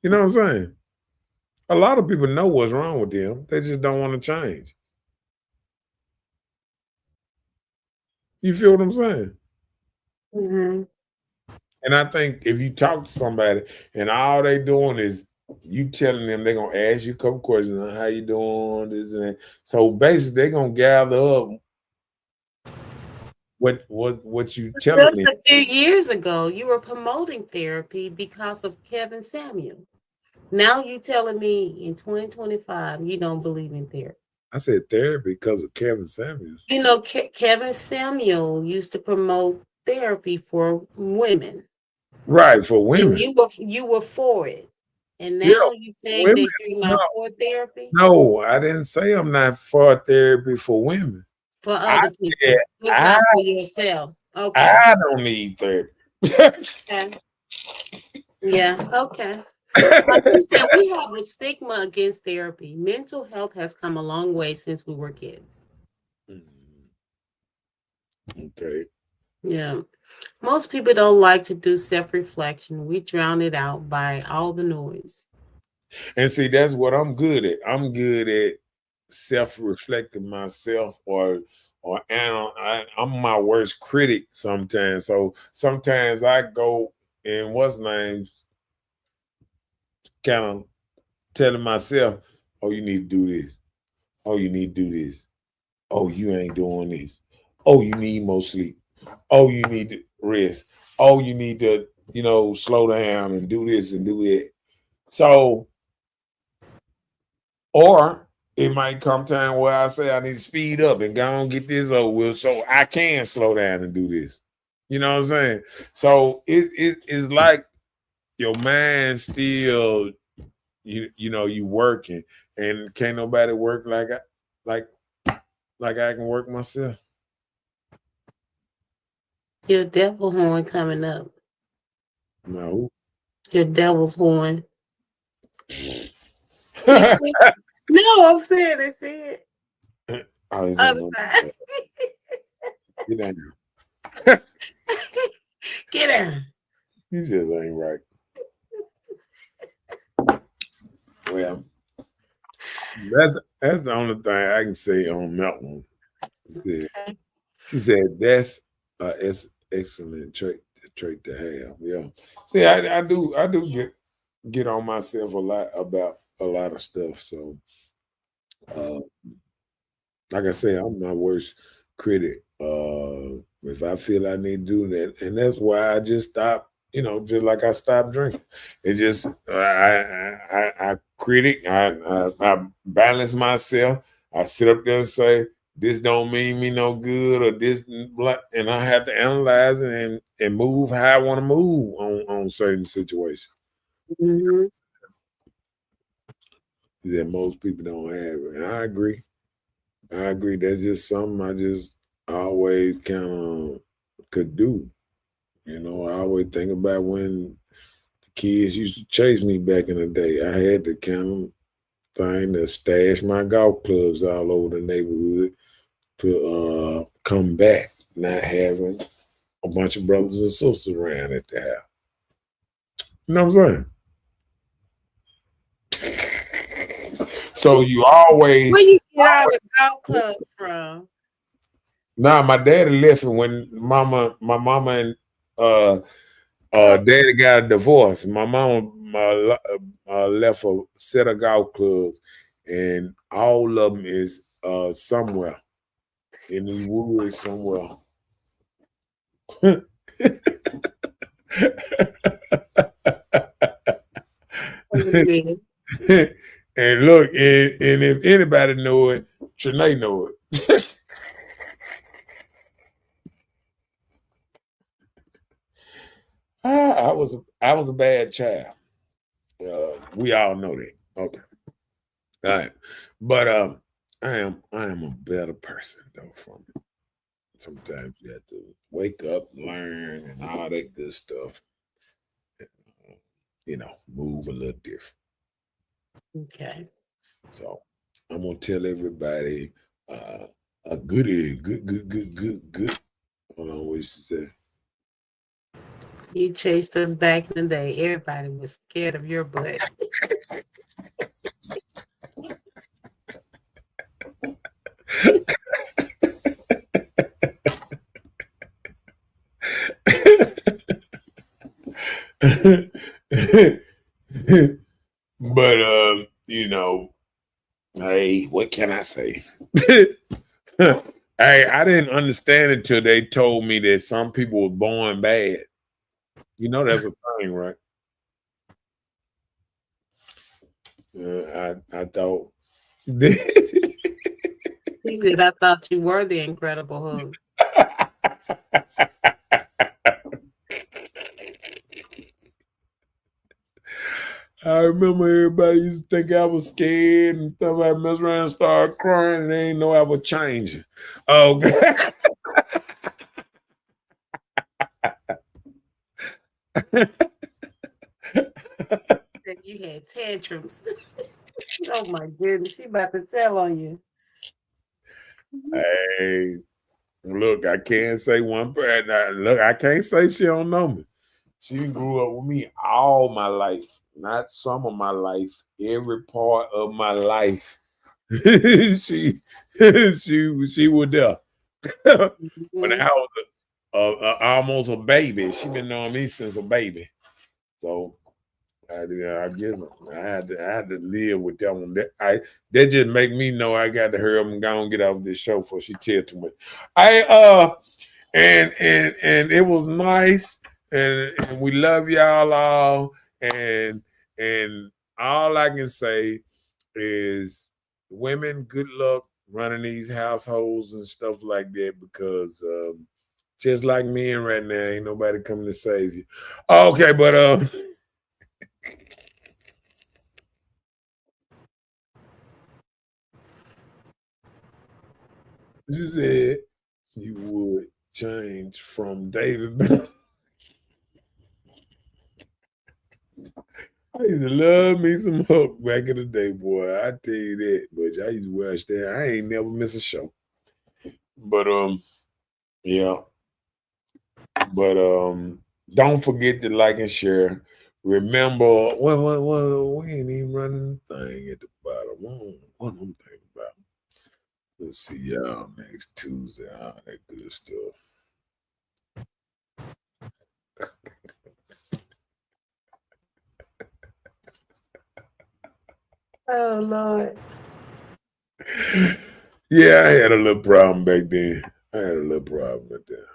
You know what I'm saying? A lot of people know what's wrong with them. They just don't want to change. You feel what I'm saying? Mhm. And I think if you talk to somebody and all they doing is you telling them, they're gonna ask you a couple questions on how you doing, this and that. So basically they're gonna gather up what you telling Just me? a few years ago, you were promoting therapy because of Kevin Samuel. Now you telling me in 2025 you don't believe in therapy. I said therapy because of Kevin Samuels. You know, Kevin Samuel used to promote therapy for women, Right, for and women. you were for it, and Yeah, now you saying women. that you're No, not for therapy no, I didn't say I'm not for therapy for women. for I other said people, just I not for yourself. Okay. I don't need therapy. Okay. Yeah. Okay. Like you said, we have a stigma against therapy. Mental health has come a long way since we were kids. Okay. Yeah. Most people don't like to do self-reflection. We drown it out by all the noise. And see, that's what I'm good at. I'm good at self-reflecting myself, I'm my worst critic sometimes. So sometimes I go and what's name kind of telling myself, oh, you need to do this. Oh, you need to do this. Oh, you ain't doing this. Oh, you need more sleep. Oh, you need to rest. Oh, you need to, slow down and do this and do that. So, or it might come time where I say I need to speed up and go and get this over with so I can slow down and do this. You know what I'm saying? So it's like your mind still, you working, and can't nobody work like I can work myself. Your devil horn coming up. No. Your devil's horn. No, I'm saying they said. Other side. Get down. Get down. You just ain't right. Well, that's the only thing I can say on that one. She said that's an excellent trait to have. Yeah. See, I do get on myself a lot about a lot of stuff. So, like I say, I'm my worst critic. If I feel I need to do that, and that's why I just stop. Just like I stopped drinking. It just I critic. I balance myself. I sit up there and say this don't mean me no good, or this, and I have to analyze it and move how I want to move on certain situations. Mm-hmm. That most people don't have, and I agree. That's just something I just always kind of could do. I always think about when the kids used to chase me back in the day. I had the kind of thing to stash my golf clubs all over the neighborhood to come back, not having a bunch of brothers and sisters around at the house. You know what I'm saying? So you always. Where you get all the golf clubs from? Nah, my daddy left it when my mama and daddy got a divorce. My mama left a set of golf clubs, and all of them is somewhere in the woods somewhere. And look, and if anybody know it, Trinae know it. I was a bad child. We all know that. Okay. All right. But I am a better person though from it. Sometimes you have to wake up, learn, and all that good stuff. Move a little different. Okay. So I'm gonna tell everybody a goodie, good. Hold on, what she said. You chased us back in the day. Everybody was scared of your butt. But hey, what can I say? Hey, I didn't understand it till they told me that some people were born bad. You know that's a thing, right? I thought. He said, I thought you were the Incredible Hulk. I remember everybody used to think I was scared and stuff. I mess around and start crying and they didn't know I was changing. Oh, God. You had tantrums. Oh my goodness, she about to tell on you. Hey, look, I can't say one person. Look, I can't say she don't know me. She grew up with me all my life, not some of my life, every part of my life. she was there when I was almost a baby. She been knowing me since a baby, so I guess I had to live with that one. That just make me know I got to hurry up and go and get off this show before she tell too much. And it was nice, and we love y'all all, and all I can say is, women, good luck running these households and stuff like that, because just like men right now, ain't nobody coming to save you. Okay, but she said you would change from David. I used to love me some Hook back in the day, boy. I tell you that. But I used to watch that. I ain't never miss a show. But yeah. But don't forget to like and share. Remember, we ain't even running the thing at the bottom. What I'm thinking about. Let's see y'all next Tuesday. All that good stuff. Oh Lord. Yeah, I had a little problem back then. I had a little problem with that.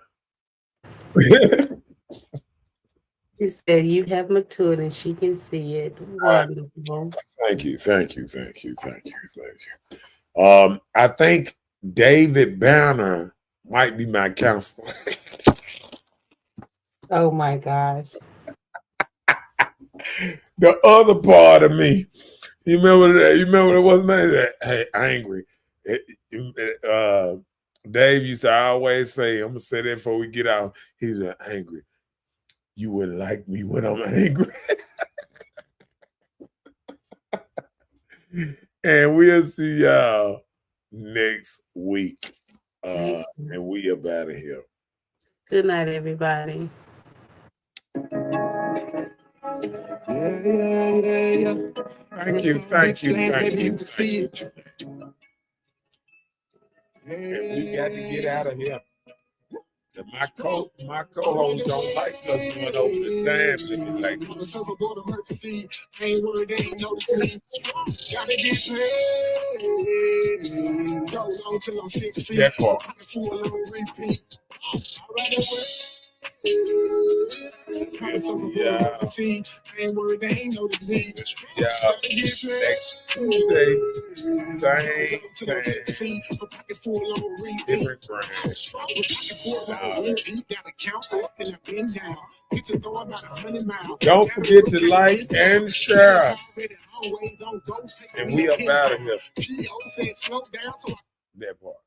She said you have matured and she can see it. Wonderful. Thank you. I think David Banner might be my counselor. Oh my gosh. The other part of me, you remember that? You remember what was name? Hey, angry. Dave used to always say, I'm gonna say that before we get out. He's angry. You wouldn't like me when I'm angry. And we'll see y'all next week. And we up out of here. Good night, everybody. Yeah. Thank you. And we got to get out of here. My co-host don't like us going over the time limit like this. Ain't worried, ain't no disease. Gotta get paid. Go on till I'm 6 feet. That part. Full on repeat. Yeah. Ain't worried, ain't no disease. Yeah. Next Tuesday, same time, different brand. Don't forget to like and share. And we up out of here. That part.